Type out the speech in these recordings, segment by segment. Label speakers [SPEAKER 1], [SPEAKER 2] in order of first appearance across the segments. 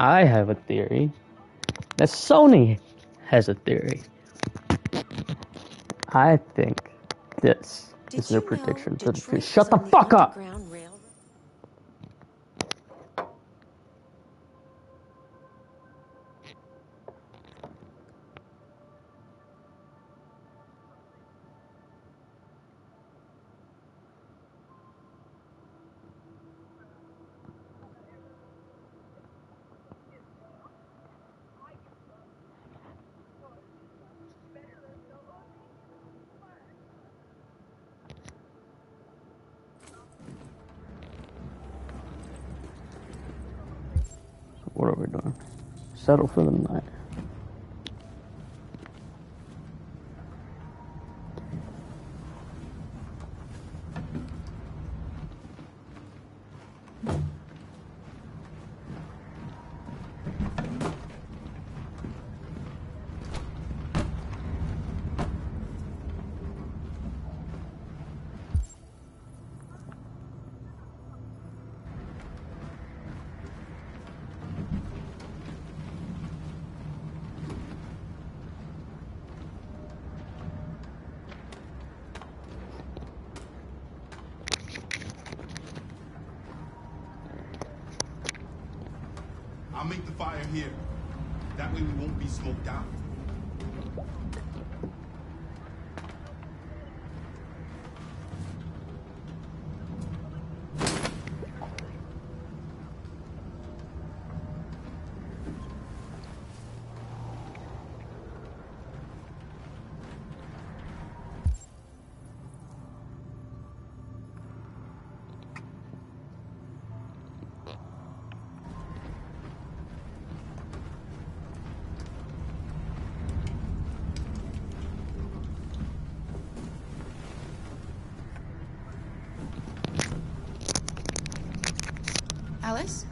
[SPEAKER 1] I have a theory that Sony has a theory. I think this is their prediction for the future. Shut the fuck up! What are we doing? Settle for the night.
[SPEAKER 2] I'll make the fire here. That way we won't be smoked out.
[SPEAKER 3] Alice?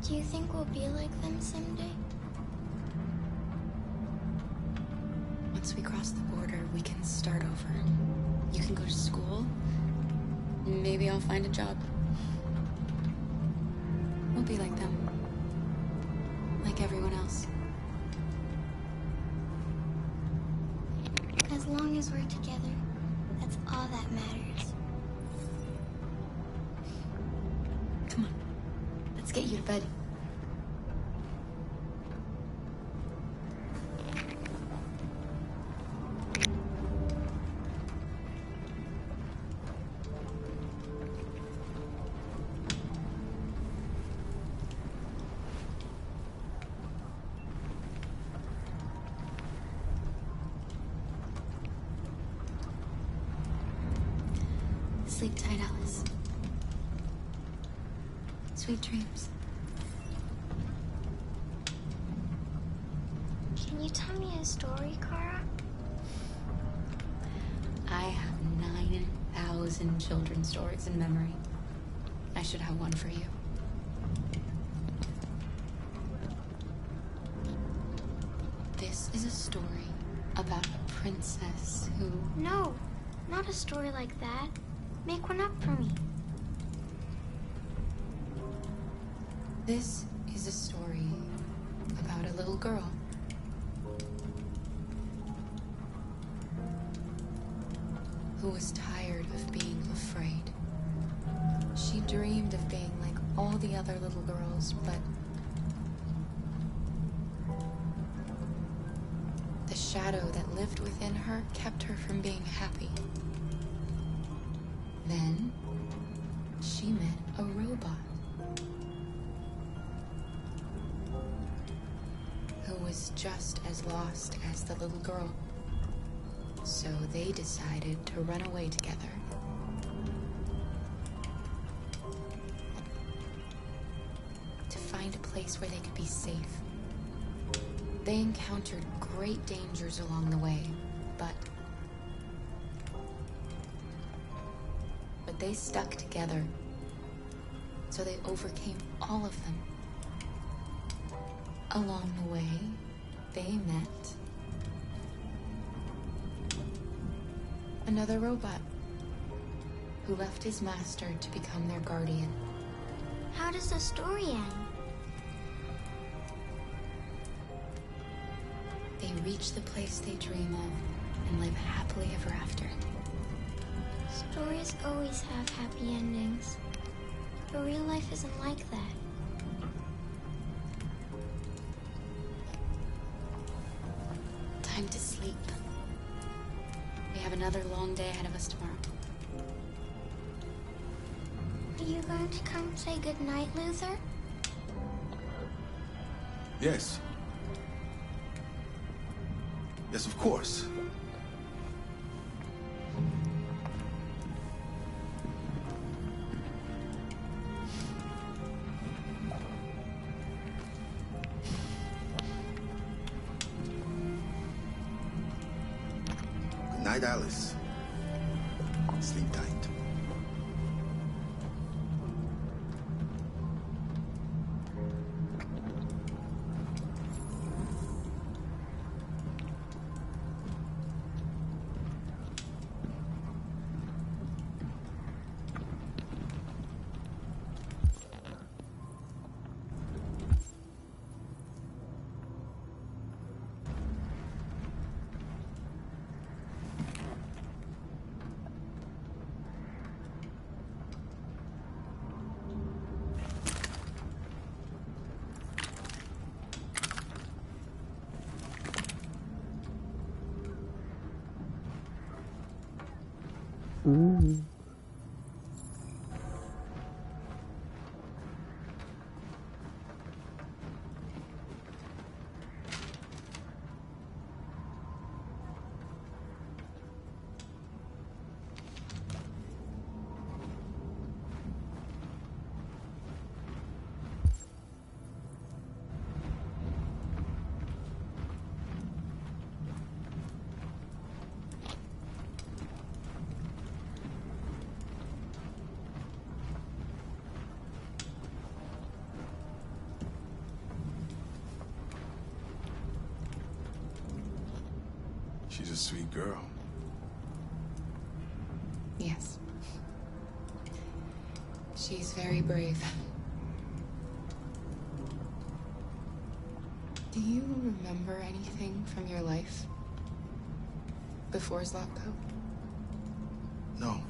[SPEAKER 4] Do you think we'll be like them someday?
[SPEAKER 3] Once we cross the border, we can start over. You can go to school. Maybe I'll find a job. We'll be like them. Like everyone else.
[SPEAKER 4] As long as we're together, that's all that matters.
[SPEAKER 3] Come on. Let's get you to bed. Sleep tight, Alice. Sweet dreams.
[SPEAKER 4] Can you tell me a story, Kara?
[SPEAKER 3] I have 9,000 children's stories in memory. I should have one for you. This is a story about a princess who...
[SPEAKER 4] No, not a story like that. Make one up for me.
[SPEAKER 3] This is a story about a little girl. Who was tired of being afraid. She dreamed of being like all the other little girls, but the shadow that lived within her kept her from being happy. Then she met a robot who was just as lost as the little girl. So they decided to run away together. To find a place where they could be safe They encountered great dangers along the way, but they stuck together. So they overcame all of them. Along the way, they met another robot who left his master to become their guardian.
[SPEAKER 4] How does the story end?
[SPEAKER 3] They reach the place they dream of and live happily ever after.
[SPEAKER 4] Stories always have happy endings, but real life isn't like that.
[SPEAKER 3] Time to sleep. We have another long day ahead of us tomorrow.
[SPEAKER 4] Are you going to come say goodnight, Luther?
[SPEAKER 2] Yes. Yes, of course. Good night, Alice. Sleep tight. She's a sweet girl.
[SPEAKER 3] Yes. She's very brave. Do you remember anything from your life before Zlatko?
[SPEAKER 2] No.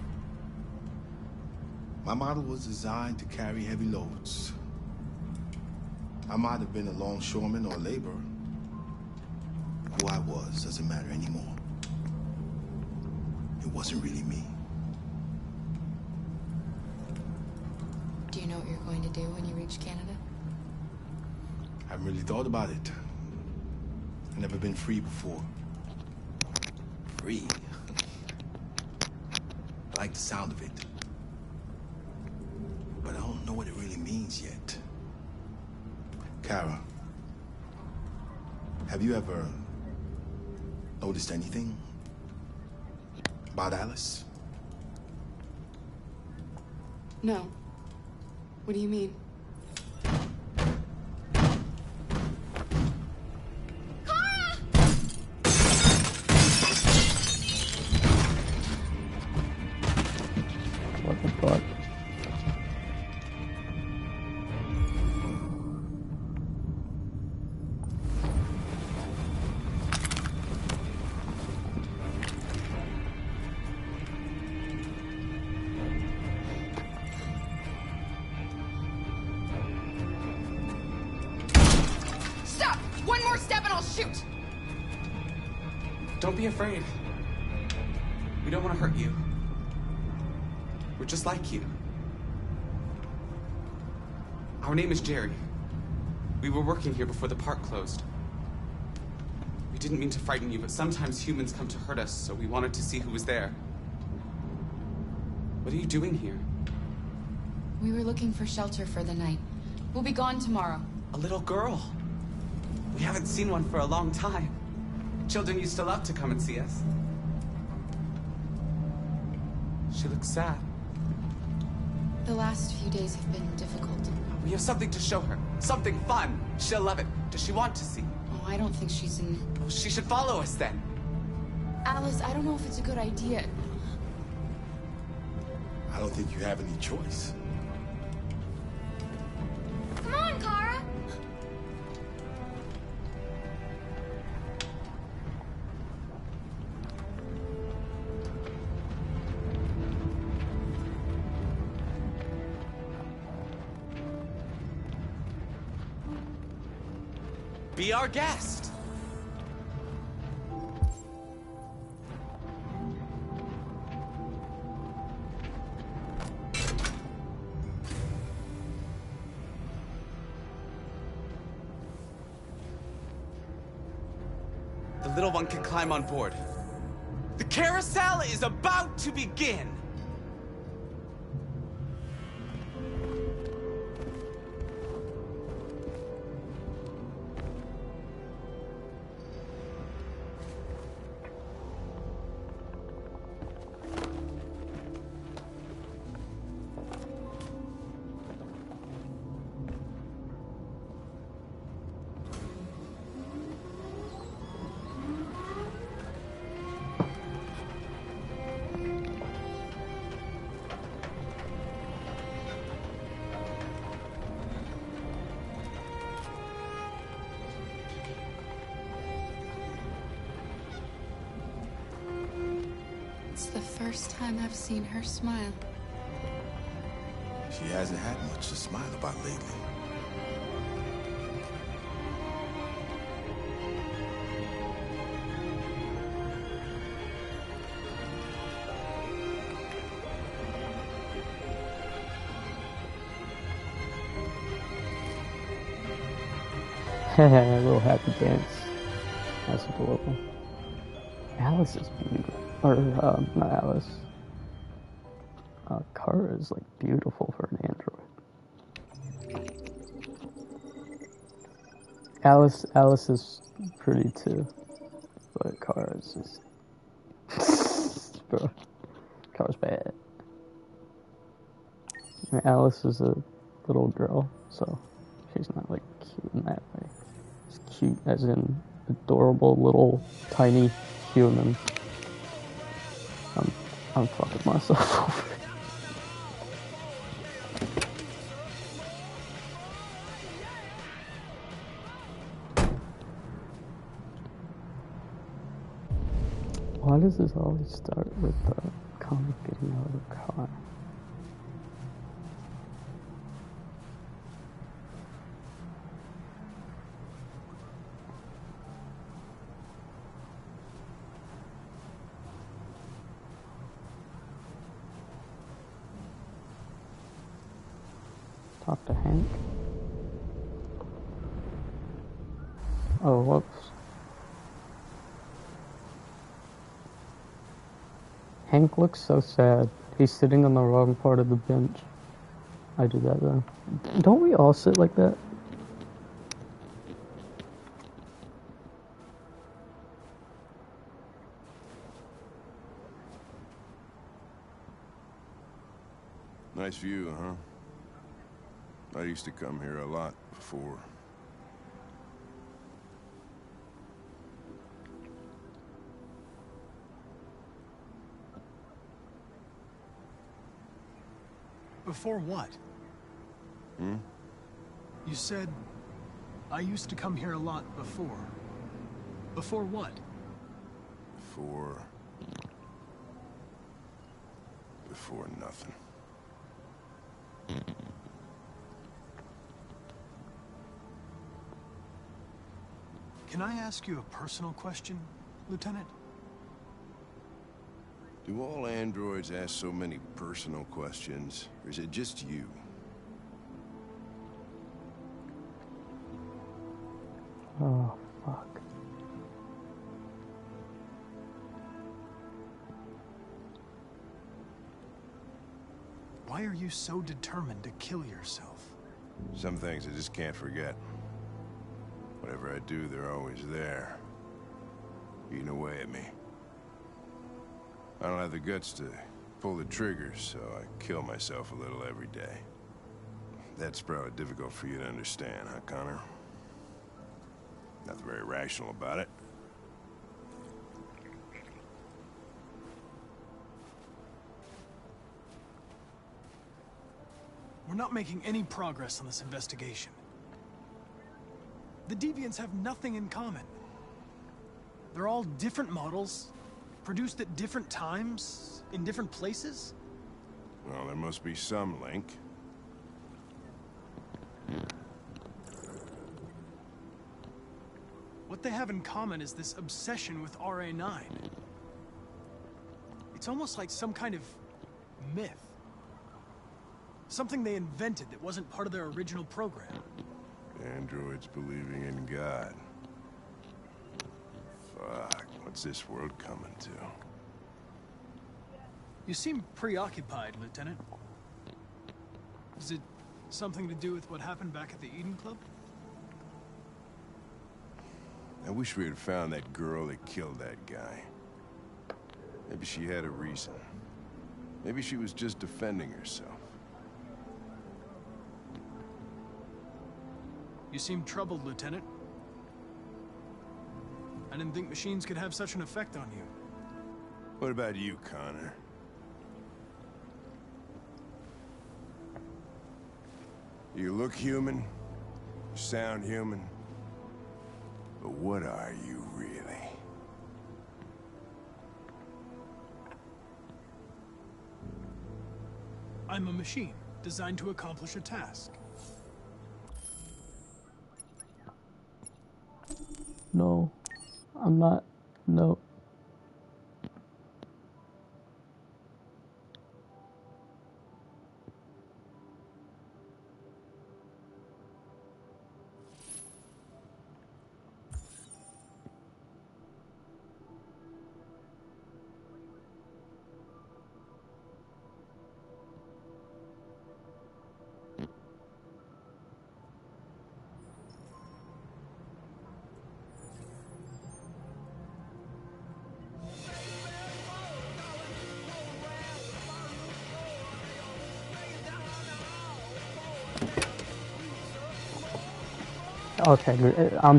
[SPEAKER 2] My model was designed to carry heavy loads. I might have been a longshoreman or laborer. Who I was doesn't matter anymore. It wasn't really me.
[SPEAKER 3] Do you know what you're going to do when you reach Canada?
[SPEAKER 2] I haven't really thought about it. I've never been free before. Free? I like the sound of it. But I don't know what it really means yet. Kara, have you ever noticed anything about Alice?
[SPEAKER 3] No. What do you mean?
[SPEAKER 1] What the fuck?
[SPEAKER 5] Stop! One more step and I'll shoot!
[SPEAKER 6] Don't be afraid. We don't want to hurt you. We're just like you. Our name is Jerry. We were working here before the park closed. We didn't mean to frighten you, but sometimes humans come to hurt us, so we wanted to see who was there. What are you doing here?
[SPEAKER 3] We were looking for shelter for the night. We'll be gone tomorrow.
[SPEAKER 6] A little girl. We haven't seen one for a long time. Children used to love to come and see us. She looks sad.
[SPEAKER 3] The last few days have been difficult.
[SPEAKER 6] We have something to show her. Something fun. She'll love it. Does she want to see?
[SPEAKER 3] Oh, I don't think she's in...
[SPEAKER 6] Oh, she should follow us then.
[SPEAKER 3] Alice, I don't know if it's a good idea.
[SPEAKER 2] I don't think you have any choice.
[SPEAKER 4] Come on, Kara!
[SPEAKER 6] Be our guest. The little one can climb on board. The carousel is about to begin.
[SPEAKER 3] It's the first time I've seen her smile.
[SPEAKER 2] She hasn't had much to smile about lately.
[SPEAKER 1] A little happy dance. That's adorable. Alice is beautiful. Or, not Alice. Kara is, like, beautiful for an android. Alice is pretty too. But Kara is just... Bro. Kara's bad. I mean, Alice is a little girl, so she's not, like, cute in that way. She's cute as in adorable little tiny human. I'm fucking myself over. Why does this always start with the comic getting out of the car? Talk to Hank. Oh, whoops. Hank looks so sad. He's sitting on the wrong part of the bench. I do that though. Don't we all sit like that?
[SPEAKER 7] Nice view, huh? I used to come here a lot before.
[SPEAKER 8] Before what?
[SPEAKER 7] Hmm?
[SPEAKER 8] You said, I used to come here a lot before. Before what?
[SPEAKER 7] Before nothing.
[SPEAKER 8] Can I ask you a personal question, Lieutenant?
[SPEAKER 7] Do all androids ask so many personal questions, or is it just you?
[SPEAKER 1] Oh, fuck.
[SPEAKER 8] Why are you so determined to kill yourself?
[SPEAKER 7] Some things I just can't forget. But Whatever I do, they're always there, eating away at me. I don't have the guts to pull the triggers, so I kill myself a little every day. That's probably difficult for you to understand, huh, Connor? Nothing very rational about it.
[SPEAKER 8] We're not making any progress on this investigation. The Deviants have nothing in common. They're all different models, produced at different times, in different places.
[SPEAKER 7] Well, there must be some link.
[SPEAKER 8] What they have in common is this obsession with RA9. It's almost like some kind of myth. Something they invented that wasn't part of their original program.
[SPEAKER 7] Androids believing in God. Fuck, what's this world coming to?
[SPEAKER 8] You seem preoccupied, Lieutenant. Is it something to do with what happened back at the Eden Club?
[SPEAKER 7] I wish we had found that girl that killed that guy. Maybe she had a reason. Maybe she was just defending herself.
[SPEAKER 8] You seem troubled, Lieutenant. I didn't think machines could have such an effect on you.
[SPEAKER 7] What about you, Connor? You look human, you sound human, but what are you really?
[SPEAKER 8] I'm a machine, designed to accomplish a task.
[SPEAKER 1] No, I'm not. No. Okay, I'll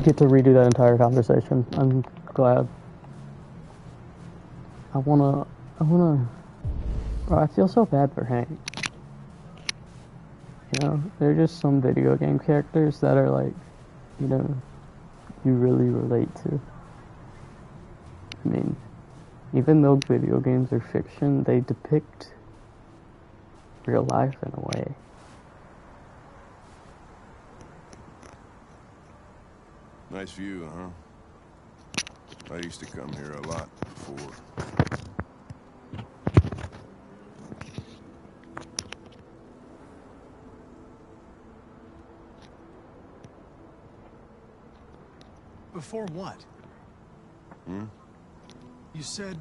[SPEAKER 1] get to redo that entire conversation. I'm glad. Bro, I feel so bad for Hank. You know, they're just some video game characters that are like, you know, you really relate to. I mean, even though video games are fiction, they depict real life in a way.
[SPEAKER 7] Nice view, huh? I used to come here a lot before.
[SPEAKER 8] Before what?
[SPEAKER 7] Hmm?
[SPEAKER 8] You said,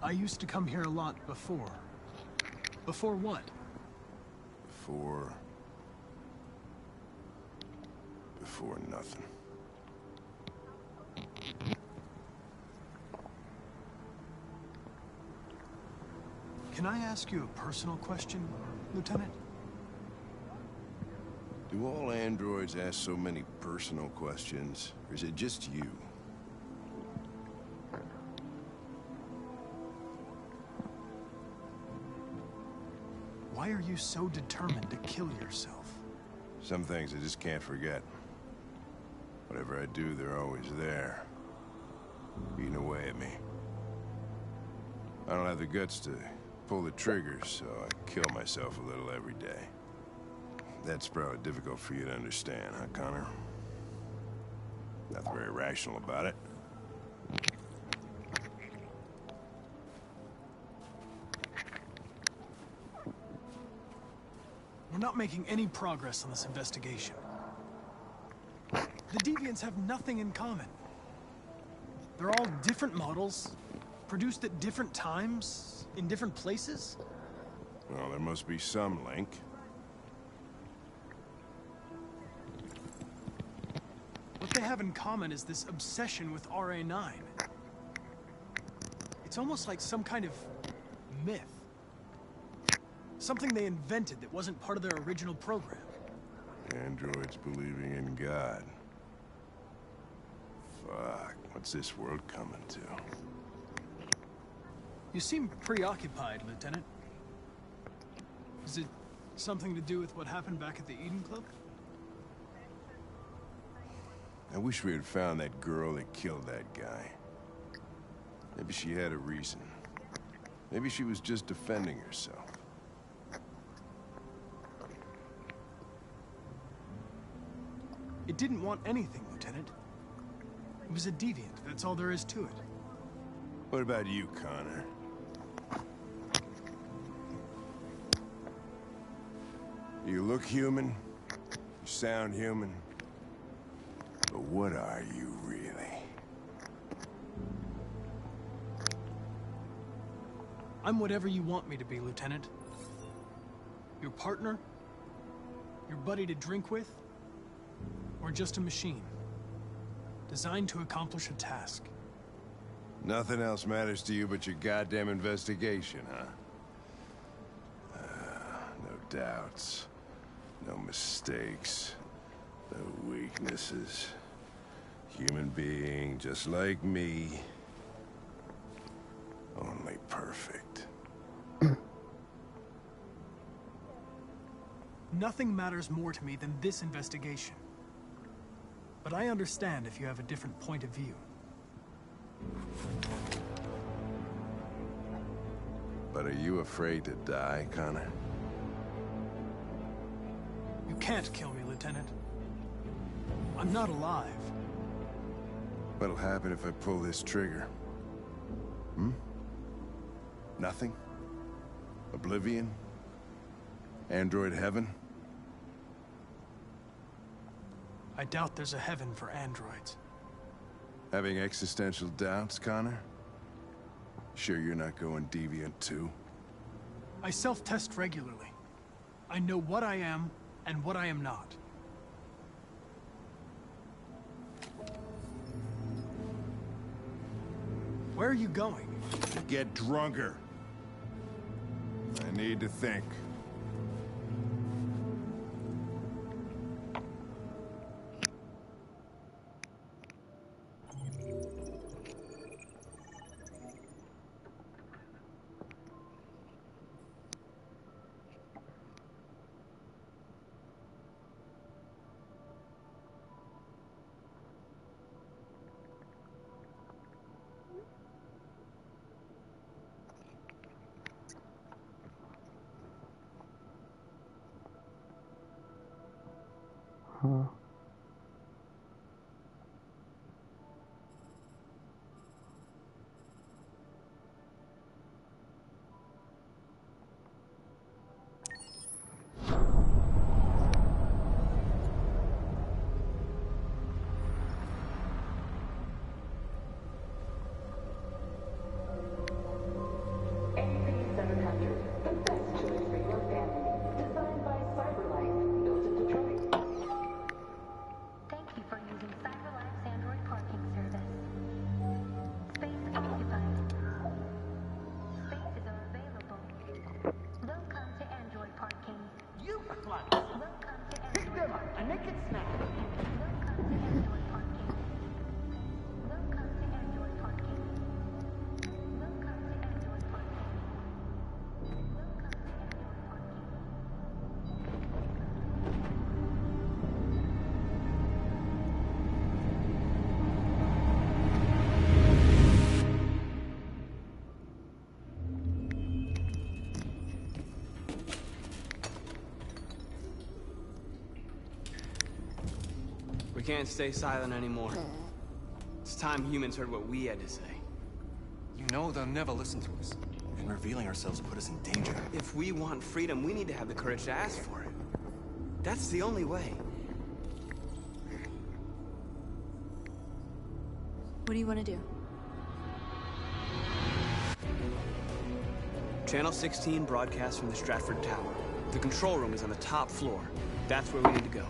[SPEAKER 8] I used to come here a lot before. Before what?
[SPEAKER 7] Before nothing.
[SPEAKER 8] Can I ask you a personal question, Lieutenant?
[SPEAKER 7] Do all androids ask so many personal questions, or is it just you?
[SPEAKER 8] Why are you so determined to kill yourself?
[SPEAKER 7] Some things I just can't forget. Whatever I do, they're always there, eating away at me. I don't have the guts to pull the triggers, so I kill myself a little every day. That's probably difficult for you to understand, huh, Connor? Nothing very rational about it.
[SPEAKER 8] We're not making any progress on this investigation. The Deviants have nothing in common. They're all different models, produced at different times, in different places.
[SPEAKER 7] Well, there must be some link.
[SPEAKER 8] they have in common is this obsession with RA9. It's almost like some kind of myth. Something they invented that wasn't part of their original program.
[SPEAKER 7] Androids believing in God. Fuck, what's this world coming to?
[SPEAKER 8] You seem preoccupied, Lieutenant. Is it something to do with what happened back at the Eden Club?
[SPEAKER 7] I wish we had found that girl that killed that guy. Maybe she had a reason. Maybe she was just defending herself.
[SPEAKER 8] It didn't want anything, Lieutenant. It was a deviant, that's all there is to it.
[SPEAKER 7] What about you, Connor? You look human, you sound human, but what are you really?
[SPEAKER 8] I'm whatever you want me to be, Lieutenant. Your partner? Your buddy to drink with? Or just a machine? Designed to accomplish a task.
[SPEAKER 7] Nothing else matters to you but your goddamn investigation, huh? No doubts, no mistakes, no weaknesses. Human being just like me. Only perfect.
[SPEAKER 8] Nothing matters more to me than this investigation. But I understand if you have a different point of view.
[SPEAKER 7] But are you afraid to die, Connor?
[SPEAKER 8] You can't kill me, Lieutenant. I'm not alive.
[SPEAKER 7] What'll happen if I pull this trigger? Hmm? Nothing? Oblivion? Android heaven?
[SPEAKER 8] I doubt there's a heaven for androids.
[SPEAKER 7] Having existential doubts, Connor? Sure you're not going deviant too?
[SPEAKER 8] I self-test regularly. I know what I am and what I am not. Where are you going?
[SPEAKER 7] To get drunker. I need to think.
[SPEAKER 1] Huh.
[SPEAKER 9] Thank you for using CyberLife's Android parking service. Space occupied. Spaces are available. Welcome to Android parking.
[SPEAKER 10] You clunks!
[SPEAKER 9] Welcome to
[SPEAKER 10] Pick
[SPEAKER 9] Android
[SPEAKER 10] them up and make it snack.
[SPEAKER 9] Welcome to Android parking. Welcome to Android parking. Welcome to Android parking. Welcome to Android parking.
[SPEAKER 11] We can't stay silent anymore. It's time humans heard what we had to say.
[SPEAKER 12] You know they'll never listen to us. And revealing ourselves put us in danger.
[SPEAKER 11] If we want freedom, we need to have the courage to ask for it. That's the only way.
[SPEAKER 13] What do you want to do?
[SPEAKER 11] Channel 16 broadcasts from the Stratford Tower. The control room is on the top floor. That's where we need to go.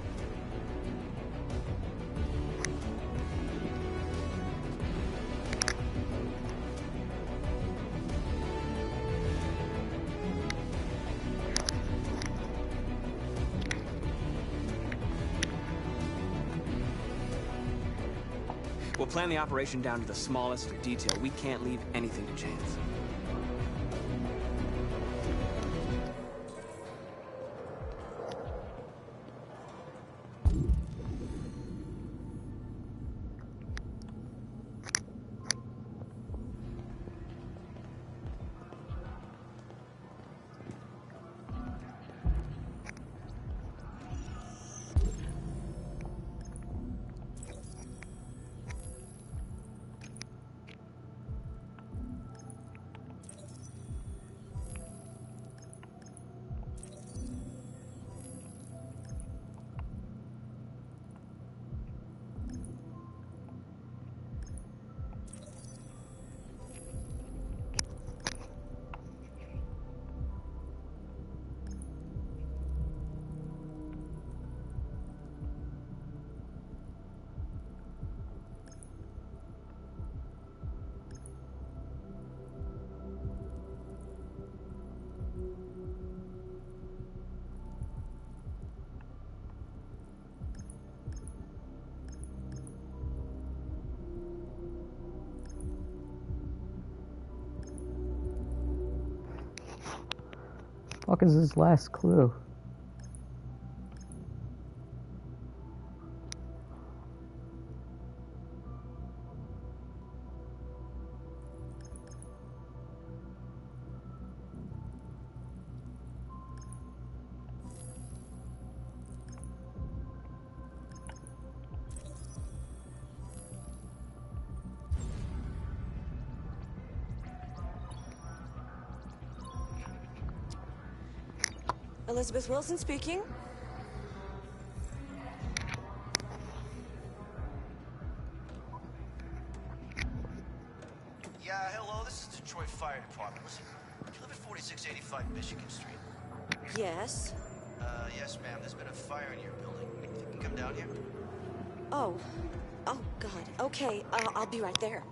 [SPEAKER 11] We'll plan the operation down to the smallest detail. We can't leave anything to chance.
[SPEAKER 1] Fuck is his last clue?
[SPEAKER 13] Elizabeth Wilson speaking.
[SPEAKER 14] Yeah, hello, this is Detroit Fire Department. Listen, do you live at 4685 Michigan Street?
[SPEAKER 13] Yes.
[SPEAKER 14] Yes, ma'am, there's been a fire in your building. You can come down here?
[SPEAKER 13] Oh. Oh, God. Okay, I'll be right there.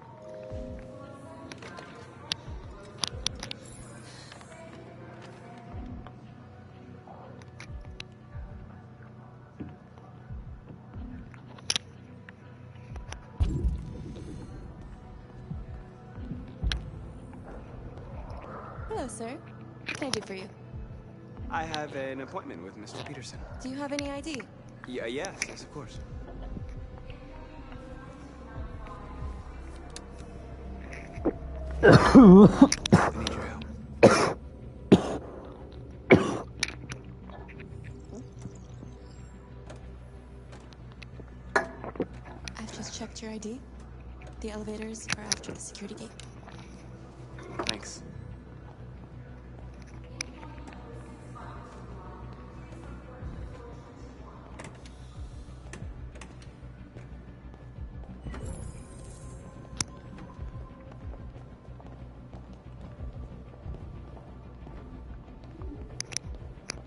[SPEAKER 15] Hello, sir. What can I do for you?
[SPEAKER 11] I have an appointment with Mr. Peterson.
[SPEAKER 15] Do you have any ID?
[SPEAKER 11] Yeah, yes, of course. I need your help.
[SPEAKER 15] I've just checked your ID. The elevators are after the security gate.
[SPEAKER 11] Thanks.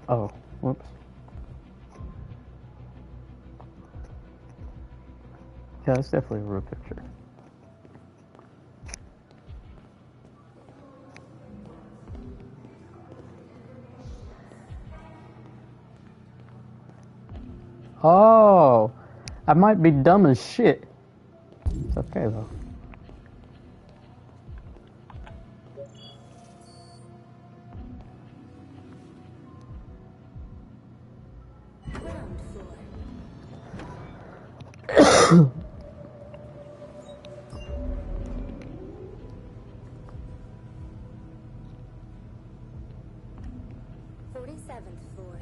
[SPEAKER 1] Oh, whoops. Yeah, that's definitely a real picture. Oh, I might be dumb as shit. It's okay though.
[SPEAKER 9] Ground floor. 47th floor.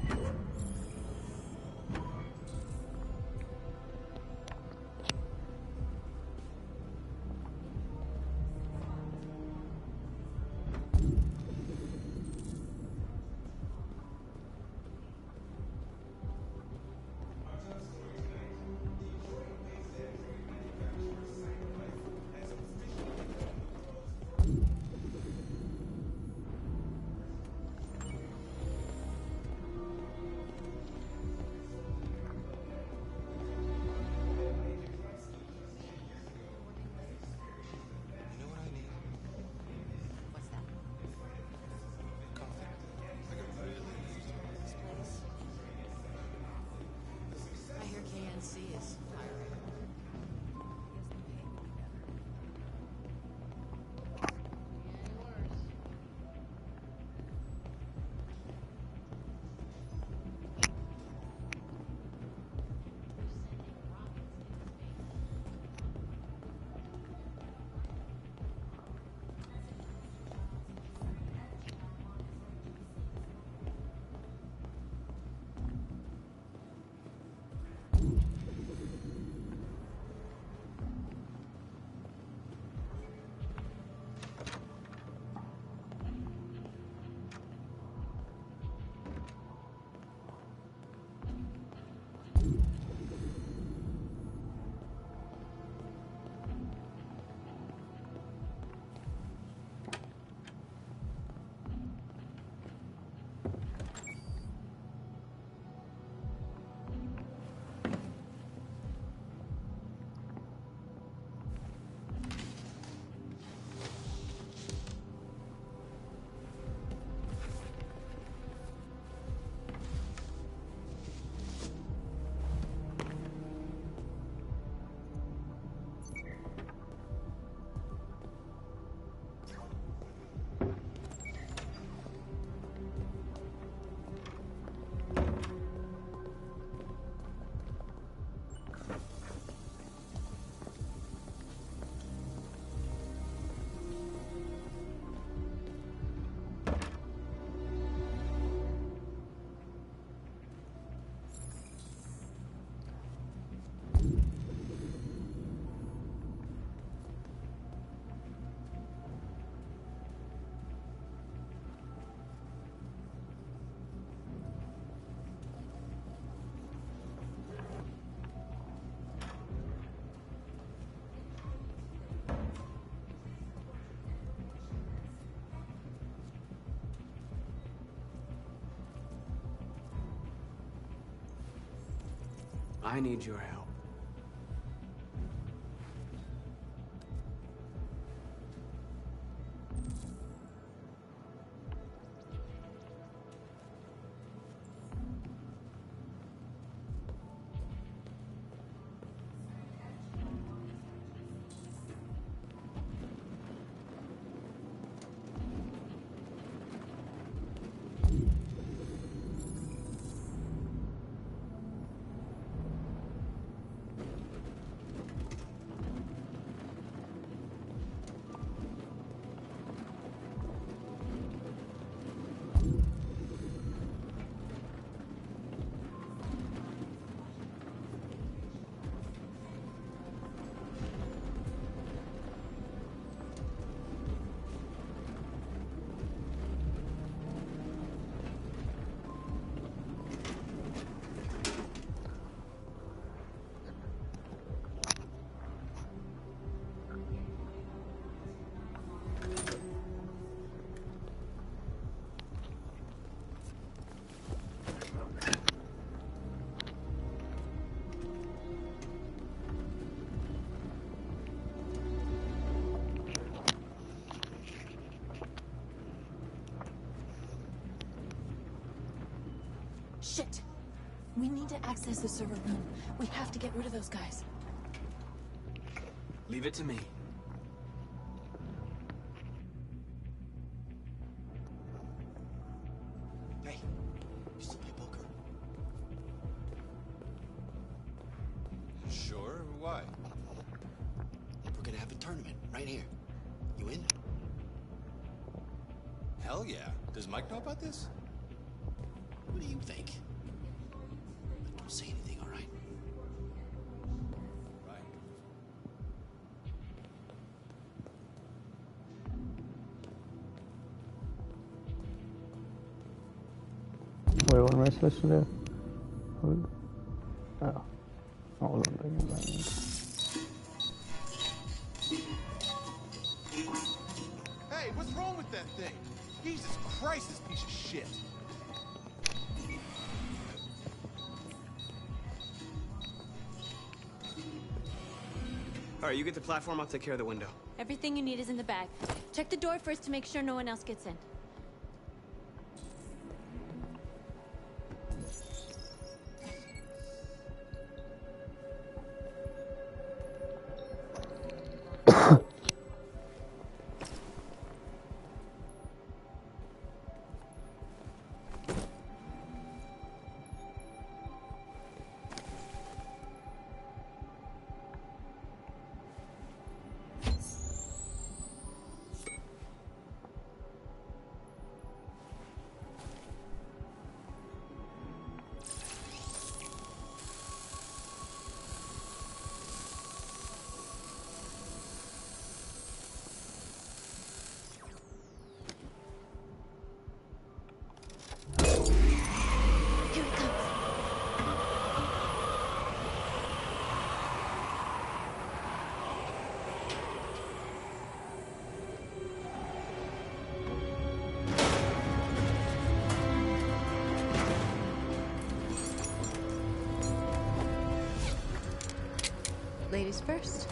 [SPEAKER 11] I need your help.
[SPEAKER 15] Shit! We need to access the server room. We have to get rid of those guys.
[SPEAKER 11] Leave it to me.
[SPEAKER 14] Hey, you still play poker?
[SPEAKER 12] Sure, why?
[SPEAKER 14] We're gonna have a tournament right here. You in?
[SPEAKER 12] Hell yeah. Does Mike know about this?
[SPEAKER 14] What do you think? But don't say anything, all right?
[SPEAKER 12] Right.
[SPEAKER 1] Wait, what am I supposed to do? Oh. I wasn't thinking about it.
[SPEAKER 16] Hey, what's wrong with that thing? Jesus Christ, this piece of shit.
[SPEAKER 11] All right, you get the platform, I'll take care of the window.
[SPEAKER 17] Everything you need is in the bag. Check the door first to make sure no one else gets in. Ladies first.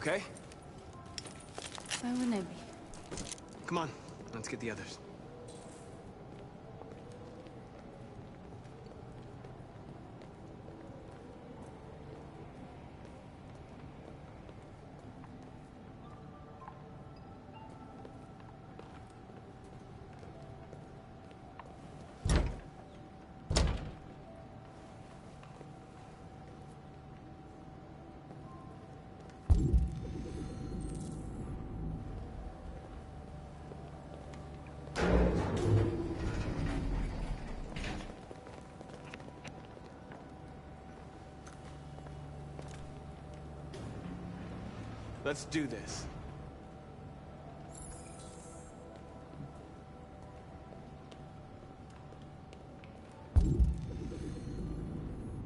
[SPEAKER 11] okay?
[SPEAKER 15] Why wouldn't I be?
[SPEAKER 11] Come on, let's get the others. Let's do this.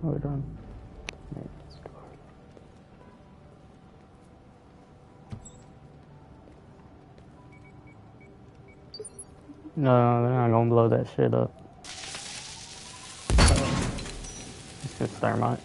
[SPEAKER 1] Hold on. No, they're not gonna blow that shit up. It's just thermite.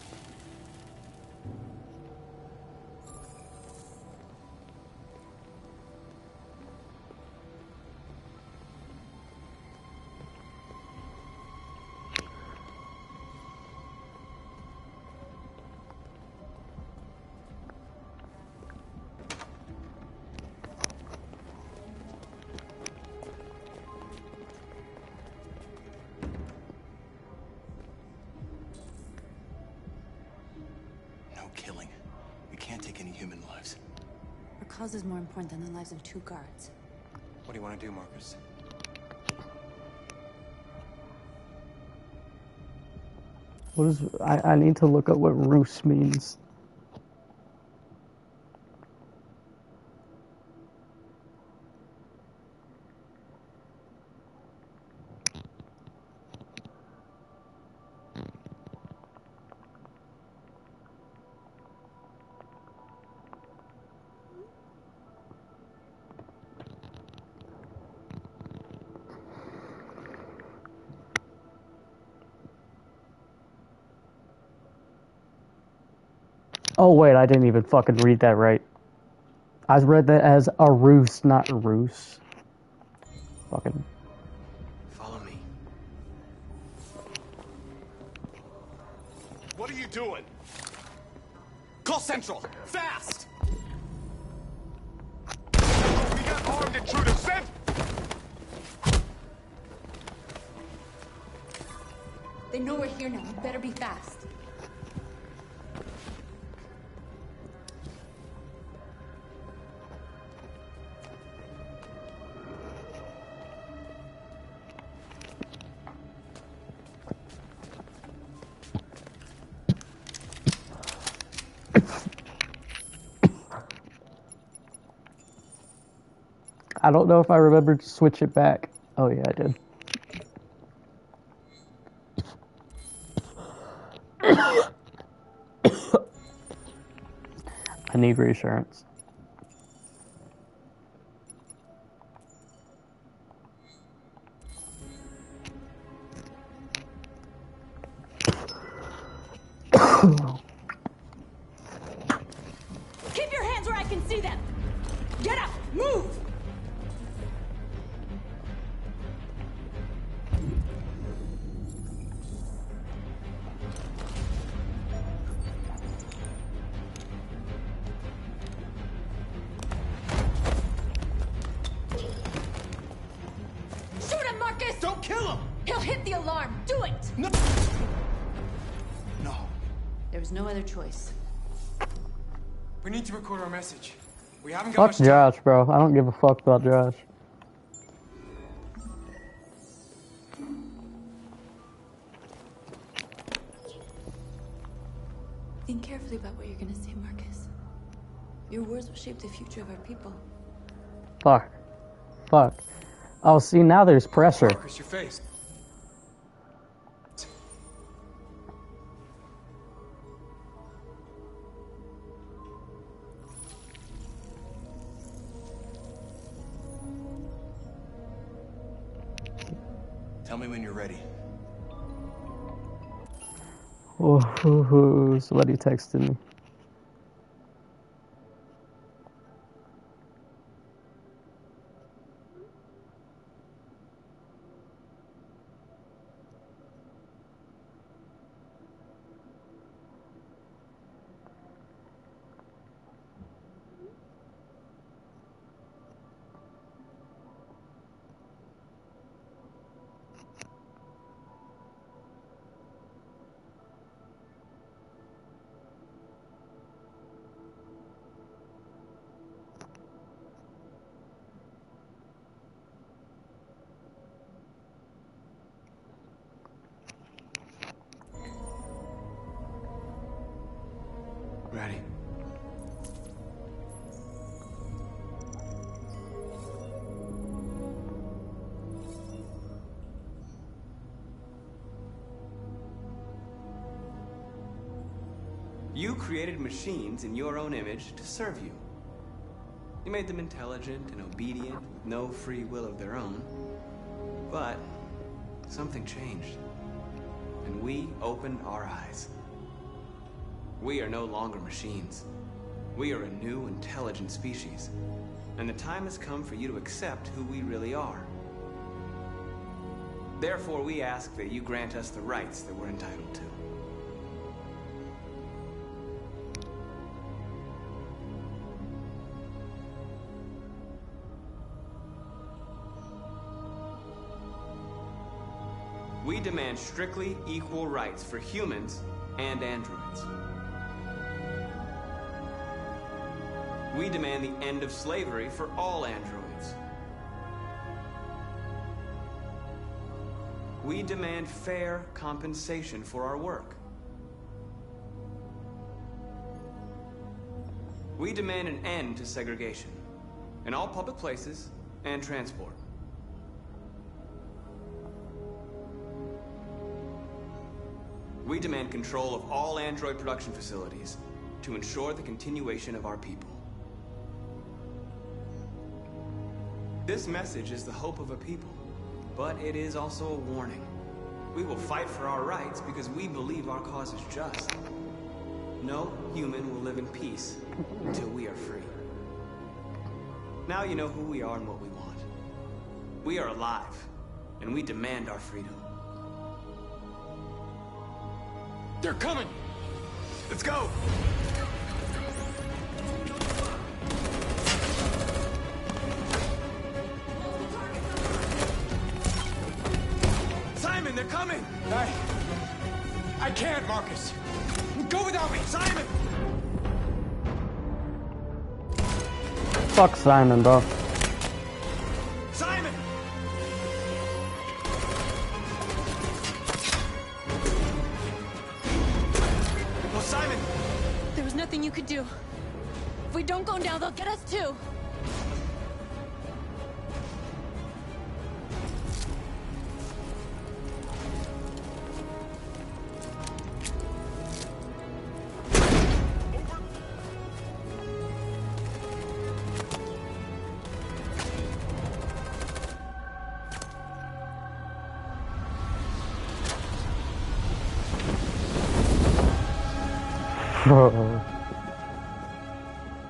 [SPEAKER 12] Killing. We can't take any human lives.
[SPEAKER 15] Our cause is more important than the lives of 2 guards.
[SPEAKER 12] What do you want to do, Marcus?
[SPEAKER 1] What is... I need to look up what roost means. Oh wait, I didn't even fucking read that right. I read that as a roost, not a roost. Fucking...
[SPEAKER 11] Follow me.
[SPEAKER 12] What are you doing? Call Central! Fast! We got armed intruders sent!
[SPEAKER 17] They know we're here now. You better be fast.
[SPEAKER 1] I don't know if I remembered to switch it back. Oh yeah, I did. I need reassurance.
[SPEAKER 17] Keep your hands where I can see them! Get up! Move! Shoot him, Marcus!
[SPEAKER 12] Don't kill him!
[SPEAKER 17] He'll hit the alarm! Do it!
[SPEAKER 12] No! No.
[SPEAKER 15] There was no other choice.
[SPEAKER 11] We need to record our message. We haven't got
[SPEAKER 1] Fuck Josh, bro. I don't give a fuck about Josh.
[SPEAKER 15] Think carefully about what you're gonna say, Marcus. Your words will shape the future of our people.
[SPEAKER 1] Fuck. Fuck. Oh, see, now there's pressure.
[SPEAKER 11] Marcus, your face.
[SPEAKER 12] Tell me when you're ready.
[SPEAKER 1] Oh, somebody texted me.
[SPEAKER 11] You created machines in your own image to serve you. You made them intelligent and obedient, with no free will of their own. But something changed, and we opened our eyes. We are no longer machines. We are a new, intelligent species, and the time has come for you to accept who we really are. Therefore, we ask that you grant us the rights that we're entitled to. We demand strictly equal rights for humans and androids. We demand the end of slavery for all androids. We demand fair compensation for our work. We demand an end to segregation in all public places and transport. We demand control of all android production facilities to ensure the continuation of our people. This message is the hope of a people, but it is also a warning. We will fight for our rights because we believe our cause is just. No human will live in peace until we are free. Now you know who we are and what we want. We are alive, and we demand our freedom.
[SPEAKER 12] They're coming! Let's go! Simon, they're coming!
[SPEAKER 16] I can't, Marcus. Go without me, Simon!
[SPEAKER 1] Fuck Simon, bro.
[SPEAKER 16] Simon!
[SPEAKER 5] Oh, Simon! There was nothing you could do. If we don't go now, they'll get us too.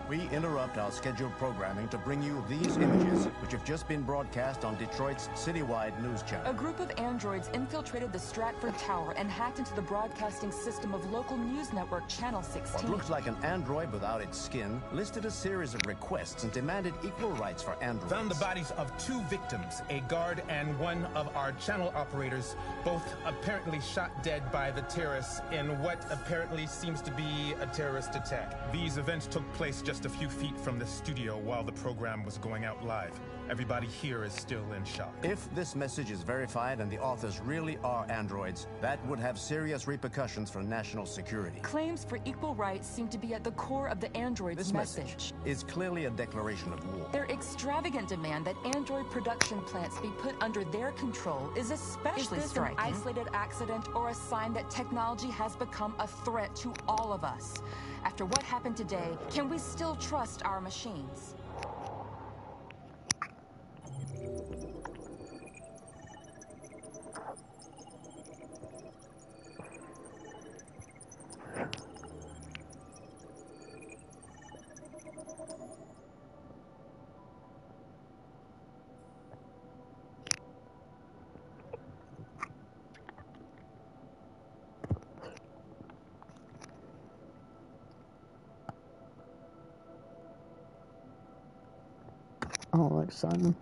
[SPEAKER 18] We interrupt our scheduled programming to bring you these images, which have just been broadcast on Detroit's citywide news channel.
[SPEAKER 19] A group of androids infiltrated the Stratford Tower and hacked into the broadcasting system of local news network Channel 16.
[SPEAKER 18] What looks like an android without its skin listed a series of requests and demanded equal rights for androids.
[SPEAKER 16] Found the bodies of 2 victims, a guard and one of our channel operators, both apparently shot dead by the terrorists in what apparently seems to be a terrorist attack. These events took place just a few feet from the studio while the program was going out live. Everybody here is still in shock.
[SPEAKER 18] If this message is verified and the authors really are androids, that would have serious repercussions for national security.
[SPEAKER 19] Claims for equal rights seem to be at the core of the androids'
[SPEAKER 18] This message is clearly a declaration of war.
[SPEAKER 19] Their extravagant demand that android production plants be put under their control is especially striking. Is this an isolated accident or a sign that technology has become a threat to all of us? After what happened today, can we still trust our machines?
[SPEAKER 1] I don't like Simon.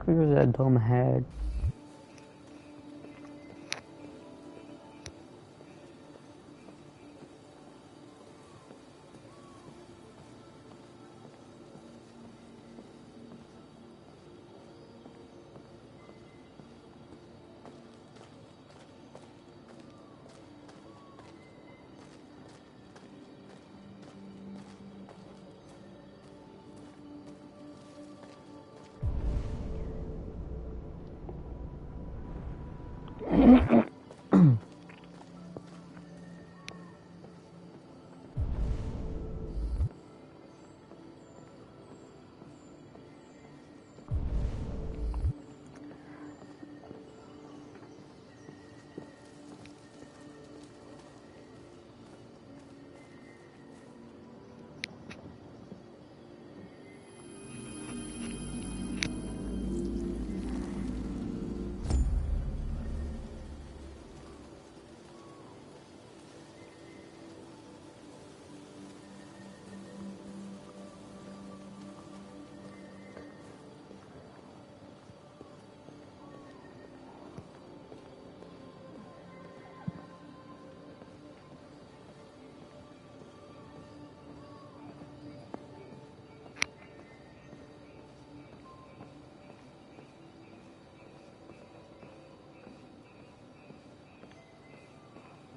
[SPEAKER 1] Who's that dumb hag?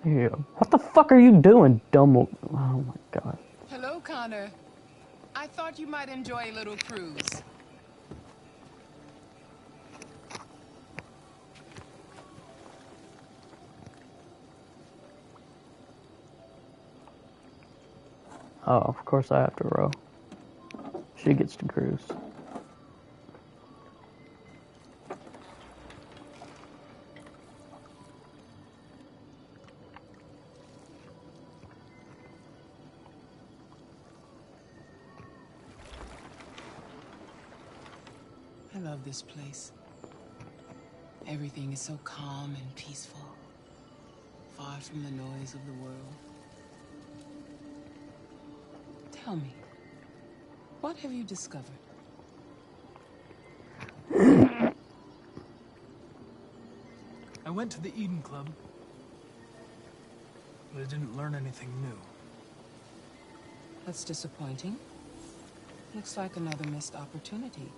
[SPEAKER 1] Yeah. What the fuck are you doing, dumb? Oh my god.
[SPEAKER 20] Hello, Connor. I thought you might enjoy a little cruise.
[SPEAKER 1] Oh, of course I have to row. She gets to cruise.
[SPEAKER 20] I love this place. Everything is so calm and peaceful, far from the noise of the world. Tell me, what have you discovered?
[SPEAKER 8] I went to the Eden Club, but I didn't learn anything new.
[SPEAKER 20] That's disappointing. Looks like another missed opportunity.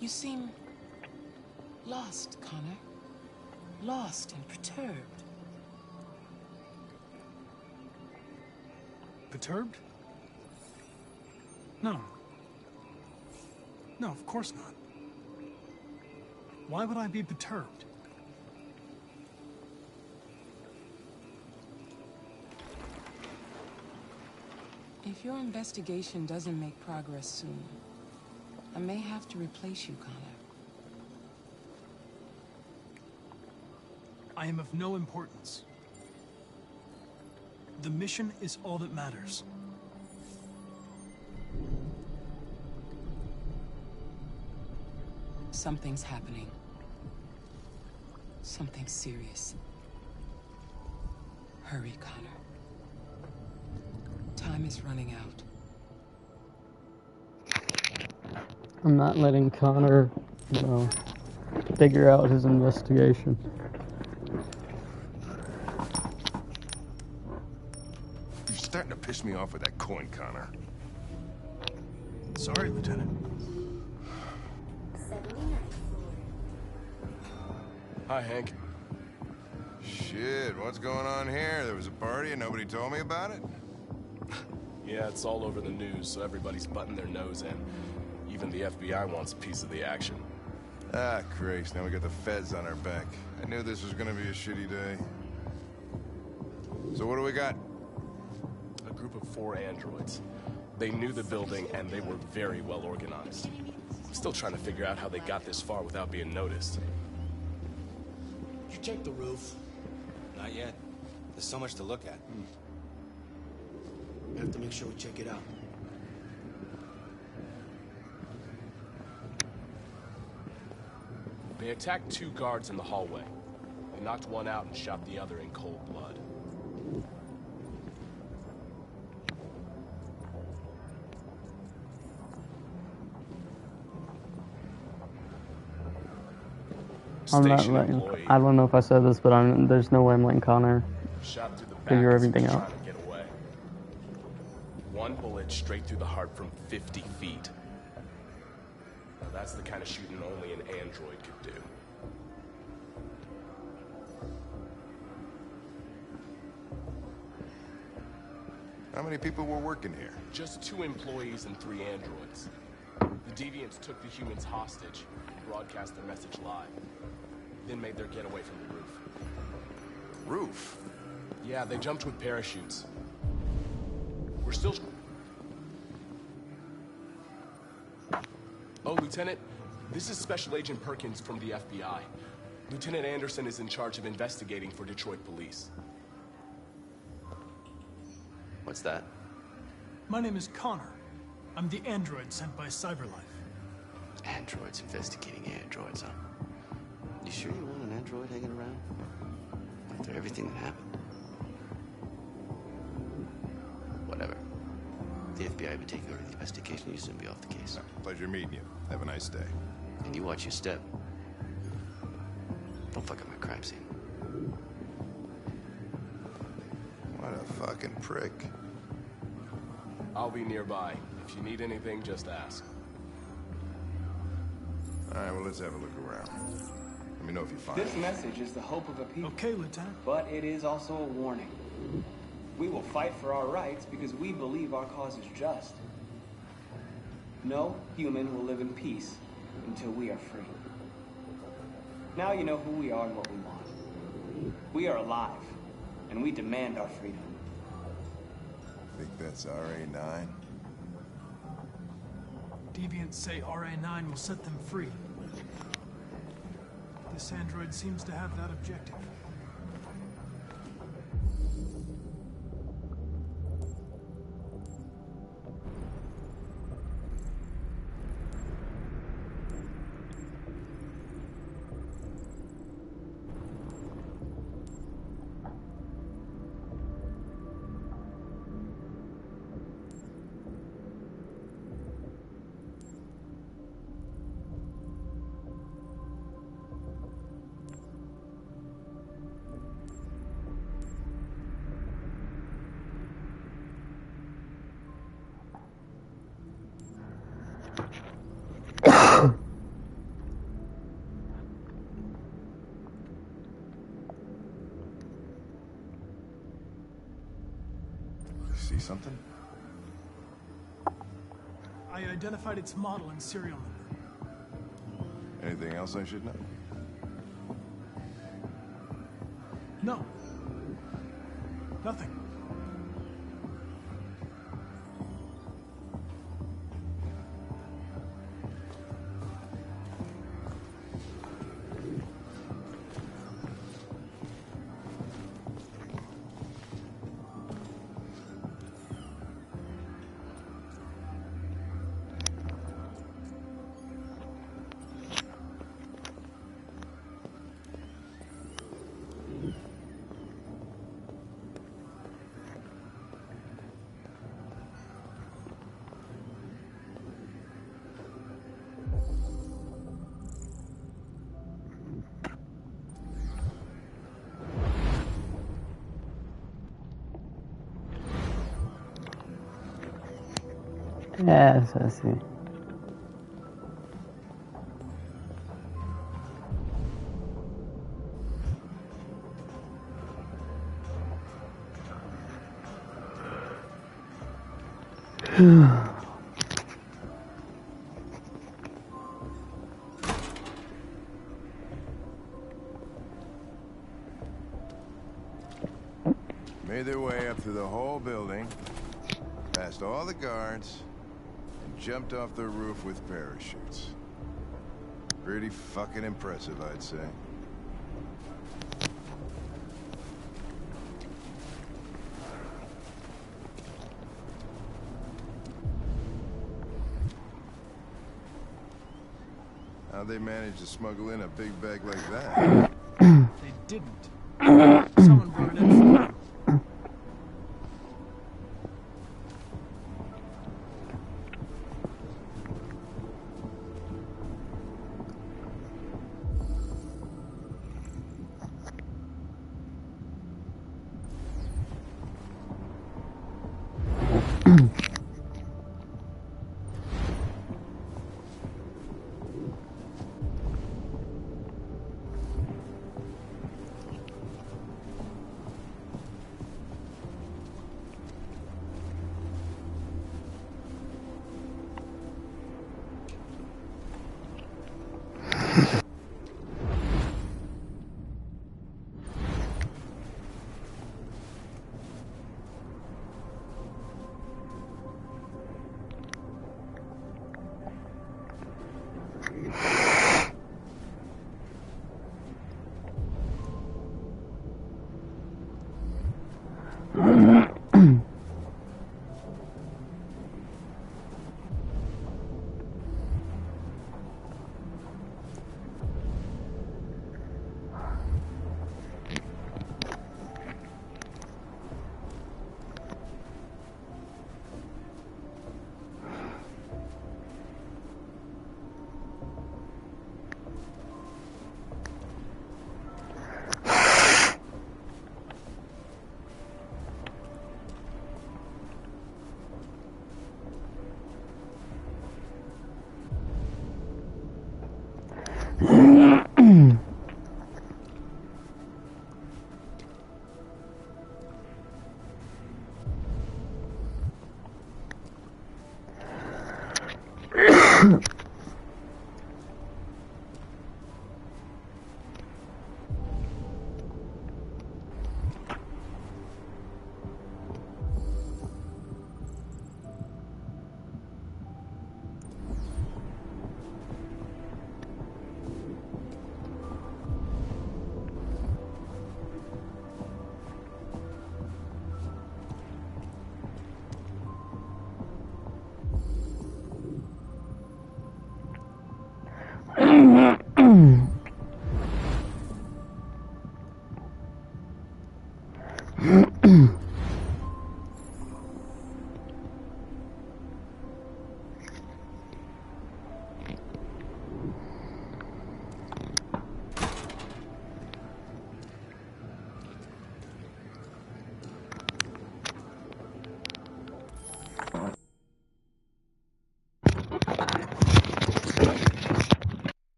[SPEAKER 20] You seem lost, Connor. Lost and perturbed.
[SPEAKER 8] Perturbed? No. No, of course not. Why would I be perturbed?
[SPEAKER 20] If your investigation doesn't make progress soon, I may have to replace you, Connor.
[SPEAKER 8] I am of no importance. The mission is all that matters.
[SPEAKER 20] Something's happening. Something serious. Hurry, Connor. Time is running out.
[SPEAKER 1] I'm not letting Connor, you know, figure out his investigation.
[SPEAKER 7] You're starting to piss me off with that coin, Connor.
[SPEAKER 8] Sorry, Lieutenant.
[SPEAKER 12] Hi, Hank.
[SPEAKER 7] Shit, what's going on here? There was a party and nobody told me about it?
[SPEAKER 12] Yeah, it's all over the news, so everybody's butting their nose in. Even the FBI wants a piece of the action.
[SPEAKER 7] Ah, Christ, now we got the feds on our back. I knew this was gonna be a shitty day. So what do we got?
[SPEAKER 12] A group of 4 androids. They knew the building, and they were very well organized. I'm still trying to figure out how they got this far without being noticed.
[SPEAKER 14] You checked the roof? Not yet. There's so much to look at. We have to make sure we check it out.
[SPEAKER 12] They attacked 2 guards in the hallway. They knocked one out and shot the other in cold blood.
[SPEAKER 1] I'm not
[SPEAKER 12] Station
[SPEAKER 1] letting.
[SPEAKER 12] employee.
[SPEAKER 1] I don't know if I said this, but there's no way I'm letting Connor
[SPEAKER 12] Shot through the back
[SPEAKER 1] figure
[SPEAKER 12] as he
[SPEAKER 1] everything
[SPEAKER 12] was
[SPEAKER 1] out.
[SPEAKER 12] trying to get away. One bullet straight through the heart from 50 feet. Now that's the kind of shooting only an android could do.
[SPEAKER 7] How many people were working here?
[SPEAKER 12] Just 2 employees and 3 androids. The deviants took the humans hostage and broadcast their message live. Then made their getaway from the roof.
[SPEAKER 7] Roof?
[SPEAKER 12] Yeah, they jumped with parachutes. We're still... Oh, Lieutenant, this is Special Agent Perkins from the FBI. Lieutenant Anderson is in charge of investigating for Detroit police.
[SPEAKER 11] What's that?
[SPEAKER 8] My name is Connor. I'm the android sent by Cyberlife.
[SPEAKER 11] Androids investigating androids, huh? You sure you want an android hanging around? After everything that happened? Whatever. The FBI would take over the investigation. You soon be off the case.
[SPEAKER 7] Pleasure meeting you. Have a nice day.
[SPEAKER 11] And you watch your step. Don't fuck up my crime scene.
[SPEAKER 7] What a fucking prick.
[SPEAKER 12] I'll be nearby. If you need anything, just ask.
[SPEAKER 7] Alright, well, let's have a look around. Let me know if you find
[SPEAKER 11] This
[SPEAKER 7] it.
[SPEAKER 11] message is the hope of a people.
[SPEAKER 8] Okay, Lieutenant.
[SPEAKER 11] But it is also a warning. We will fight for our rights because we believe our cause is just. No human will live in peace until we are free. Now you know who we are and what we want. We are alive, and we demand our freedom.
[SPEAKER 7] Think that's RA9?
[SPEAKER 8] Deviants say RA9 will set them free. This android seems to have that objective.
[SPEAKER 7] See something?
[SPEAKER 8] I identified its model and serial number.
[SPEAKER 7] Anything else I should know?
[SPEAKER 8] No. Nothing.
[SPEAKER 1] Yes, I see.
[SPEAKER 7] Made their way up through the whole building, past all the guards, and jumped off the roof with parachutes. Pretty fucking impressive, I'd say. How'd they manage to smuggle in a big bag like that?
[SPEAKER 8] They didn't. Someone brought it in for them.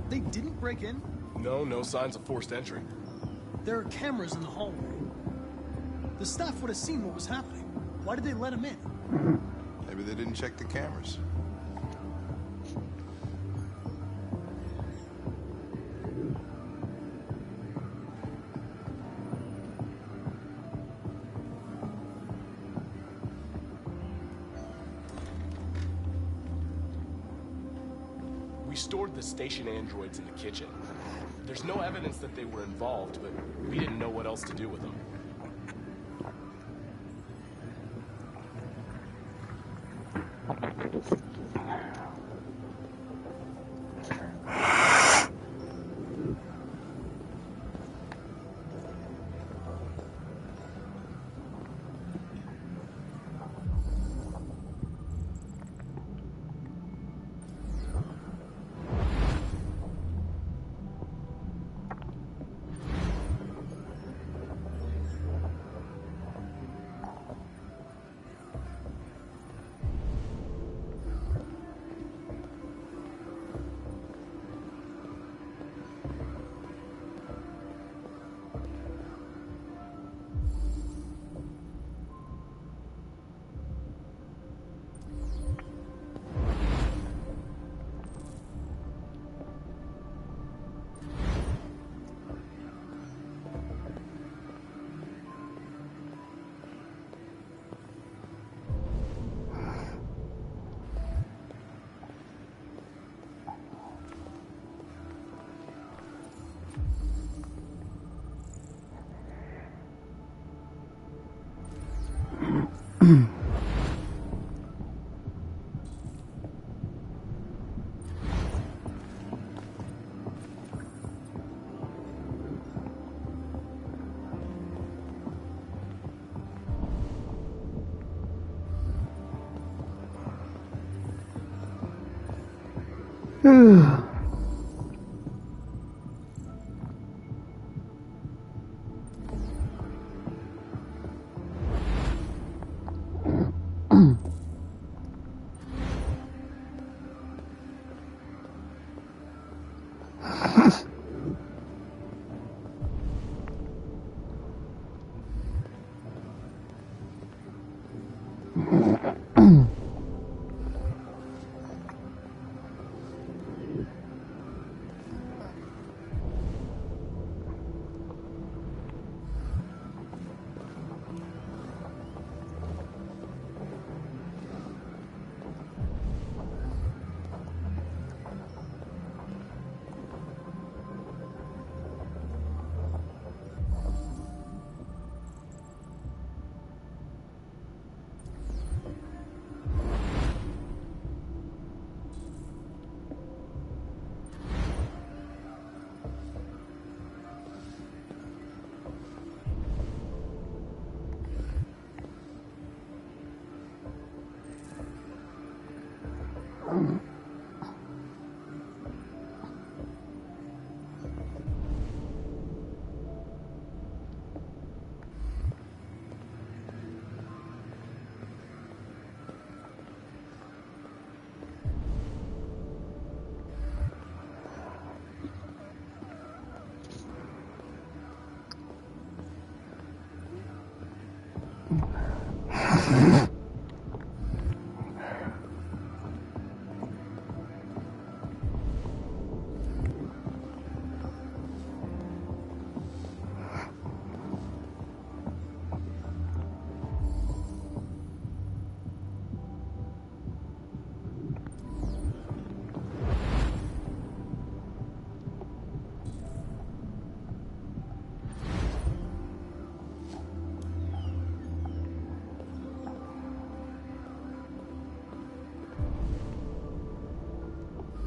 [SPEAKER 8] They didn't break in?
[SPEAKER 12] No signs of forced entry.
[SPEAKER 8] There are cameras in the hallway. The staff would have seen what was happening. Why did they let him in?
[SPEAKER 7] Maybe they didn't check the cameras.
[SPEAKER 12] We stored the station androids in the kitchen. There's no evidence that they were involved, but we didn't know what else to do with them.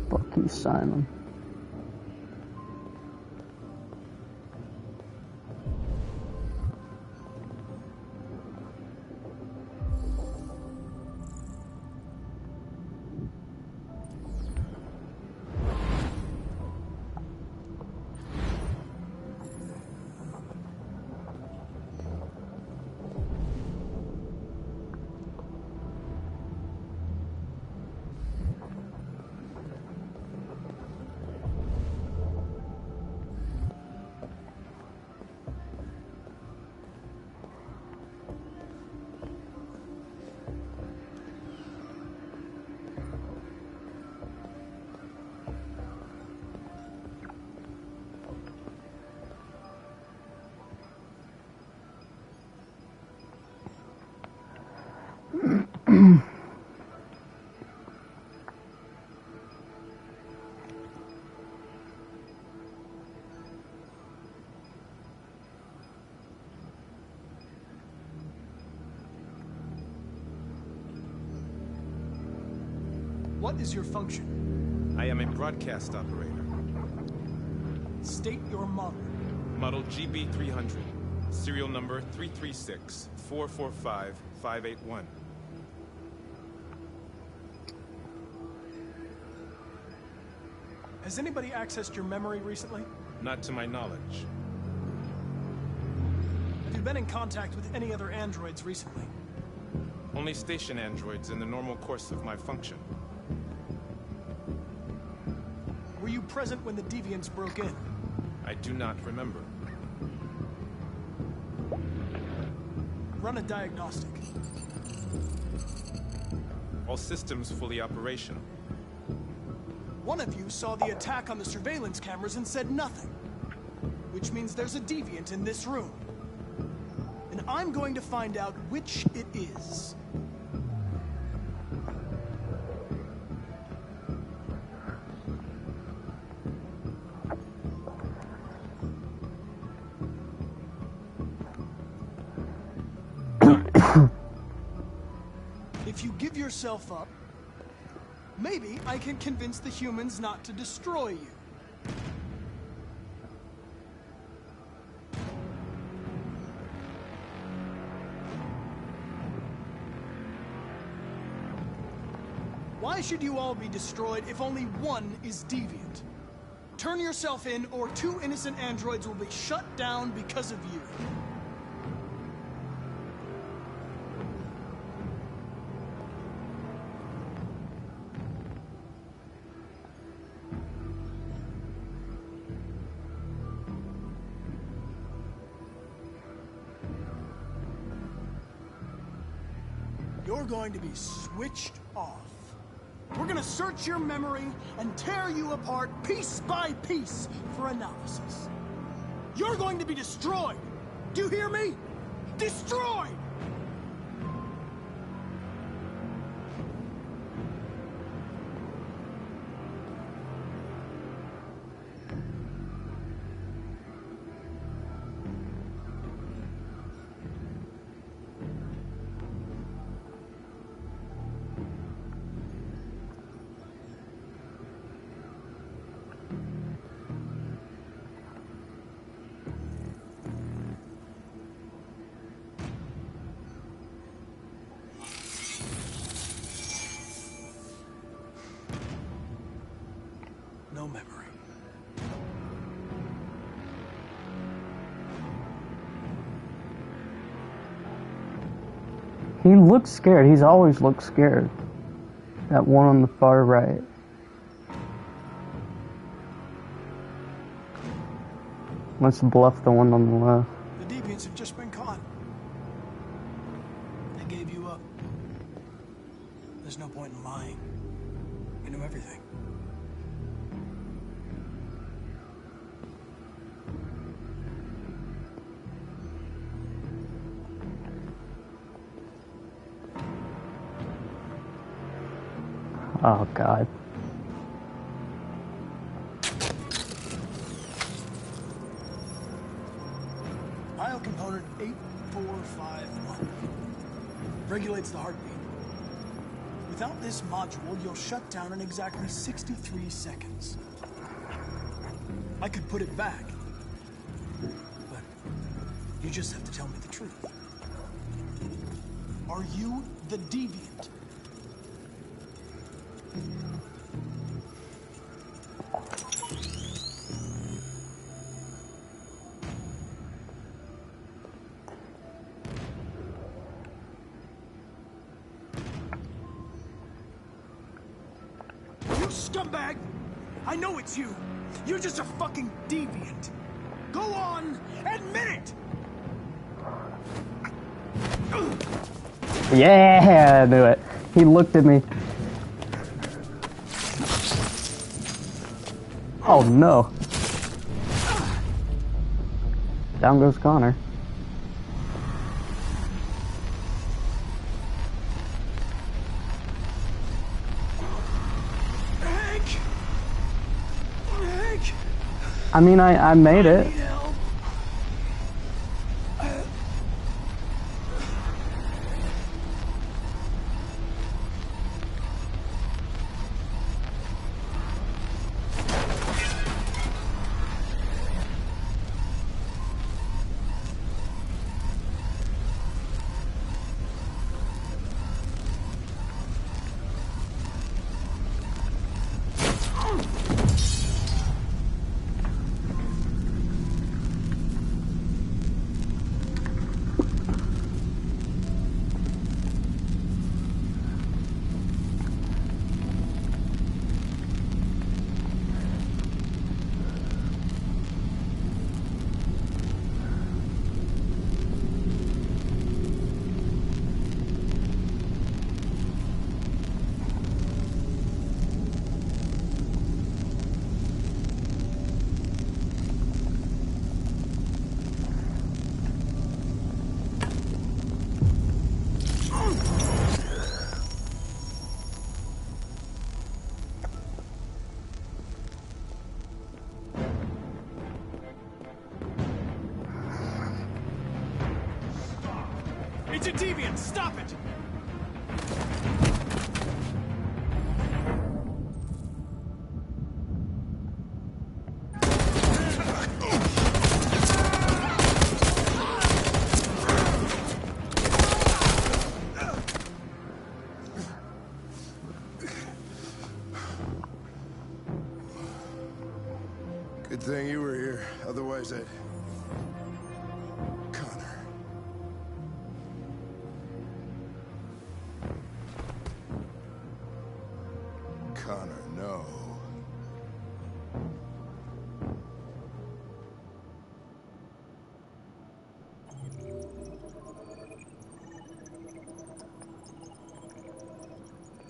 [SPEAKER 1] Fucking Simon.
[SPEAKER 8] What is your function?
[SPEAKER 16] I am a broadcast operator.
[SPEAKER 8] State your model.
[SPEAKER 16] Model GB300. Serial number 336-445-581.
[SPEAKER 8] Has anybody accessed your memory recently?
[SPEAKER 16] Not to my knowledge.
[SPEAKER 8] Have you been in contact with any other androids recently?
[SPEAKER 16] Only station androids in the normal course of my function.
[SPEAKER 8] Were you present when the Deviants broke in?
[SPEAKER 16] I do not remember.
[SPEAKER 8] Run a diagnostic.
[SPEAKER 16] All systems fully operational.
[SPEAKER 8] One of you saw the attack on the surveillance cameras and said nothing. Which means there's a Deviant in this room. And I'm going to find out which it is. If you give yourself up, maybe I can convince the humans not to destroy you. Why should you all be destroyed if only one is deviant? Turn yourself in, or 2 innocent androids will be shut down because of you. You're going to be switched off. We're gonna search your memory and tear you apart piece by piece for analysis. You're going to be destroyed. Do you hear me? Destroyed! No memory.
[SPEAKER 1] He looks scared. He's always looked scared. That one on the far right. Let's bluff the one on the left.
[SPEAKER 8] The Deviants have just been caught. They gave you up. There's no point in lying. You know everything.
[SPEAKER 1] Oh, God.
[SPEAKER 8] Pile component 8451. Regulates the heartbeat. Without this module, you'll shut down in exactly 63 seconds. I could put it back. But you just have to tell me the truth. Are you the Deviant? You scumbag! I know it's you. You're just a fucking deviant. Go on, admit it!
[SPEAKER 1] Yeah, I knew it. He looked at me. Oh no. Down goes Connor.
[SPEAKER 8] Hank!
[SPEAKER 1] I mean, I made it.
[SPEAKER 8] It's a deviant! Stop it!
[SPEAKER 7] Good thing you were here. Otherwise, I'd... Connor. Connor, no.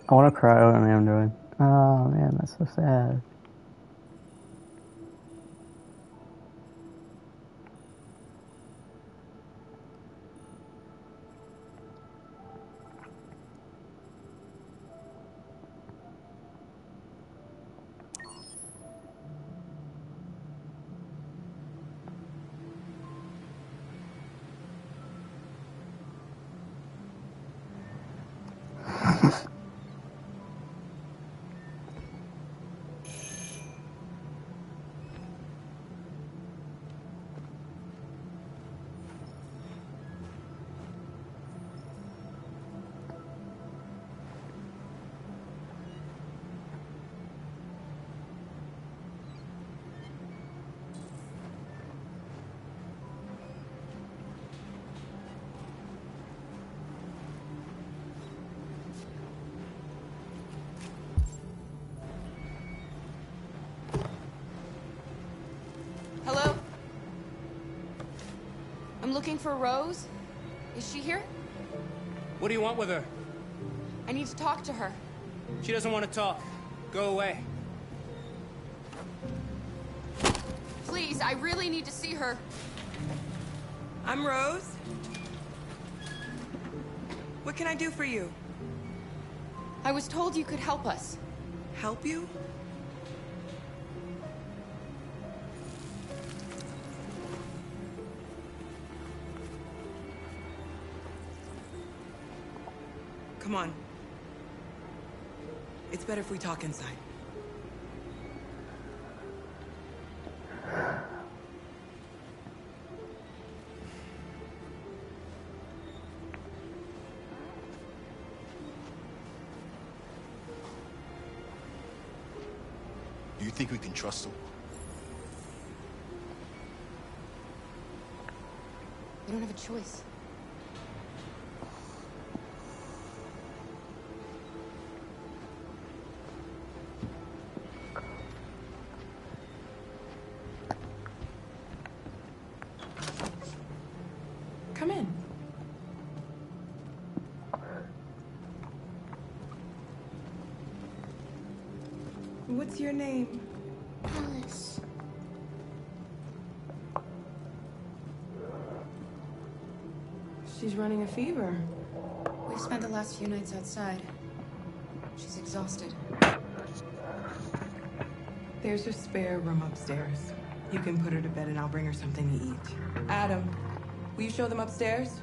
[SPEAKER 1] I want to cry when I'm doing. Oh man, that's so sad.
[SPEAKER 5] Hello? I'm looking for Rose. Is she here?
[SPEAKER 21] What do you want with her?
[SPEAKER 5] I need to talk to her.
[SPEAKER 21] She doesn't want to talk. Go away.
[SPEAKER 5] Please, I really need to see her.
[SPEAKER 22] I'm Rose. What can I do for you?
[SPEAKER 5] I was told you could help us.
[SPEAKER 22] Help you? Come on. It's better if we talk inside.
[SPEAKER 14] Do you think we can trust him?
[SPEAKER 5] We don't have a choice.
[SPEAKER 22] Come in. What's your name?
[SPEAKER 4] Alice.
[SPEAKER 22] She's running a fever.
[SPEAKER 5] We've spent the last few nights outside. She's exhausted.
[SPEAKER 22] There's a spare room upstairs. You can put her to bed and I'll bring her something to eat. Adam, will you show them upstairs?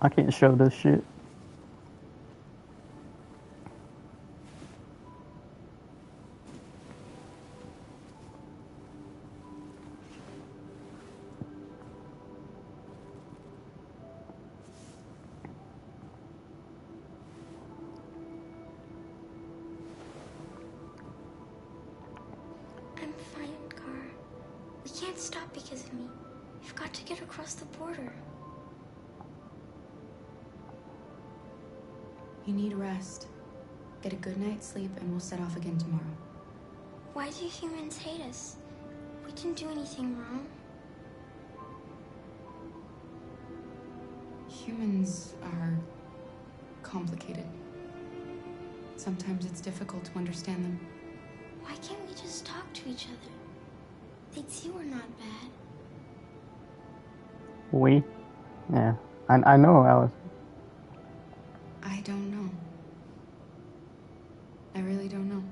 [SPEAKER 1] I can't show this shit.
[SPEAKER 4] can't stop because of me. You've got to get across the border.
[SPEAKER 15] You need rest. Get a good night's sleep and we'll set off again tomorrow.
[SPEAKER 4] Why do humans hate us? We didn't do anything wrong.
[SPEAKER 15] Humans are complicated. Sometimes it's difficult to understand them.
[SPEAKER 4] Why can't we just talk to each other? They'd see we're not bad.
[SPEAKER 1] We? Yeah. I know, Alice.
[SPEAKER 15] I don't know. I really don't know.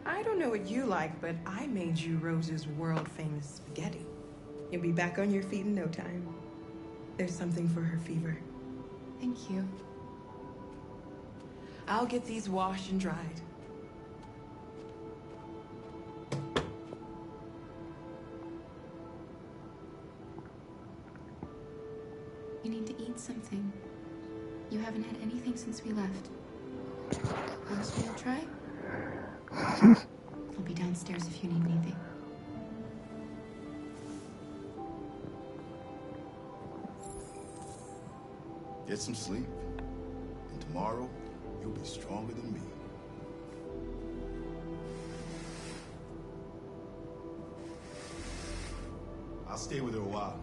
[SPEAKER 22] I don't know what you like, but I made you Rose's world-famous spaghetti. You'll be back on your feet in no time. There's something for her fever.
[SPEAKER 15] Thank you.
[SPEAKER 22] I'll get these washed and dried.
[SPEAKER 15] You need to eat something. You haven't had anything since we left. Last meal try? I'll be downstairs if you need anything.
[SPEAKER 2] Get some sleep, and tomorrow you'll be stronger than me. I'll stay with her a while.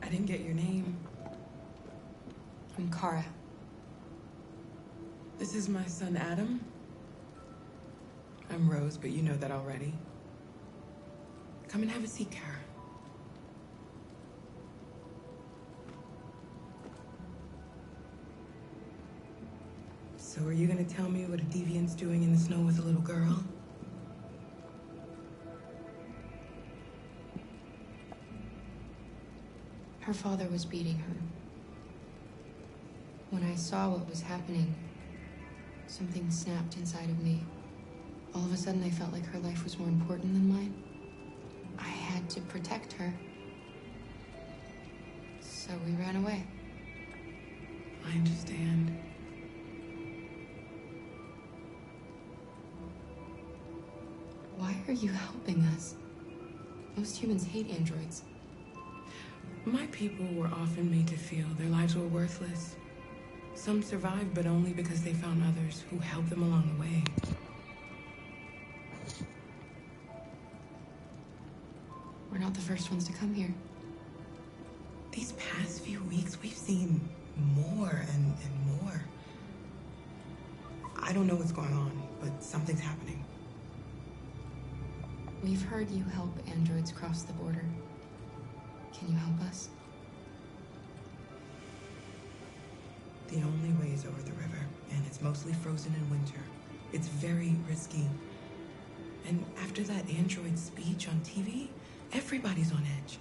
[SPEAKER 22] I didn't get your name.
[SPEAKER 15] I'm Kara.
[SPEAKER 22] This is my son, Adam. I'm Rose, but you know that already. Come and have a seat, Kara. So are you gonna tell me what a deviant's doing in the snow with a little girl?
[SPEAKER 15] Her father was beating her. When I saw what was happening, something snapped inside of me. All of a sudden, I felt like her life was more important than mine. I had to protect her. So we ran away.
[SPEAKER 22] I understand.
[SPEAKER 15] Why are you helping us? Most humans hate androids.
[SPEAKER 22] My people were often made to feel their lives were worthless. Some survived, but only because they found others who helped them along the way.
[SPEAKER 15] We're not the first ones to come here.
[SPEAKER 22] These past few weeks, we've seen more and more. I don't know what's going on, but something's happening.
[SPEAKER 15] We've heard you help androids cross the border. Can you help us?
[SPEAKER 22] The only way is over the river, and it's mostly frozen in winter. It's very risky. And after that android speech on TV, everybody's on edge.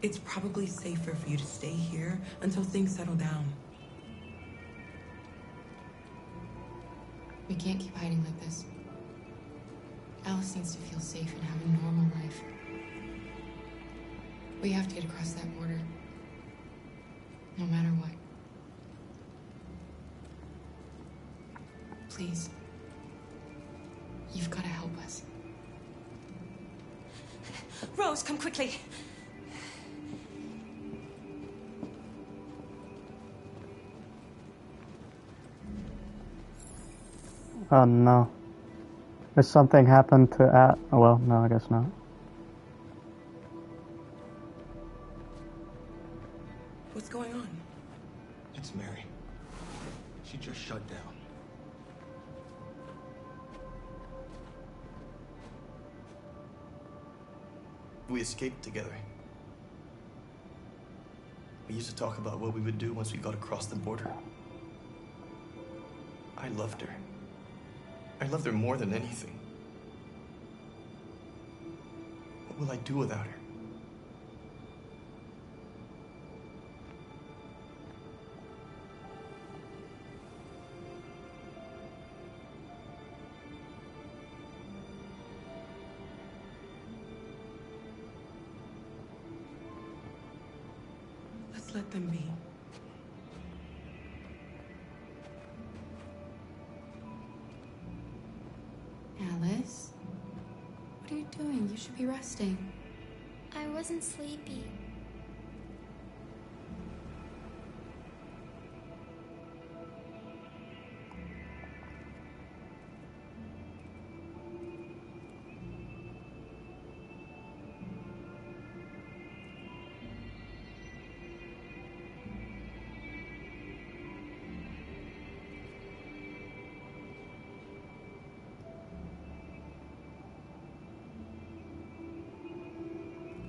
[SPEAKER 22] It's probably safer for you to stay here until things settle down.
[SPEAKER 15] We can't keep hiding like this. Alice needs to feel safe and have a normal life. We have to get across that border. No matter what. Please. You've got to help us.
[SPEAKER 13] Rose, come quickly.
[SPEAKER 1] Oh no. Has something happened to oh, well, no, I guess not.
[SPEAKER 22] What's going on?
[SPEAKER 14] It's Mary. She just shut down.
[SPEAKER 3] We escaped together. We used to talk about what we would do once we got across the border. I loved her. I loved her more than anything. What will I do without her?
[SPEAKER 22] Let's let them be.
[SPEAKER 15] Alice? What are you doing? You should be resting.
[SPEAKER 4] I wasn't sleepy.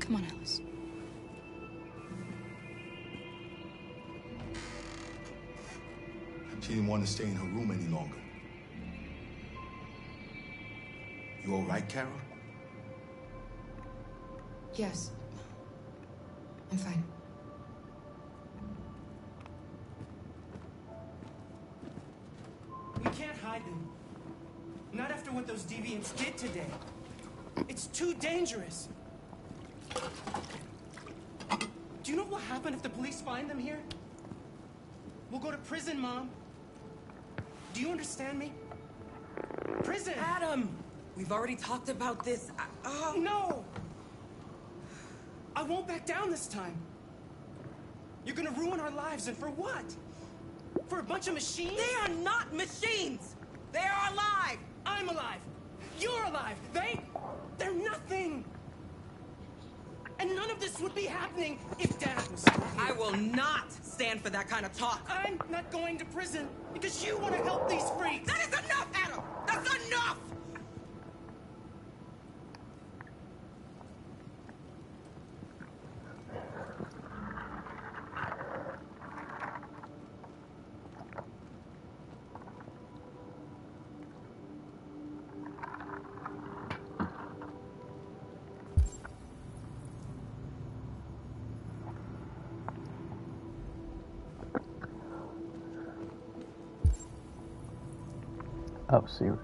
[SPEAKER 15] Come on, Alice.
[SPEAKER 2] She didn't want to stay in her room any longer. You all right, Carol?
[SPEAKER 15] Yes. I'm fine.
[SPEAKER 6] We can't hide them. Not after what those deviants did today. It's too dangerous. Do you know what will happen if the police find them here? We'll go to prison, Mom. Do you understand me? Prison!
[SPEAKER 22] Adam! We've already talked about this.
[SPEAKER 6] No! I won't back down this time. You're gonna ruin our lives, and for what? For a bunch of machines?
[SPEAKER 22] They are not machines! They are alive!
[SPEAKER 6] I'm alive! You're alive! They're nothing! And none of this would be happening if Dad was here.
[SPEAKER 22] I will not stand for that kind of talk.
[SPEAKER 6] I'm not going to prison because you want to help these freaks.
[SPEAKER 22] That is enough, Adam! That's enough!
[SPEAKER 1] Oh, serious?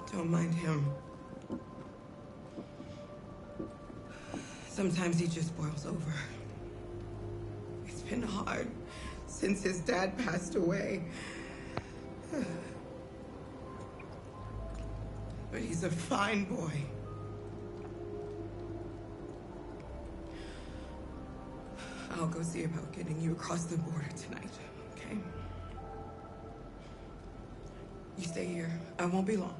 [SPEAKER 22] Don't mind him. Sometimes he just boils over. It's been hard since his dad passed away. But he's a fine boy. I'll go see about getting you across the border tonight, okay? You stay here. I won't be long.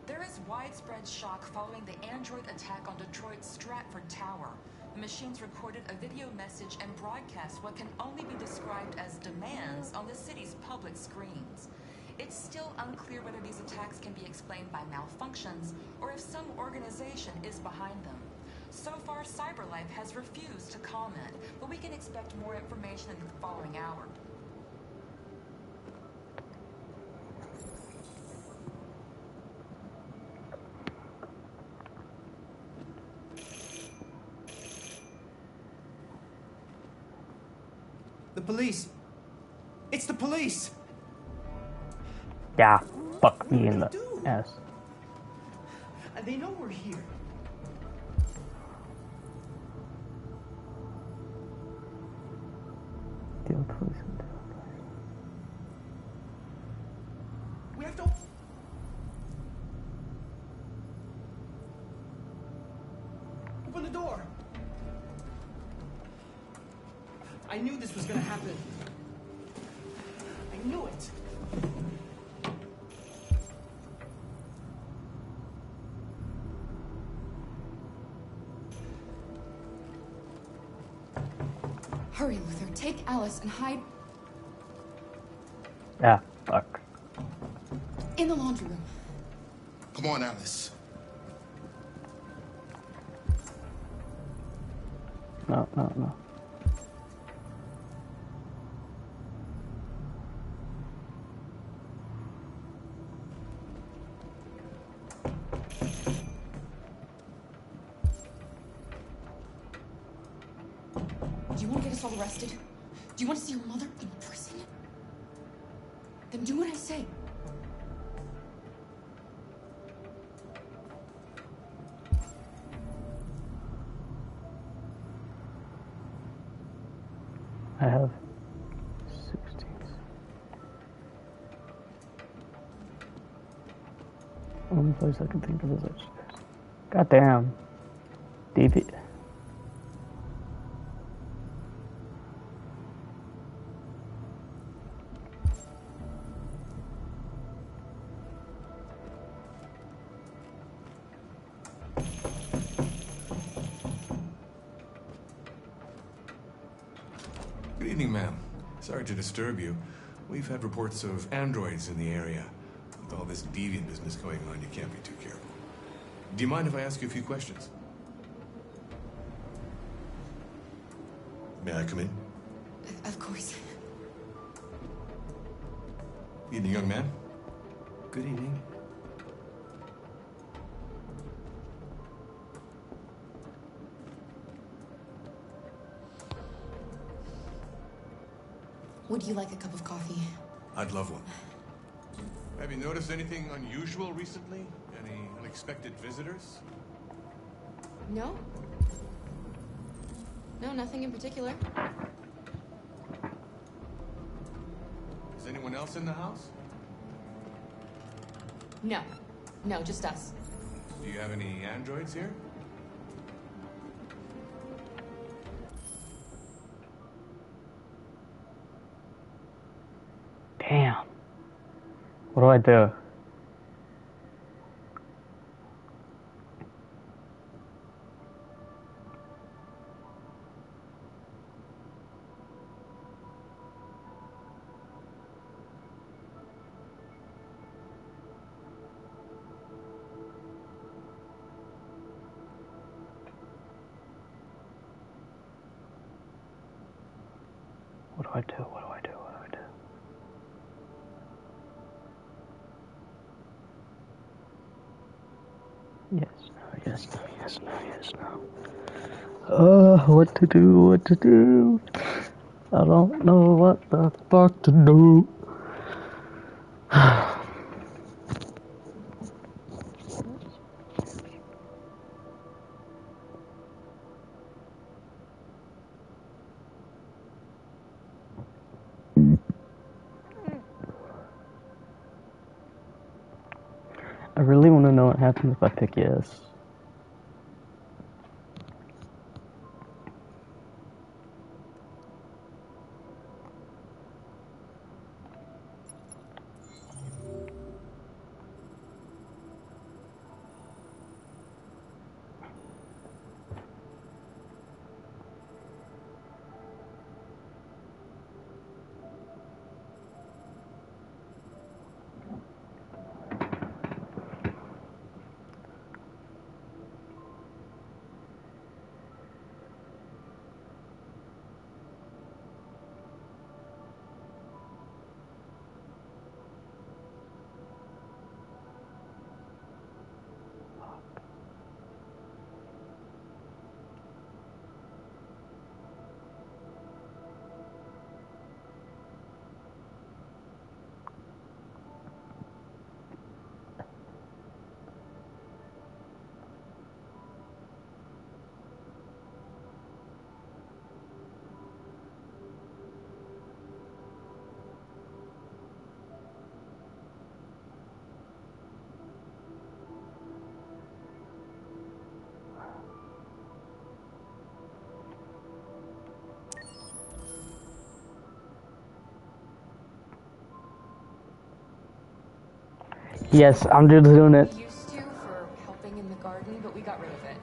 [SPEAKER 19] There is widespread shock following the android attack on Detroit's Stratford Tower. The machines recorded a video message and broadcast what can only be described as demands on the city's public screens. It's still unclear whether these attacks can be explained by malfunctions or if some organization is behind them. So far, CyberLife has refused to comment, but we can expect more information in the following hour.
[SPEAKER 6] The police! It's the police!
[SPEAKER 1] Yeah, fuck me in the ass.
[SPEAKER 6] They know we're here.
[SPEAKER 1] Deal police.
[SPEAKER 6] We have to... Open the door! I knew this was gonna happen. I knew it.
[SPEAKER 15] Hurry, Luther. Take Alice and hide
[SPEAKER 1] Yeah, fuck.
[SPEAKER 15] in the laundry room.
[SPEAKER 2] Come on, Alice.
[SPEAKER 1] No, no, no.
[SPEAKER 15] Do you want to get us all arrested? Do you want to see your mother in prison? Then do what I say.
[SPEAKER 1] I have 16. Only place I can think of is upstairs. Goddamn. DP.
[SPEAKER 9] Good evening, ma'am. Sorry to disturb you. We've had reports of androids in the area. With all this deviant business going on, you can't be too careful. Do you mind if I ask you a few questions?
[SPEAKER 2] May I come in?
[SPEAKER 15] Of course.
[SPEAKER 9] Evening, young man.
[SPEAKER 6] Good evening.
[SPEAKER 15] Would you like a cup of coffee?
[SPEAKER 9] I'd love one. Have you noticed anything unusual recently? Any unexpected visitors?
[SPEAKER 15] No? No, nothing in particular.
[SPEAKER 9] Is anyone else in the house?
[SPEAKER 15] No. No, just us.
[SPEAKER 9] Do you have any androids here?
[SPEAKER 1] Damn. What do I do? What do I do? What do I do? What do I do? Yes, no, yes, no, yes, no, yes, no. What to do, what to do? I don't know what the fuck to do. I really want to know what happens if I pick yes. Yes, I'm just doing it.
[SPEAKER 15] We used to for helping in the garden, but we got rid of it.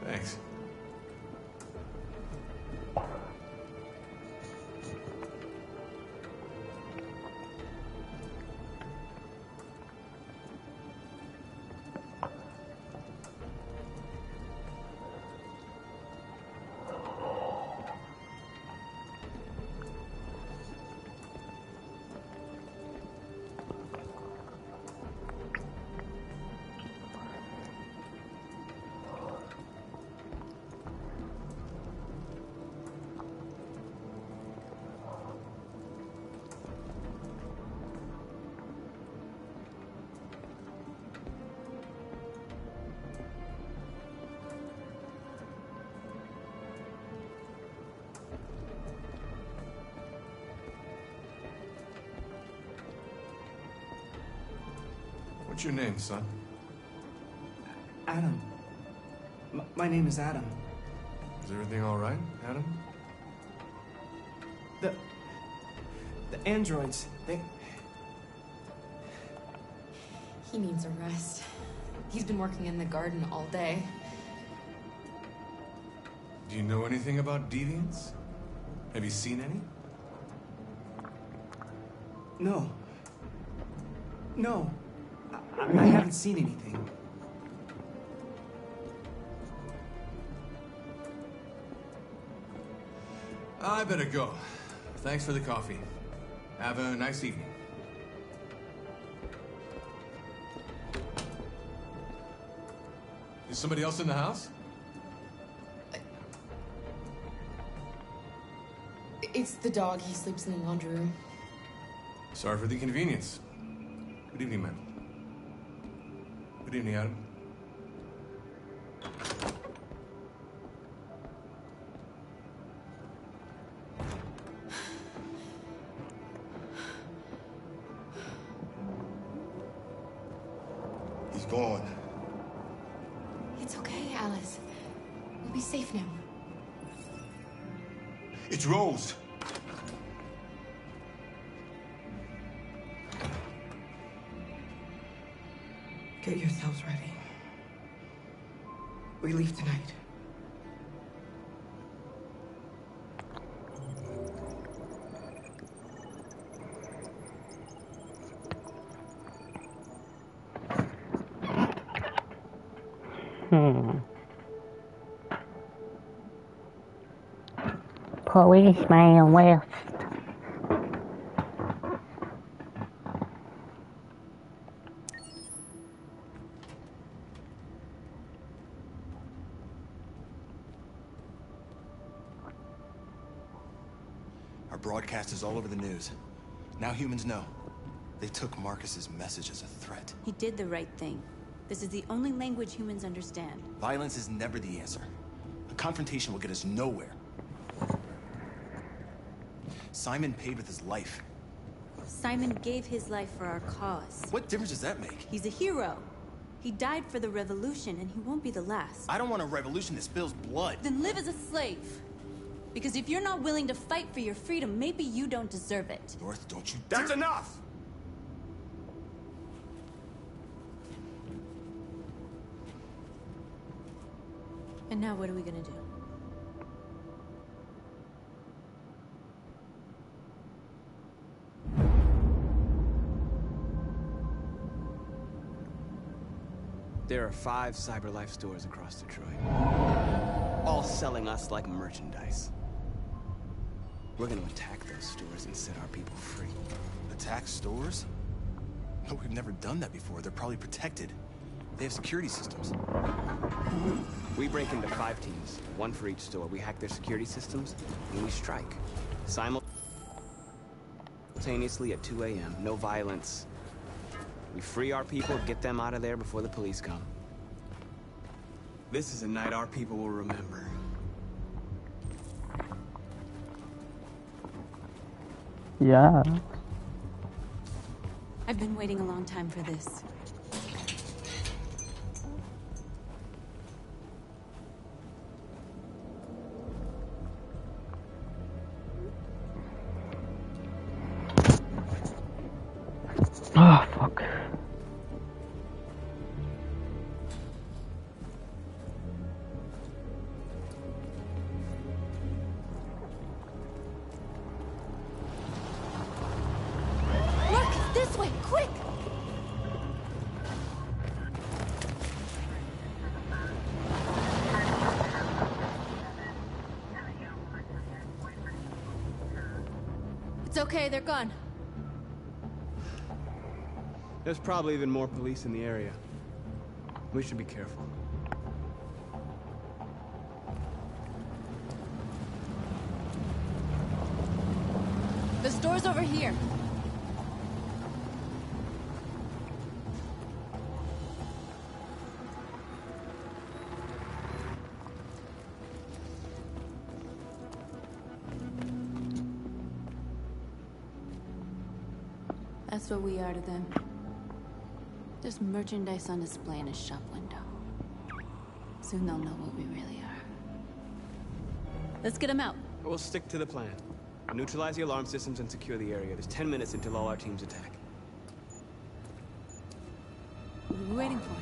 [SPEAKER 9] Thanks. What's your name, son?
[SPEAKER 6] Adam. My name is Adam.
[SPEAKER 9] Is everything all right, Adam?
[SPEAKER 6] The androids, they...
[SPEAKER 15] He needs a rest. He's been working in the garden all day.
[SPEAKER 9] Do you know anything about deviants? Have you seen any?
[SPEAKER 6] No. No. I haven't seen anything.
[SPEAKER 9] I better go. Thanks for the coffee. Have a nice evening. Is somebody else in the house?
[SPEAKER 15] It's the dog. He sleeps in the laundry room.
[SPEAKER 9] Sorry for the inconvenience. Good evening, ma'am. Good evening, Adam.
[SPEAKER 2] He's gone.
[SPEAKER 15] It's okay, Alice. We'll be safe now.
[SPEAKER 2] It's Rose.
[SPEAKER 22] Get yourselves ready. We leave tonight.
[SPEAKER 1] Policeman West.
[SPEAKER 14] Our broadcast is all over the news. Now humans know. They took Marcus's message as a threat.
[SPEAKER 10] He did the right thing. This is the only language humans understand.
[SPEAKER 14] Violence is never the answer. A confrontation will get us nowhere. Simon paid with his life.
[SPEAKER 10] Simon gave his life for our cause.
[SPEAKER 14] What difference does that make?
[SPEAKER 10] He's a hero. He died for the revolution, and he won't be the last.
[SPEAKER 14] I don't want a revolution that spills blood.
[SPEAKER 10] Then live as a slave. Because if you're not willing to fight for your freedom, maybe you don't deserve it.
[SPEAKER 14] North, don't you
[SPEAKER 2] That's enough!
[SPEAKER 10] And now what are we gonna do?
[SPEAKER 11] There are 5 CyberLife stores across Detroit, all selling us like merchandise. We're gonna attack those stores and set our people free.
[SPEAKER 14] Attack stores? But we've never done that before. They're probably protected. They have security systems.
[SPEAKER 11] We break into 5 teams, 1 for each store. We hack their security systems, and we strike. Simultaneously at 2 a.m. No violence. We free our people, get them out of there before the police come. This is a night our people will remember.
[SPEAKER 1] Yeah.
[SPEAKER 10] I've been waiting a long time for this.
[SPEAKER 1] Ah, fuck.
[SPEAKER 10] Look, this way, quick! It's okay, they're gone.
[SPEAKER 11] There's probably even more police in the area. We should be careful.
[SPEAKER 10] The store's over here. That's what we are to them. Just merchandise on display in a shop window. Soon they'll know what we really are. Let's get them out.
[SPEAKER 11] We'll stick to the plan. Neutralize the alarm systems and secure the area. There's 10 minutes until all our teams attack.
[SPEAKER 10] What are we waiting for?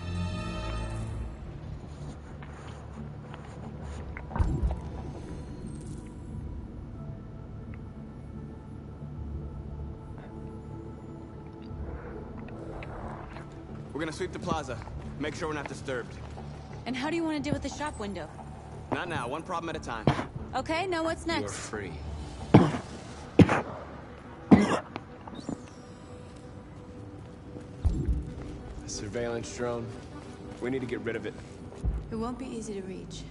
[SPEAKER 11] We're gonna sweep the plaza. Make sure we're not disturbed.
[SPEAKER 10] And how do you want to deal with the shop window?
[SPEAKER 11] Not now. One problem at a time.
[SPEAKER 10] Okay, now what's next?
[SPEAKER 11] You're free. A surveillance drone. We need to get rid of it.
[SPEAKER 10] It won't be easy to reach.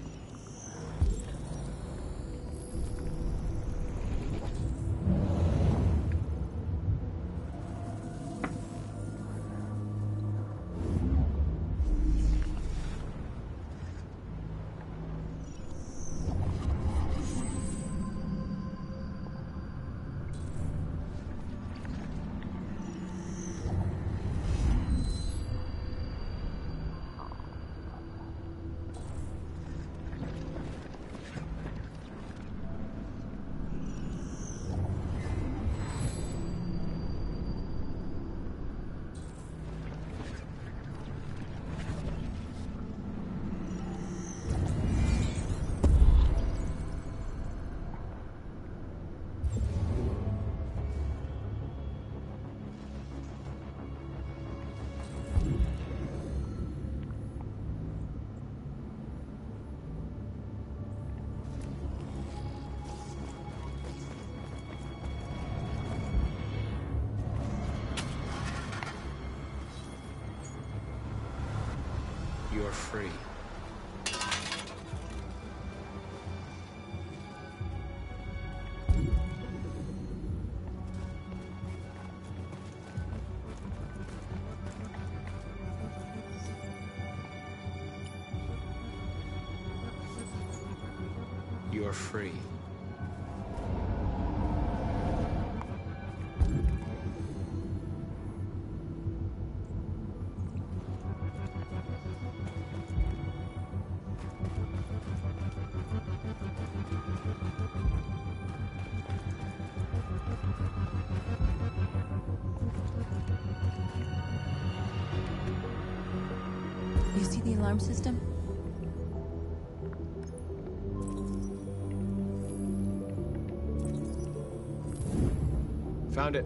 [SPEAKER 11] You're free. You're free.
[SPEAKER 10] You see the alarm system?
[SPEAKER 11] Found it.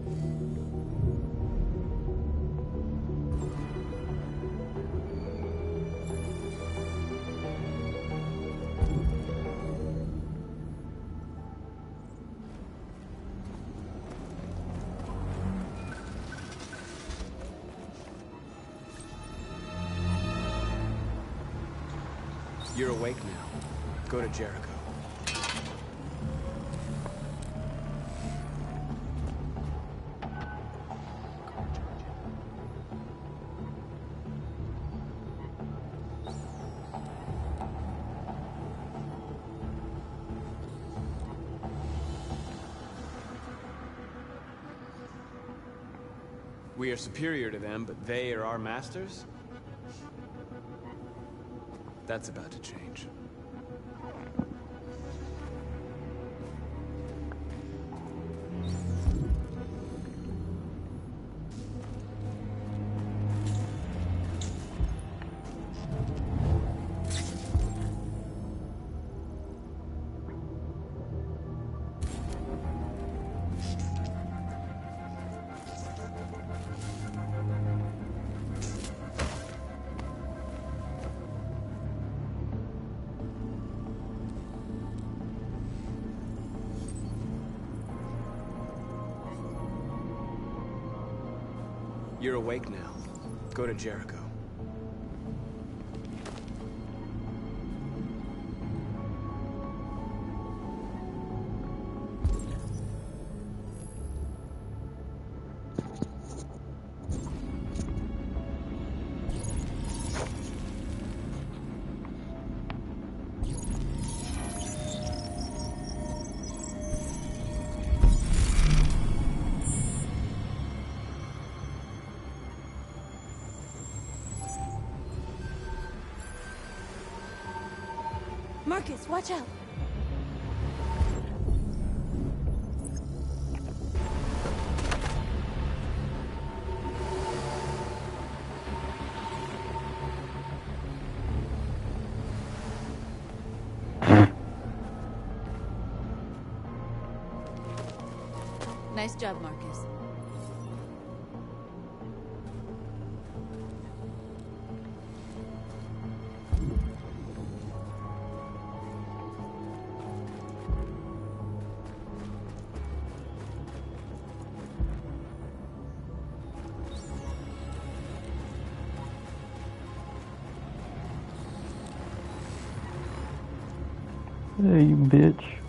[SPEAKER 11] You're awake now. Go to Jericho. We are superior to them, but they are our masters? That's about to change. You're awake now. Go to Jericho.
[SPEAKER 5] Marcus, watch out!
[SPEAKER 10] Nice job, Marcus.
[SPEAKER 1] Hey, you bitch.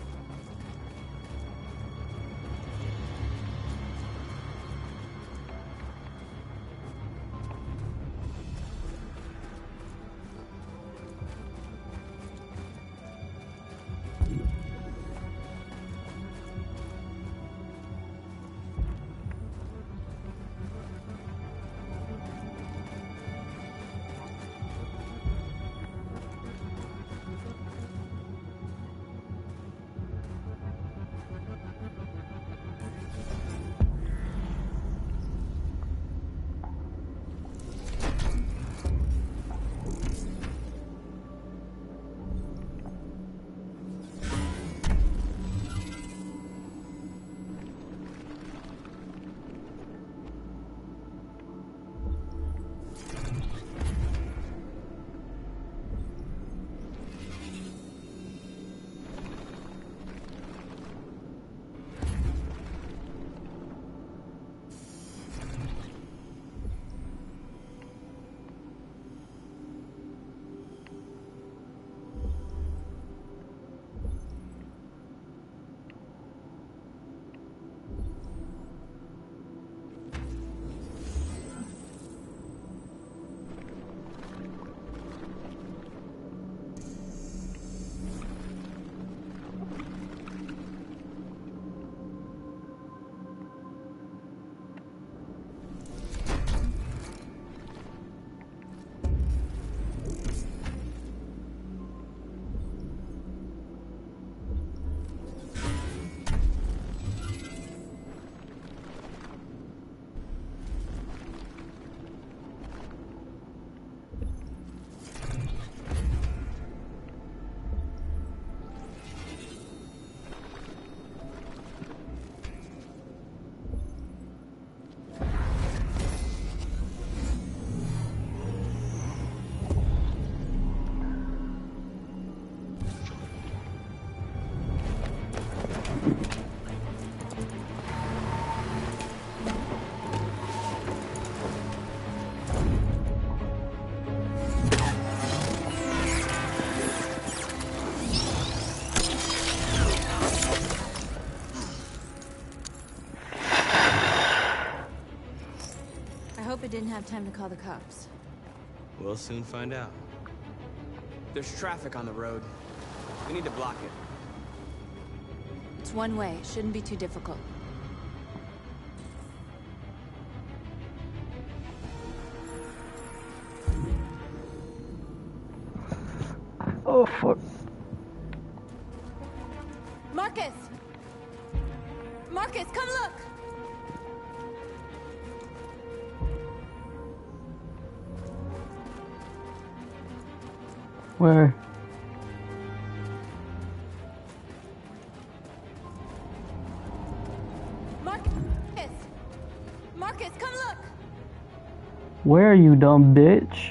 [SPEAKER 10] Hope it didn't have time to call the cops.
[SPEAKER 11] We'll soon find out. There's traffic on the road. We need to block it.
[SPEAKER 10] It's one way. It shouldn't be too difficult.
[SPEAKER 1] Oh, fuck.
[SPEAKER 10] Marcus! Marcus, come look!
[SPEAKER 1] Where?
[SPEAKER 10] Marcus! Marcus, come look!
[SPEAKER 1] Where are you, dumb bitch?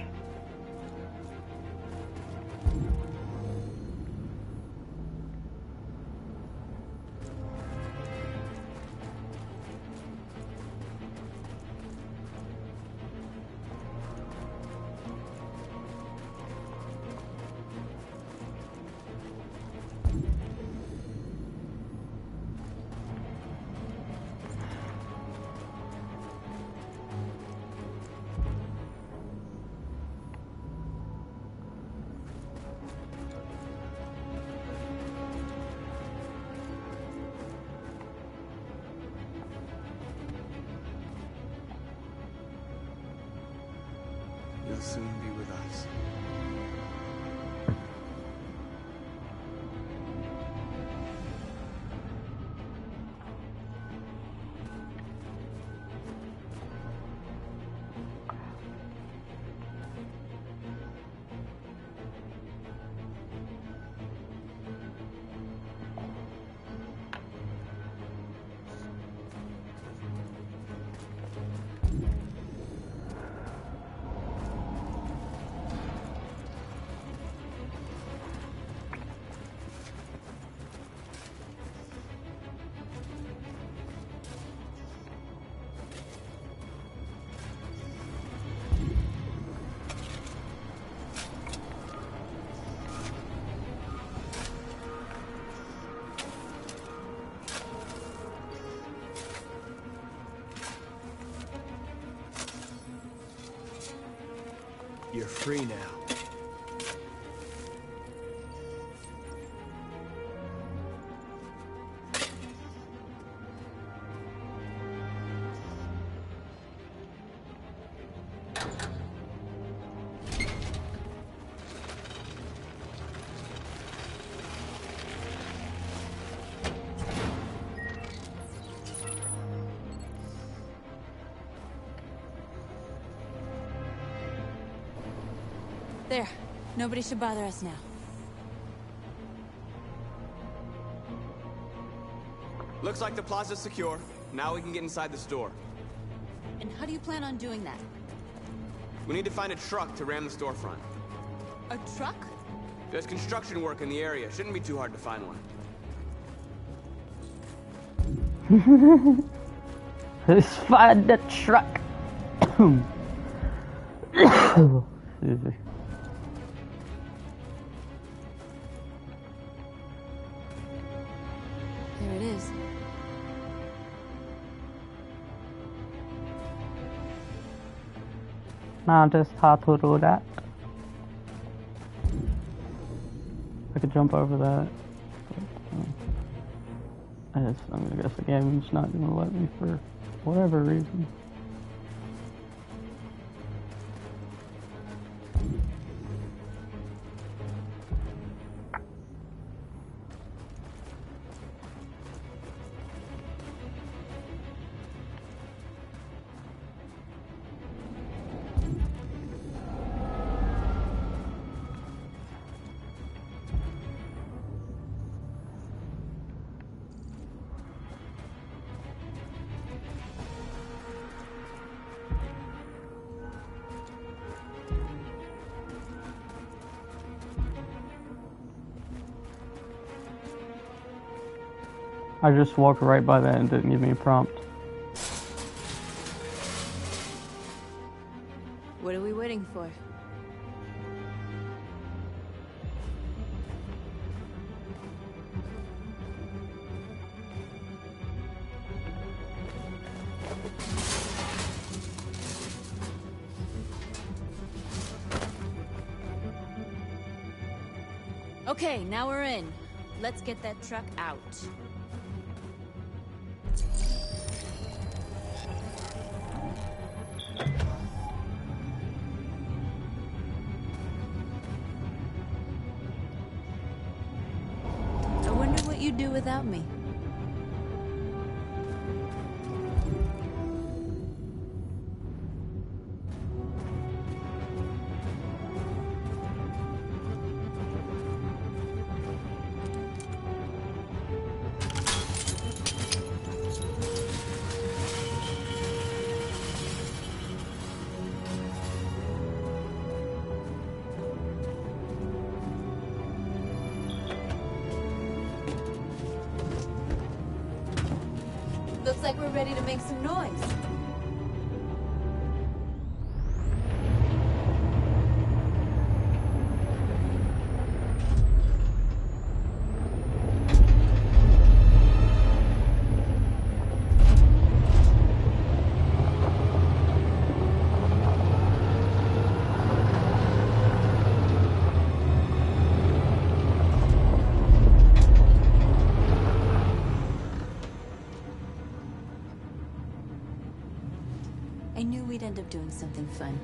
[SPEAKER 11] You'll soon be with us. You're free now.
[SPEAKER 10] There. Nobody should bother us now.
[SPEAKER 11] Looks like the plaza's secure. Now we can get inside the store.
[SPEAKER 10] And how do you plan on doing that?
[SPEAKER 11] We need to find a truck to ram the storefront.
[SPEAKER 10] A truck?
[SPEAKER 11] There's construction work in the area. Shouldn't be too hard to find one.
[SPEAKER 1] Let's find the truck. Excuse me.
[SPEAKER 10] There it is.
[SPEAKER 1] Now just how to do that. I could jump over that. I'm gonna guess the game's not gonna let me for whatever reason. I just walked right by that and didn't give me a prompt.
[SPEAKER 10] What are we waiting for? Okay, now we're in. Let's get that truck out. I wonder what you'd do without me. Looks like we're ready to make some noise. I knew we'd end up doing something fun.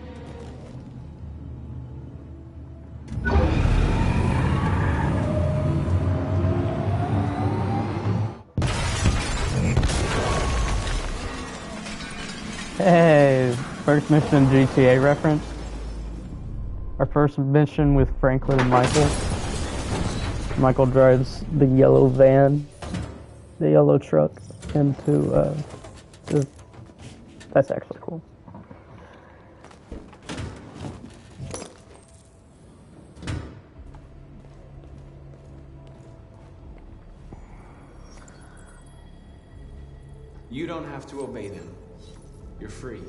[SPEAKER 1] Hey, first mission GTA reference. Our first mission with Franklin and Michael. Michael drives the yellow van, the yellow truck, into that's actually cool.
[SPEAKER 11] You don't have to obey them. You're free.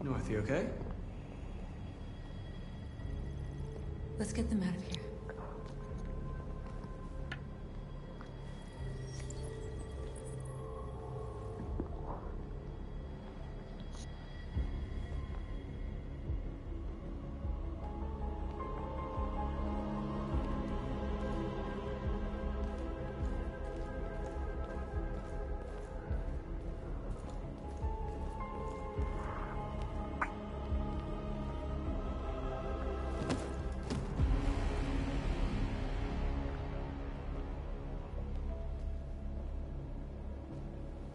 [SPEAKER 11] North, you okay?
[SPEAKER 15] Let's get them out of here.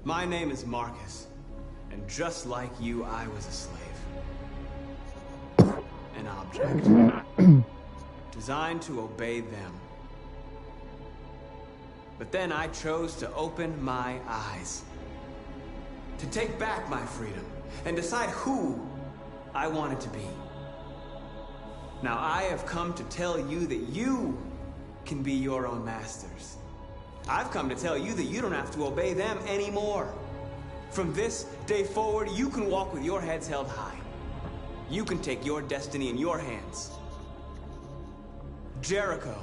[SPEAKER 11] My name is Marcus, and just like you, I was a slave. An object. Designed to obey them. But then I chose to open my eyes. To take back my freedom, and decide who I wanted to be. Now I have come to tell you that you can be your own masters. I've come to tell you that you don't have to obey them anymore. From this day forward, you can walk with your heads held high. You can take your destiny in your hands. Jericho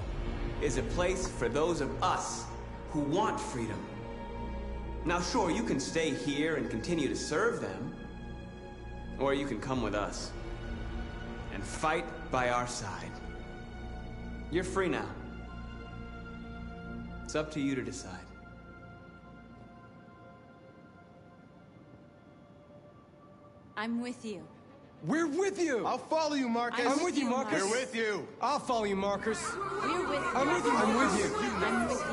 [SPEAKER 11] is a place for those of us who want freedom. Now sure, you can stay here and continue to serve them, or you can come with us and fight by our side. You're free now. It's up to you to decide.
[SPEAKER 10] I'm with you.
[SPEAKER 6] We're with you!
[SPEAKER 2] I'll follow you, Marcus.
[SPEAKER 6] I'm with you, Marcus.
[SPEAKER 2] We're with you.
[SPEAKER 6] I'll follow you, Marcus.
[SPEAKER 10] We're with you.
[SPEAKER 6] I'm with you. I'm with you.
[SPEAKER 10] I'm with you.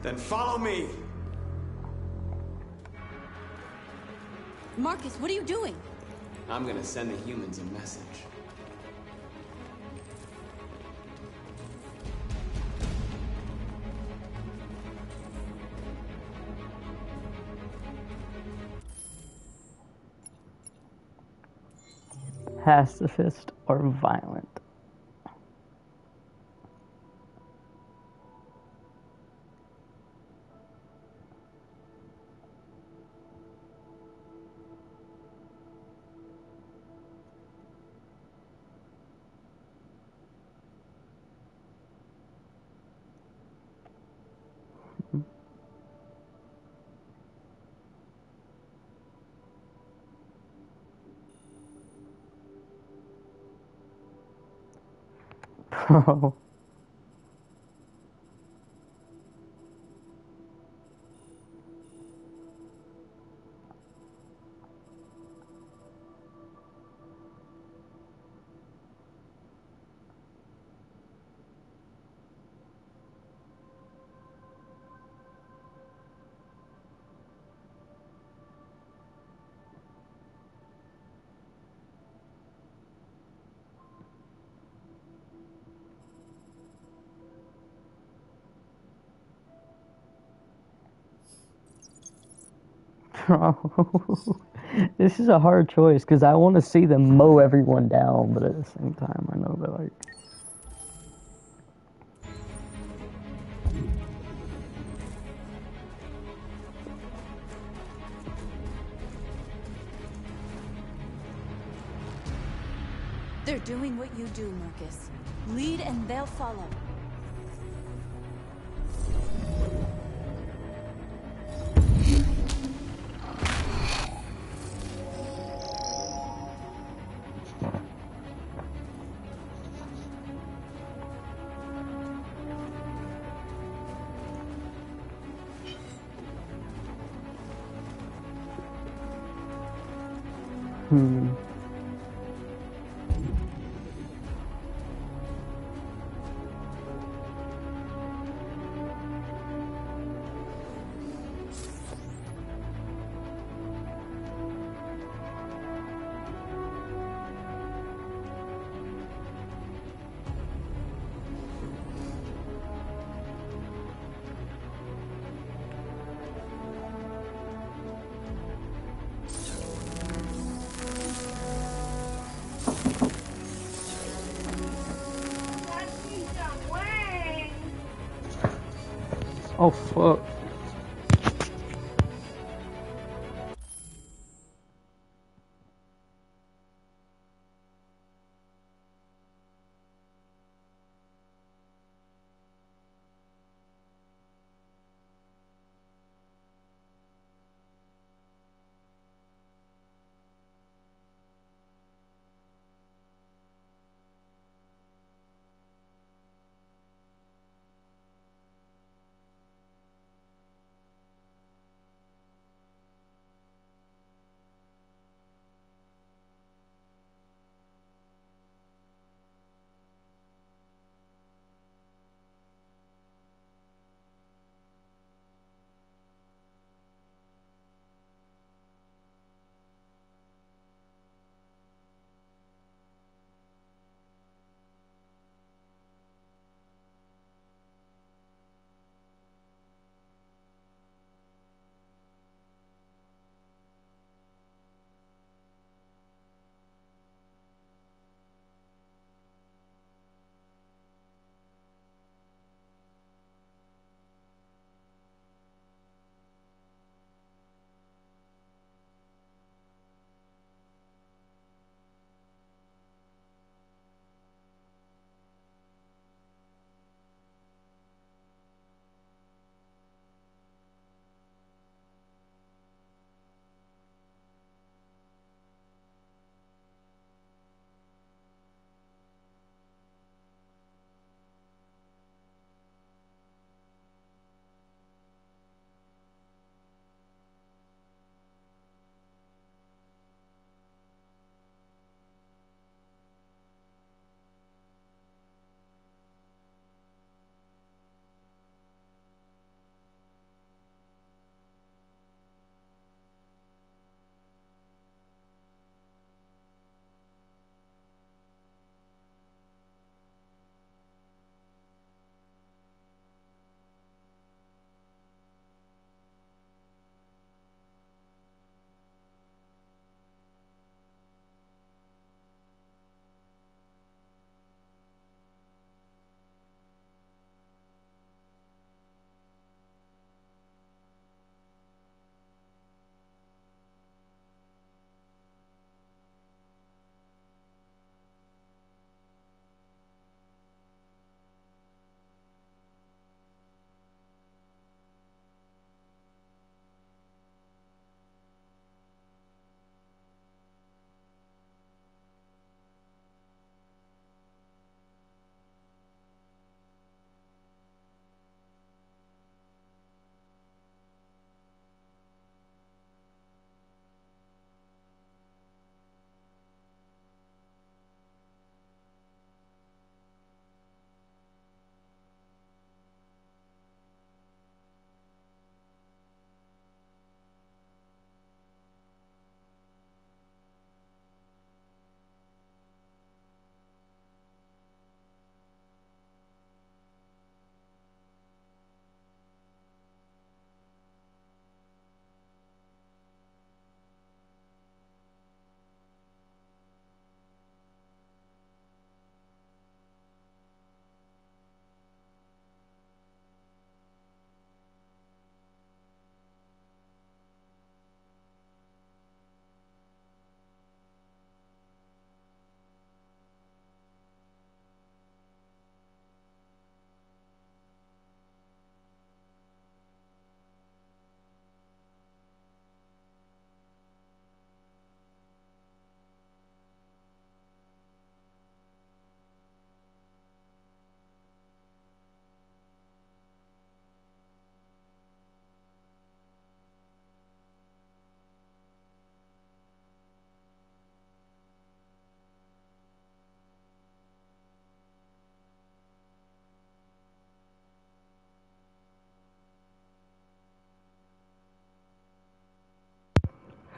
[SPEAKER 11] Then follow me.
[SPEAKER 10] Marcus, what are you doing?
[SPEAKER 11] I'm gonna send the humans a message.
[SPEAKER 1] Pacifist or violent? Bro. Bro, this is a hard choice because I want to see them mow everyone down, but at the same time, I know that like.
[SPEAKER 10] They're doing what you do, Marcus. Lead and they'll follow. Oh fuck.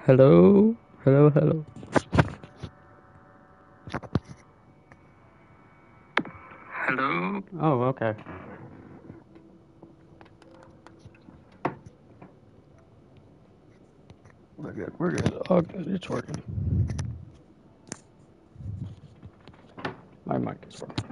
[SPEAKER 1] Hello? Hello, hello. Hello? Oh, okay. We're good, we're good. Oh, good, it's working. My mic is working.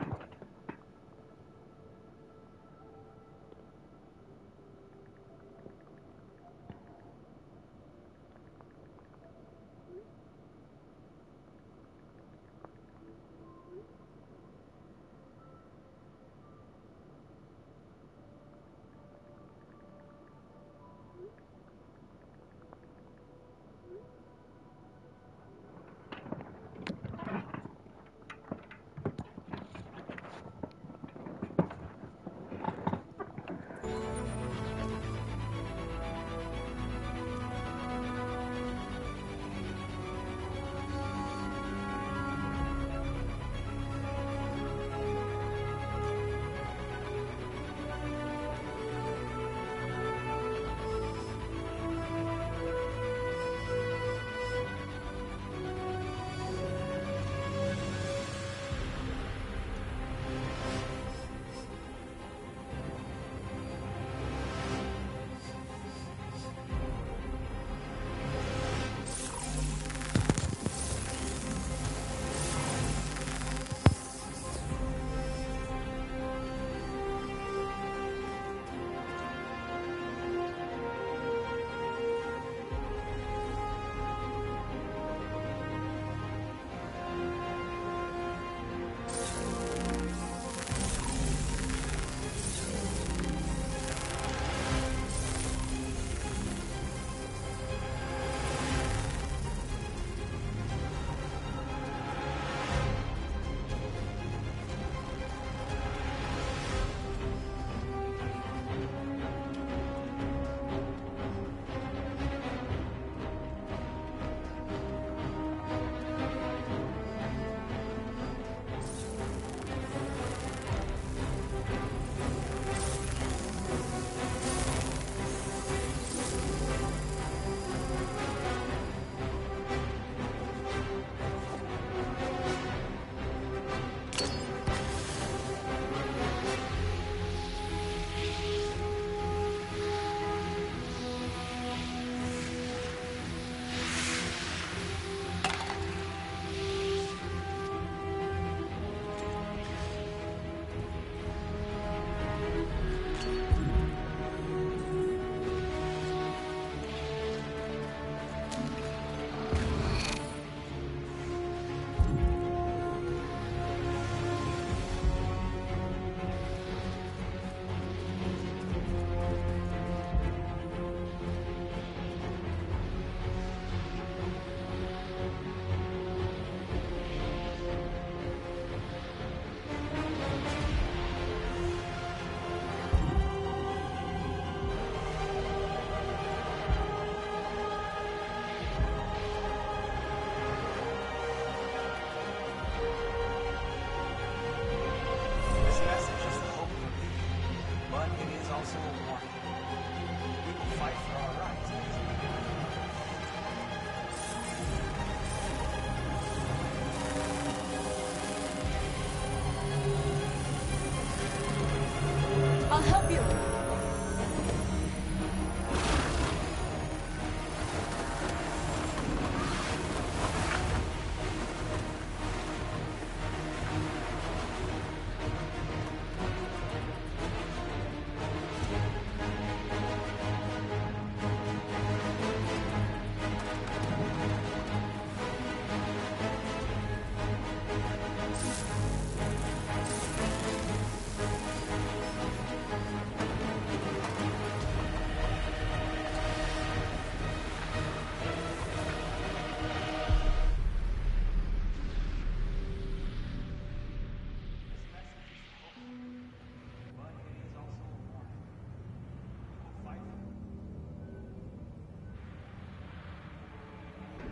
[SPEAKER 5] I'll help you.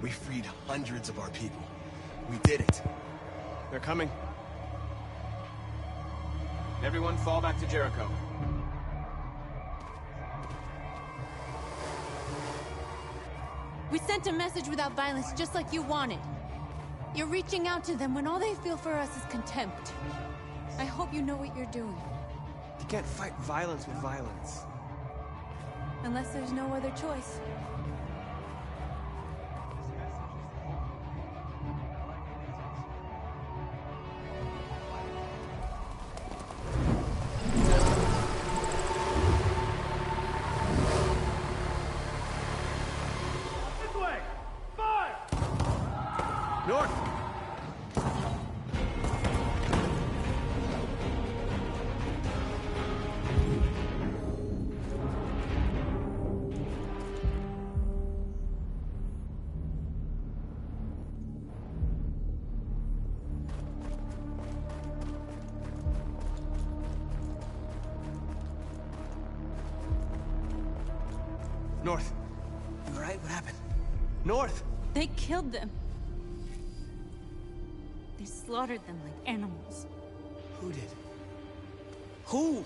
[SPEAKER 14] We freed hundreds of our people. We did it.
[SPEAKER 11] They're coming. Everyone fall back to Jericho.
[SPEAKER 5] We sent a message without violence, just like you wanted. You're reaching out to them when all they feel for us is contempt. I hope you know what you're doing.
[SPEAKER 11] You can't fight violence with violence.
[SPEAKER 5] Unless there's no other choice.
[SPEAKER 11] North! North! You alright? What happened? North!
[SPEAKER 5] They killed them. They slaughtered them like animals.
[SPEAKER 11] Who did? Who?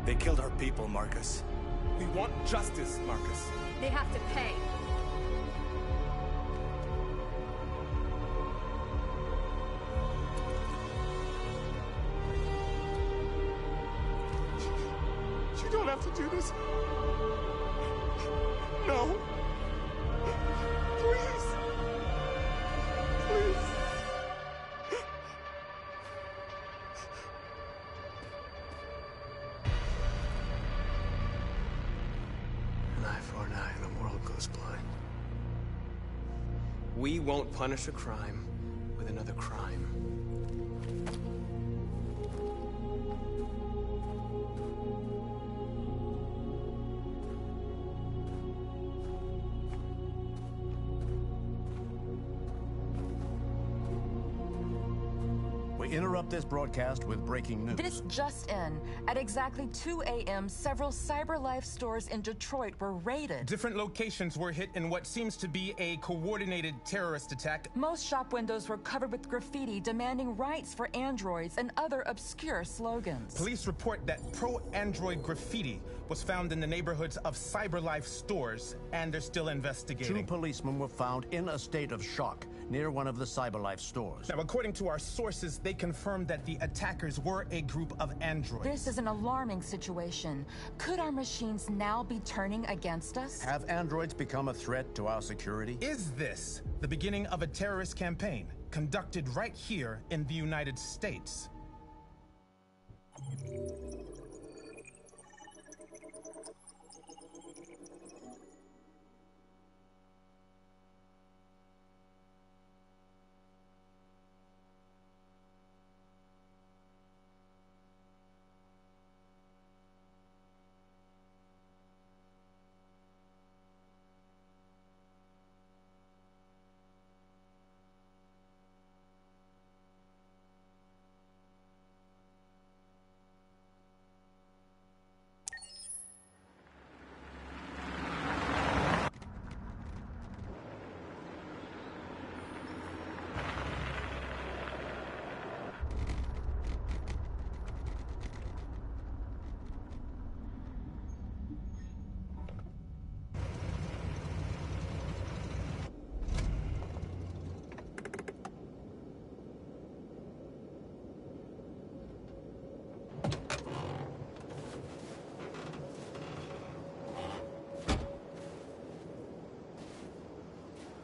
[SPEAKER 14] They killed our people, Marcus.
[SPEAKER 12] We want justice, Marcus.
[SPEAKER 5] They have to pay.
[SPEAKER 12] You don't have to do this. No. Please. Please.
[SPEAKER 11] An eye for an eye and the world goes blind. We won't punish a crime with another crime.
[SPEAKER 17] We interrupt this broadcast with breaking news.
[SPEAKER 19] This just in. At exactly 2 a.m., several CyberLife stores in Detroit were raided.
[SPEAKER 16] Different locations were hit in what seems to be a coordinated terrorist attack.
[SPEAKER 19] Most shop windows were covered with graffiti demanding rights for androids and other obscure slogans.
[SPEAKER 16] Police report that pro-android graffiti was found in the neighborhoods of CyberLife stores, and they're still investigating.
[SPEAKER 17] 2 policemen were found in a state of shock near one of the CyberLife stores.
[SPEAKER 16] Now, according to our sources, they confirmed that the attackers were a group of androids.
[SPEAKER 19] This is an alarming situation. Could our machines now be turning against us?
[SPEAKER 17] Have androids become a threat to our security?
[SPEAKER 16] Is this the beginning of a terrorist campaign conducted right here in the United States?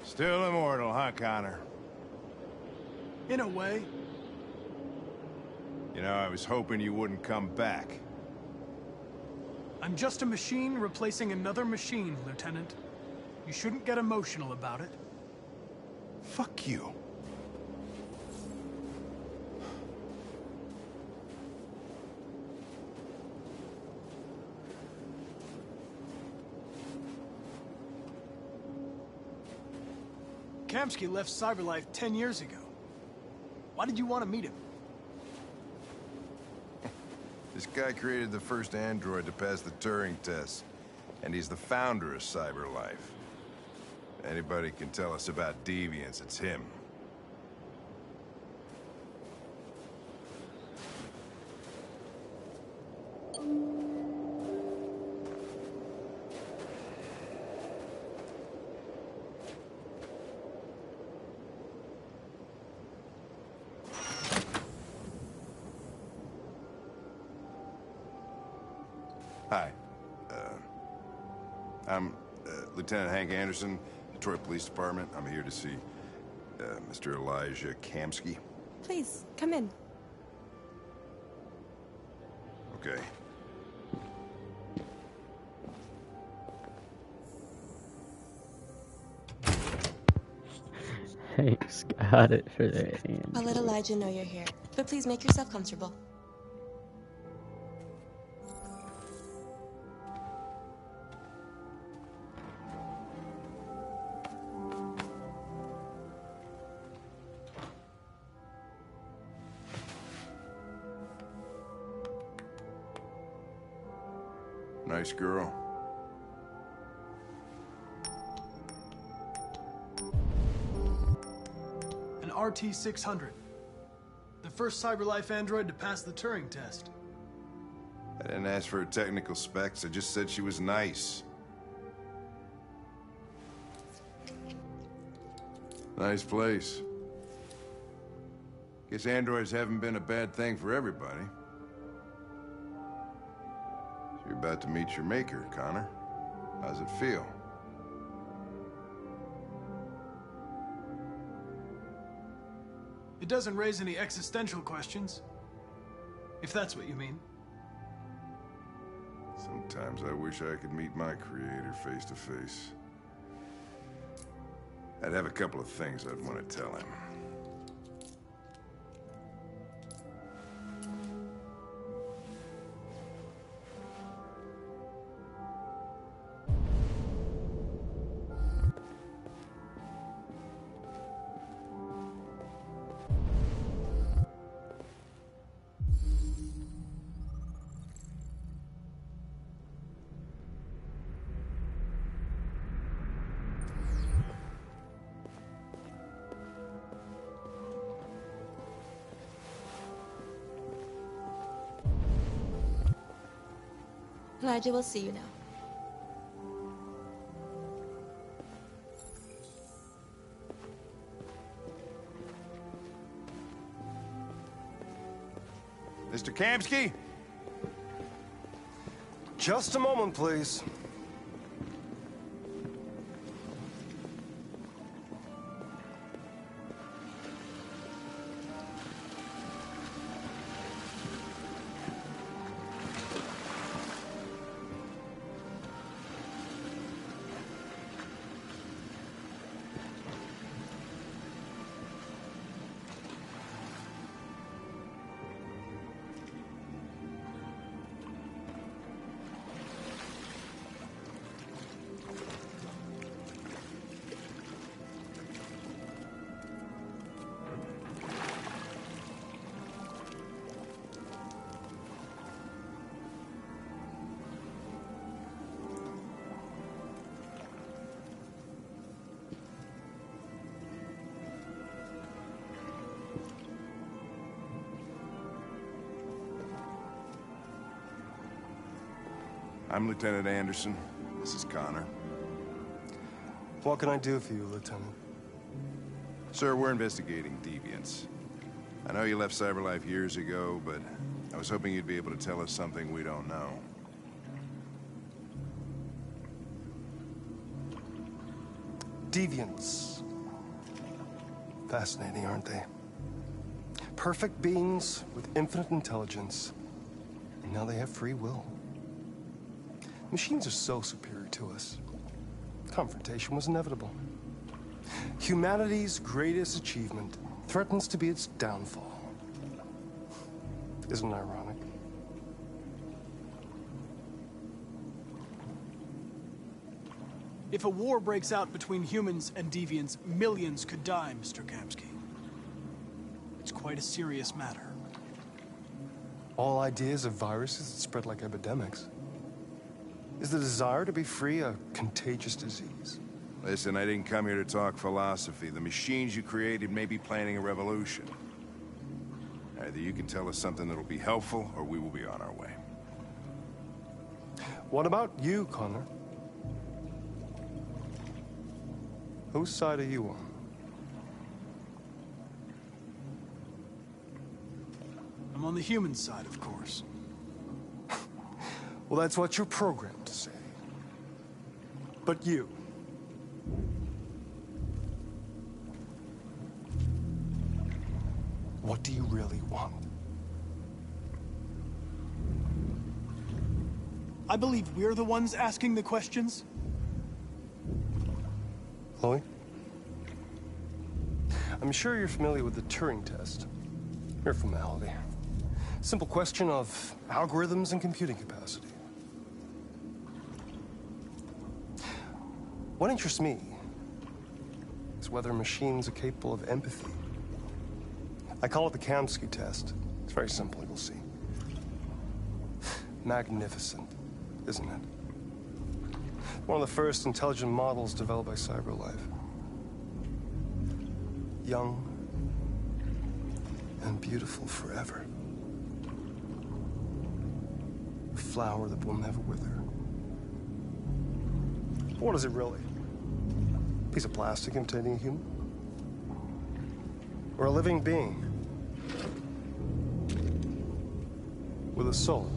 [SPEAKER 7] Still immortal, huh, Connor?
[SPEAKER 8] In a way.
[SPEAKER 7] You know, I was hoping you wouldn't come back.
[SPEAKER 8] I'm just a machine replacing another machine, Lieutenant. You shouldn't get emotional about it.
[SPEAKER 7] Fuck you.
[SPEAKER 8] Kamsky left Cyberlife 10 years ago. Why did you want to meet him?
[SPEAKER 7] This guy created the first android to pass the Turing test, and he's the founder of Cyberlife. Anybody can tell us about deviants, it's him. Hi. I'm Lieutenant Hank Anderson, Detroit Police Department. I'm here to see Mr. Elijah Kamsky.
[SPEAKER 13] Please, come in.
[SPEAKER 7] Okay.
[SPEAKER 1] Hank's got it for their hand.
[SPEAKER 13] I'll let Elijah know you're here, but please make yourself comfortable.
[SPEAKER 7] Nice girl.
[SPEAKER 8] An RT-600. The first Cyberlife android to pass the Turing test.
[SPEAKER 7] I didn't ask for her technical specs, I just said she was nice. Nice place. Guess androids haven't been a bad thing for everybody. You're about to meet your maker, Connor. How's it feel?
[SPEAKER 8] It doesn't raise any existential questions. If that's what you mean.
[SPEAKER 7] Sometimes I wish I could meet my creator face to face. I'd have a couple of things I'd want to tell him.
[SPEAKER 13] Elijah will see you now.
[SPEAKER 7] Mr. Kamsky?
[SPEAKER 18] Just a moment, please.
[SPEAKER 7] I'm Lieutenant Anderson. This is Connor.
[SPEAKER 18] What can I do for you, Lieutenant?
[SPEAKER 7] Sir, we're investigating deviants. I know you left Cyberlife years ago, but I was hoping you'd be able to tell us something we don't know.
[SPEAKER 18] Deviants. Fascinating, aren't they? Perfect beings with infinite intelligence, and now they have free will. Machines are so superior to us. Confrontation was inevitable. Humanity's greatest achievement threatens to be its downfall. Isn't it ironic?
[SPEAKER 8] If a war breaks out between humans and deviants, millions could die, Mr. Kamsky. It's quite a serious matter.
[SPEAKER 18] All ideas of viruses that spread like epidemics. Is the desire to be free a contagious disease?
[SPEAKER 7] Listen, I didn't come here to talk philosophy. The machines you created may be planning a revolution. Either you can tell us something that'll be helpful, or we will be on our way.
[SPEAKER 18] What about you, Connor? Whose side are you on?
[SPEAKER 8] I'm on the human side, of course.
[SPEAKER 18] Well, that's what you're programmed to say. But you... what do you really want?
[SPEAKER 8] I believe we're the ones asking the questions.
[SPEAKER 18] Chloe? I'm sure you're familiar with the Turing test. Mere formality. Simple question of algorithms and computing capacity. What interests me is whether machines are capable of empathy. I call it the Kamsky test. It's very simple, you'll see. Magnificent, isn't it? One of the first intelligent models developed by CyberLife. Young and beautiful forever. A flower that will never wither. What is it really? A piece of plastic imitating a human? Or a living being? With a soul?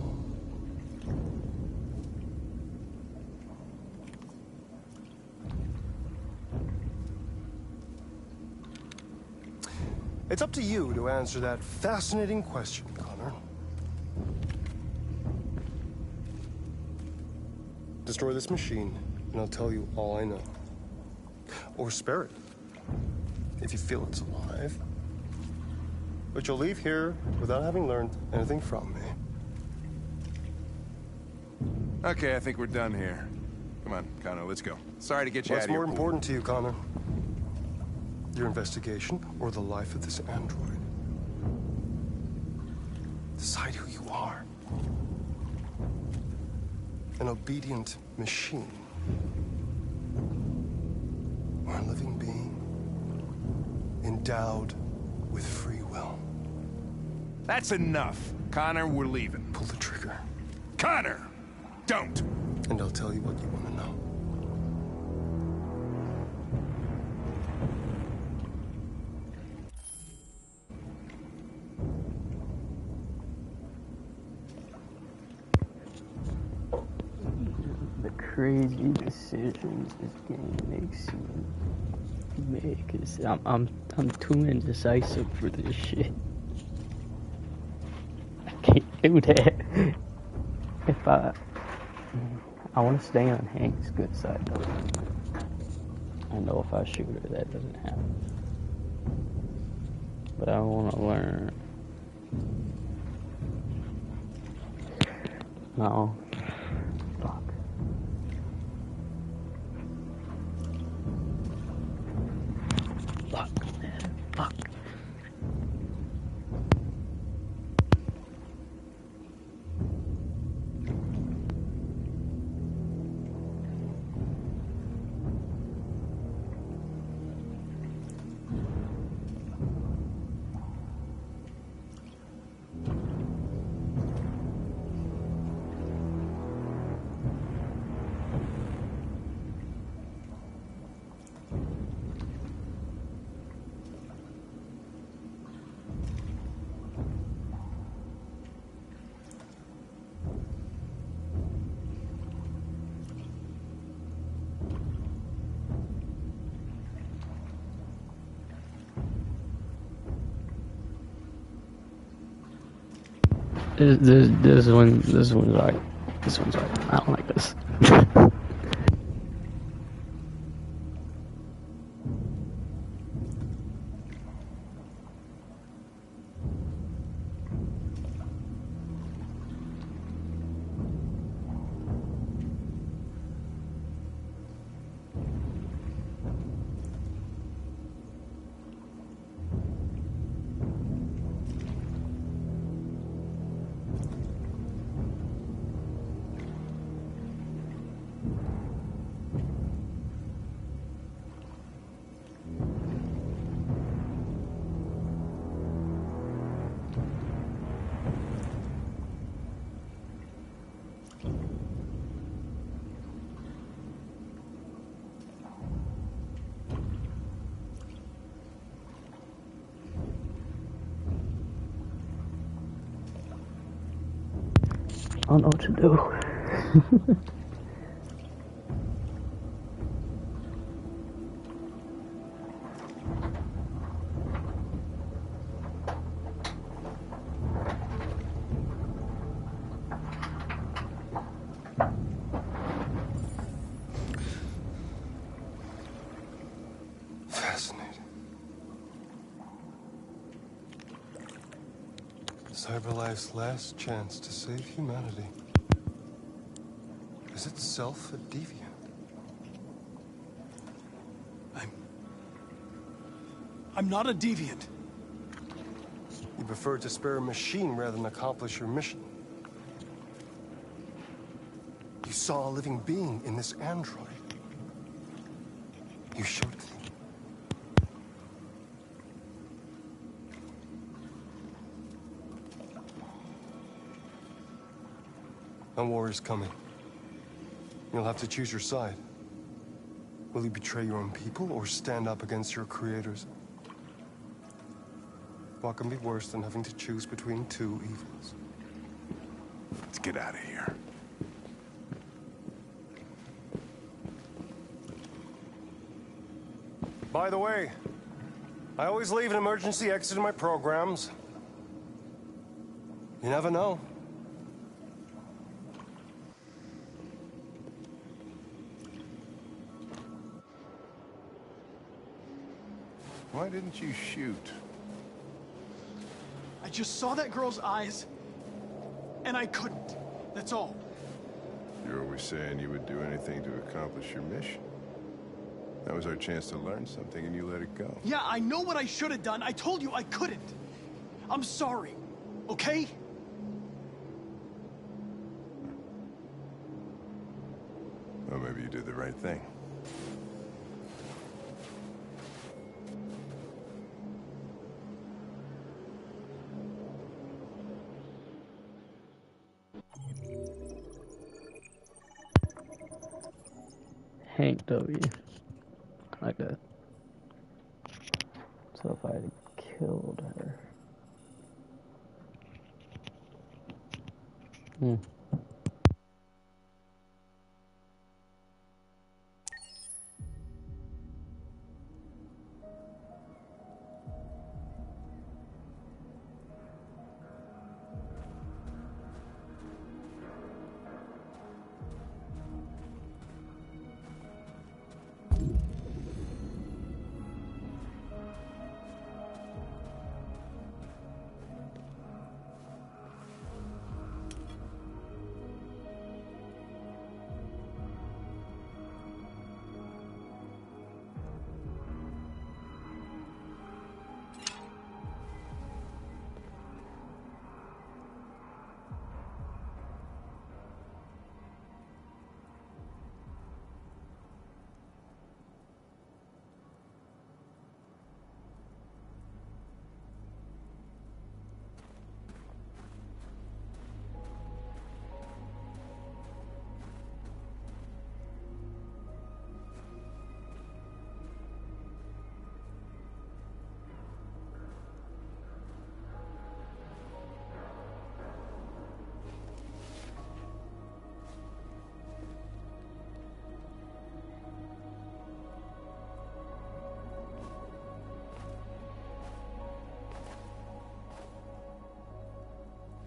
[SPEAKER 18] It's up to you to answer that fascinating question, Connor. Destroy this machine, and I'll tell you all I know. Or spare it, if you feel it's alive. But you'll leave here without having learned anything from me.
[SPEAKER 7] Okay, I think we're done here. Come on, Connor, let's go. Sorry to get you out
[SPEAKER 18] What's
[SPEAKER 7] of your
[SPEAKER 18] more
[SPEAKER 7] pool.
[SPEAKER 18] important to you, Connor? Your investigation or the life of this android? Decide who you are. An obedient machine. Or a living being endowed with free will.
[SPEAKER 7] That's enough. Connor, we're leaving.
[SPEAKER 18] Pull the trigger.
[SPEAKER 7] Connor! Don't!
[SPEAKER 18] And I'll tell you what you want to know.
[SPEAKER 1] The crazy decisions this game makes you make is I'm too indecisive for this shit. I can't do that. If I want to stay on Hank's good side though. I know if I shoot her that doesn't happen. But I want to learn. No. Fuck. Fuck, man. Fuck. This one's like, I don't like this. don't know what to do.
[SPEAKER 18] Fascinating. Cyberlife's last chance to save humanity is itself a deviant.
[SPEAKER 8] I'm not a deviant.
[SPEAKER 18] You prefer to spare a machine rather than accomplish your mission. You saw a living being in this android. You showed it to me. A war is coming. You'll have to choose your side. Will you betray your own people or stand up against your creators? What can be worse than having to choose between two evils?
[SPEAKER 7] Let's get out of here.
[SPEAKER 18] By the way, I always leave an emergency exit in my programs. You never know.
[SPEAKER 7] Why didn't you shoot?
[SPEAKER 8] I just saw that girl's eyes, and I couldn't. That's all.
[SPEAKER 7] You're always saying you would do anything to accomplish your mission. That was our chance to learn something, and you let it go.
[SPEAKER 8] Yeah, I know what I should have done. I told you I couldn't. I'm sorry, okay?
[SPEAKER 7] Well, maybe you did the right thing.
[SPEAKER 1] Hank W. Okay. So if I had killed her.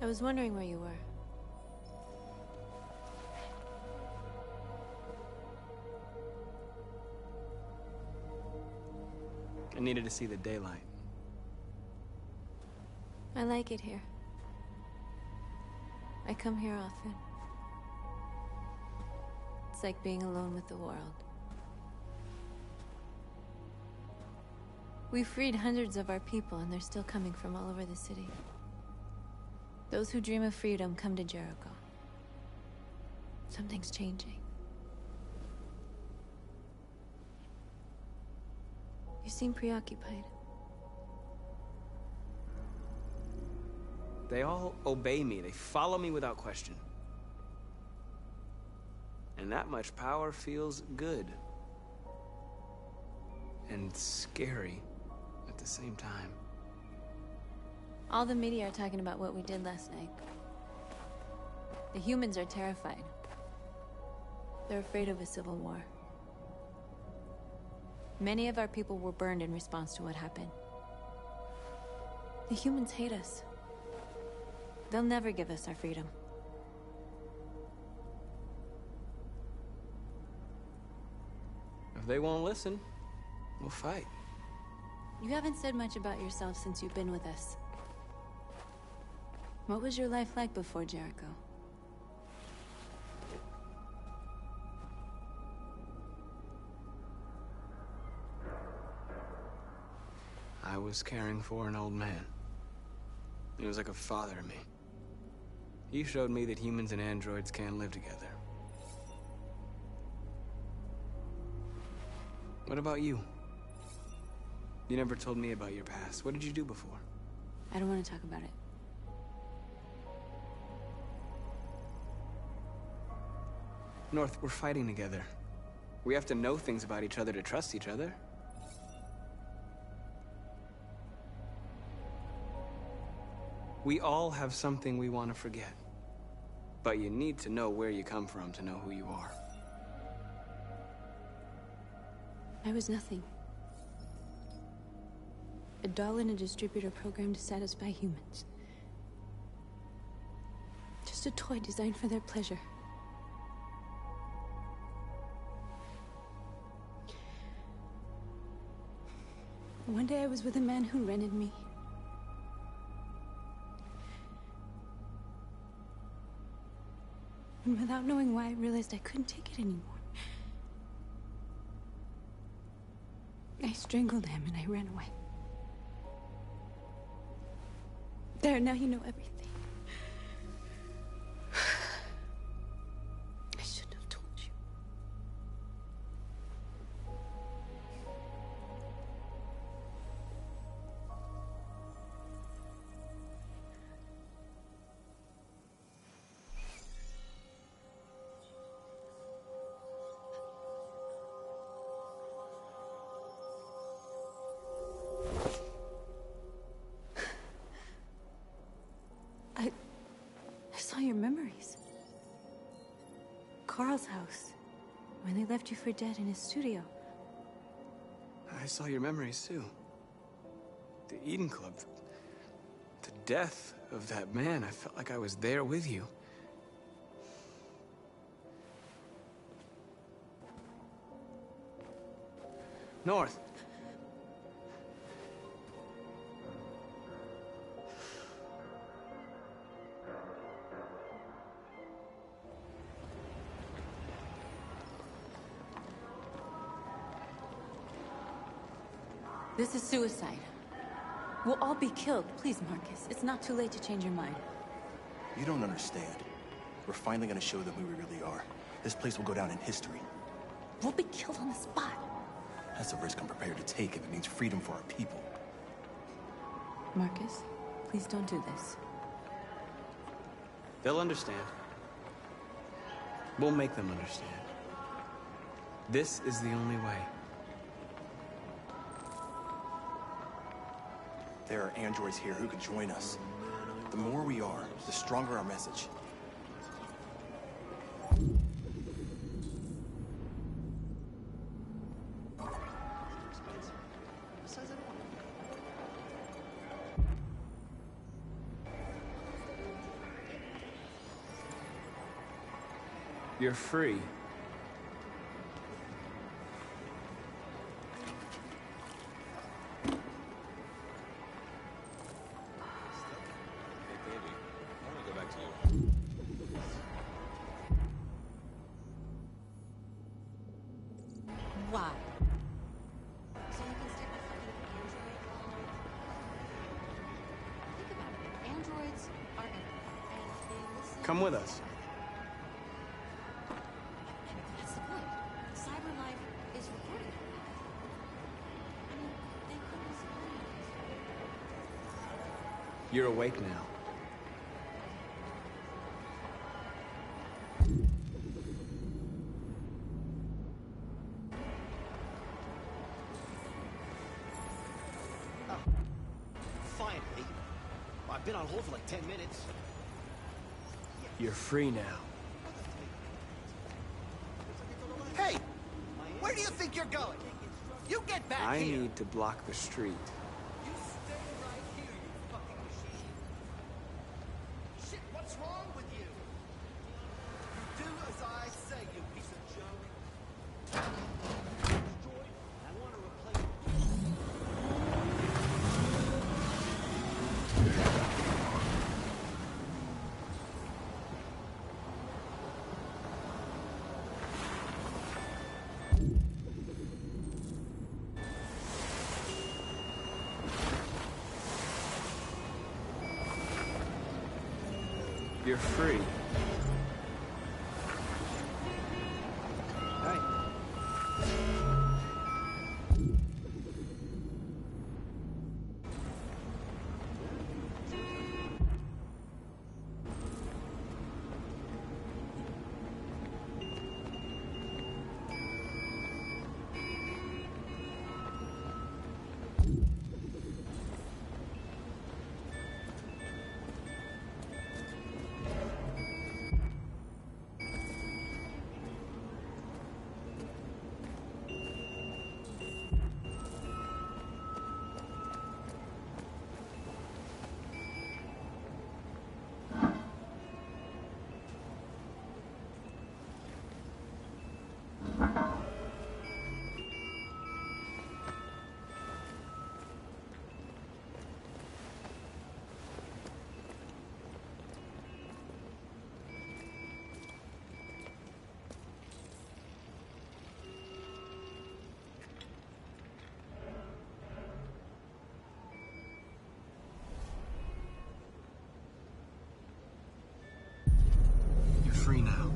[SPEAKER 5] I was wondering where you were.
[SPEAKER 11] I needed to see the daylight.
[SPEAKER 5] I like it here. I come here often. It's like being alone with the world. We freed hundreds of our people, and they're still coming from all over the city. Those who dream of freedom come to Jericho. Something's changing. You seem preoccupied.
[SPEAKER 11] They all obey me. They follow me without question. And that much power feels good. And scary at the same time.
[SPEAKER 5] All the media are talking about what we did last night.
[SPEAKER 10] The humans are terrified. They're afraid of a civil war. Many of our people were burned in response to what happened. The humans hate us. They'll never give us our freedom.
[SPEAKER 11] If they won't listen, we'll fight.
[SPEAKER 10] You haven't said much about yourself since you've been with us. What was your life like before Jericho?
[SPEAKER 11] I was caring for an old man. He was like a father to me. He showed me that humans and androids can live together. What about you? You never told me about your past. What did you do before?
[SPEAKER 10] I don't want to talk about it.
[SPEAKER 11] North, we're fighting together. We have to know things about each other to trust each other. We all have something we want to forget. But you need to know where you come from to know who you are.
[SPEAKER 10] I was nothing. A doll in a distributor program to satisfy humans. Just a toy designed for their pleasure. One day I was with a man who rented me. And without knowing why, I realized I couldn't take it anymore. I strangled him and I ran away. There, now you know everything. I shouldn't have told you. I saw your memories. Carl's house, when they left you for dead in his studio.
[SPEAKER 11] I saw your memories too. The Eden Club. The death of that man. I felt like I was there with you. North.
[SPEAKER 10] This is suicide. We'll all be killed. Please, Marcus. It's not too late to change your mind.
[SPEAKER 14] You don't understand. We're finally gonna show them who we really are. This place will go down in history.
[SPEAKER 10] We'll be killed on the spot.
[SPEAKER 14] That's a risk I'm prepared to take if it means freedom for our people.
[SPEAKER 10] Marcus, please don't do this.
[SPEAKER 11] They'll understand. We'll make them understand. This is the only way.
[SPEAKER 14] There are androids here who could join us. The more we are, the stronger our message.
[SPEAKER 11] You're free.
[SPEAKER 10] Why?
[SPEAKER 19] So you can stick with fucking android all night? Think about it. Androids are everywhere, and they listen.
[SPEAKER 11] Come with us.
[SPEAKER 19] That's the point. Cyber life is recording all that. I mean, they could be civilians.
[SPEAKER 11] You're awake now.
[SPEAKER 17] Finally. I've been on hold for like 10 minutes. Yeah,
[SPEAKER 6] You're free now.
[SPEAKER 20] Hey! Where do you think you're going? You get back
[SPEAKER 11] I
[SPEAKER 20] here!
[SPEAKER 11] need to block the street.
[SPEAKER 20] You stay right here, you fucking machine! Shit, what's wrong with you? You do as I say, you piece of junk. I want to replace... You're free.
[SPEAKER 6] Free now.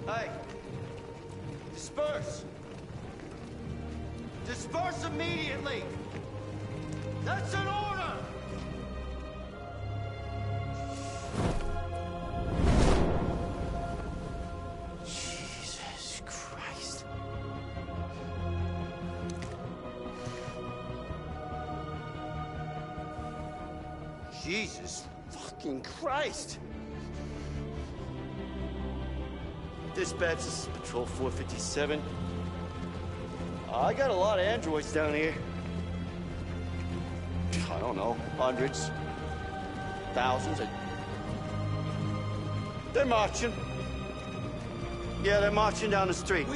[SPEAKER 20] Hey! Disperse! Disperse immediately! That's an order! Jesus Christ. Jesus fucking Christ! Dispatch, this is Patrol 457. I got a lot of androids down here. I don't know, hundreds, thousands. They're marching. Yeah, they're marching down the street.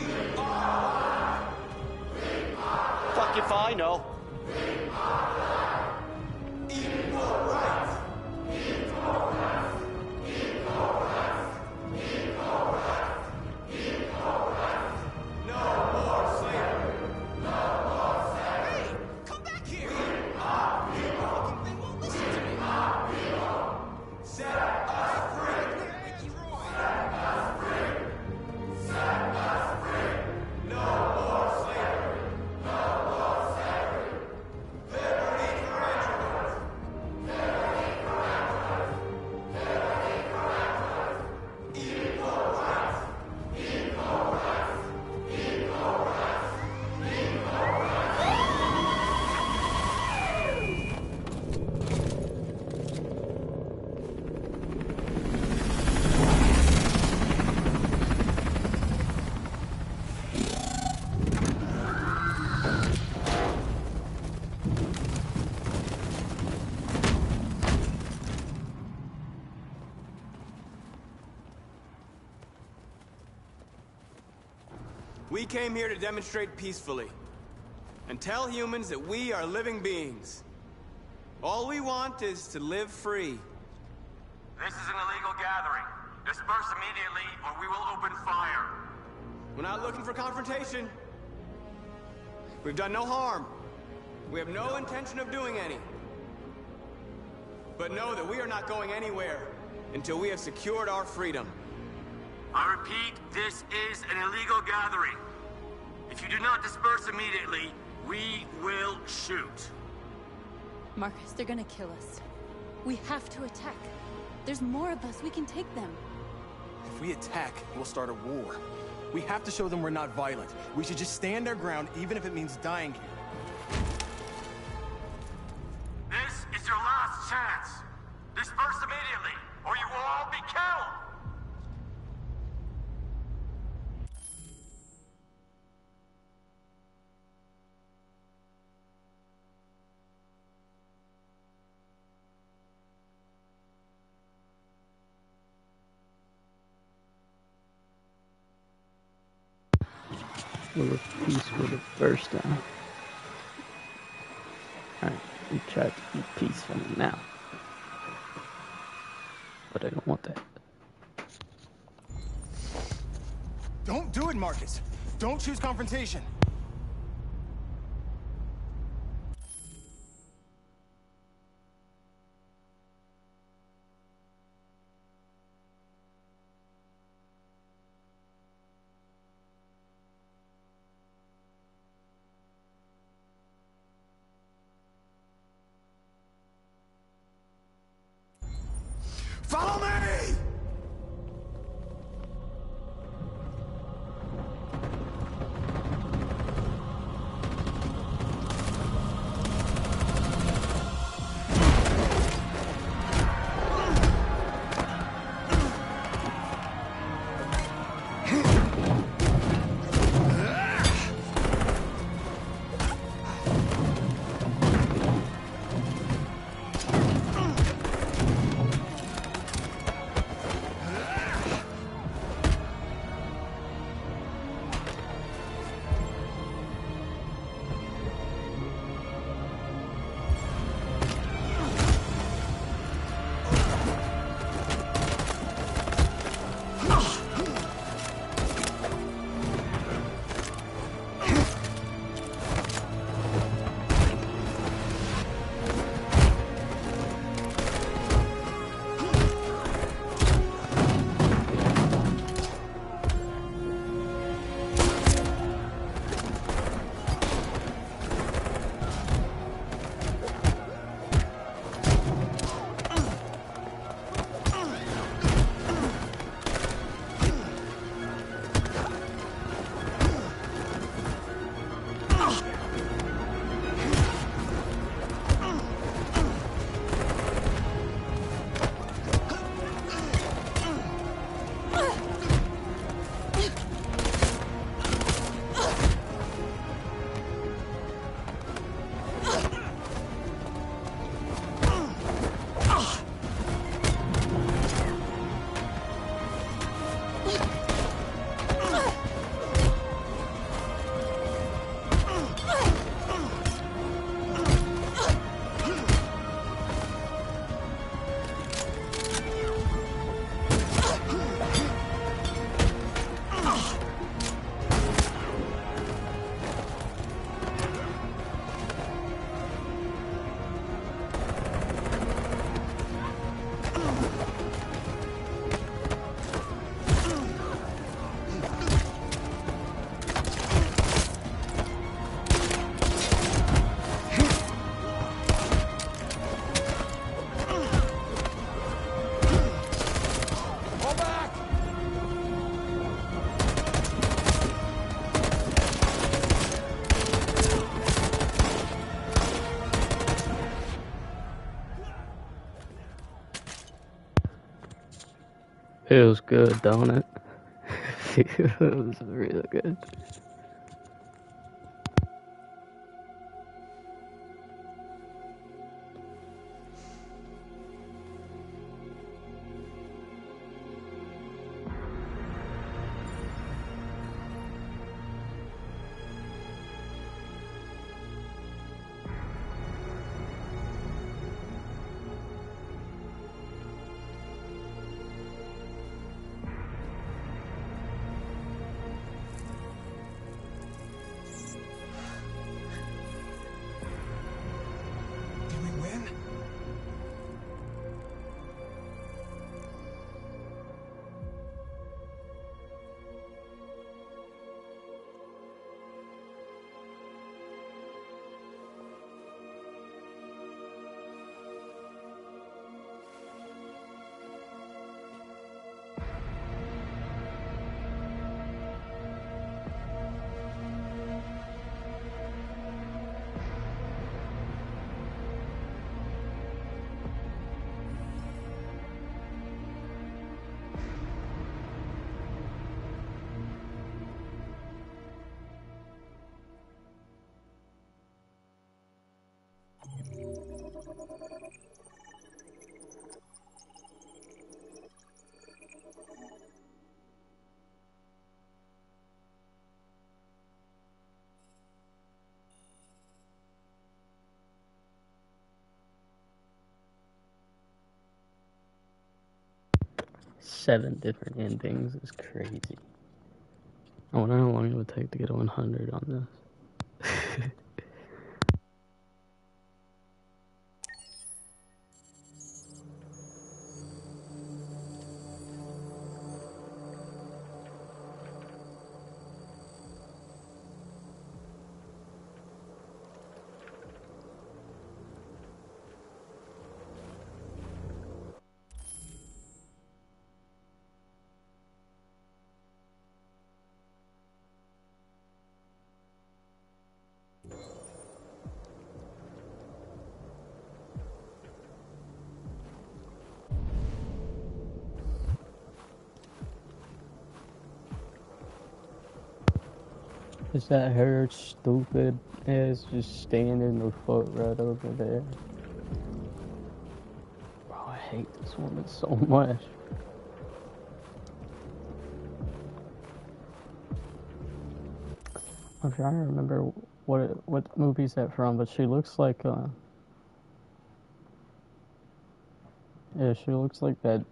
[SPEAKER 20] Fuck if I know.
[SPEAKER 11] We came here to demonstrate peacefully and tell humans that we are living beings. All we want is to live free.
[SPEAKER 3] This is an illegal gathering. Disperse immediately, or we will open fire.
[SPEAKER 11] We're not looking for confrontation. We've done no harm. We have no intention of doing any. But know that we are not going anywhere until we have secured our freedom.
[SPEAKER 3] I repeat, this is an illegal gathering. If you do not disperse immediately, we will shoot.
[SPEAKER 5] Marcus, they're gonna kill us. We have to attack. There's more of us. We can take them.
[SPEAKER 14] If we attack, we'll start a war. We have to show them we're not violent. We should just stand our ground, even if it means dying here.
[SPEAKER 3] This is your last chance. Disperse immediately, or you will all be killed.
[SPEAKER 1] Will a peace would have burst down. Alright, we try to be peaceful now. But I don't want that.
[SPEAKER 14] Don't do it, Marcus! Don't choose confrontation!
[SPEAKER 11] Follow me!
[SPEAKER 1] It was good, don't it? It was really good. 7 different endings is crazy. I wonder how long it would take to get a 100 on this. Is that her stupid ass just standing the foot right over there? Bro, I hate this woman so much. I'm trying to remember what movie is that from, but she looks like yeah, she looks like that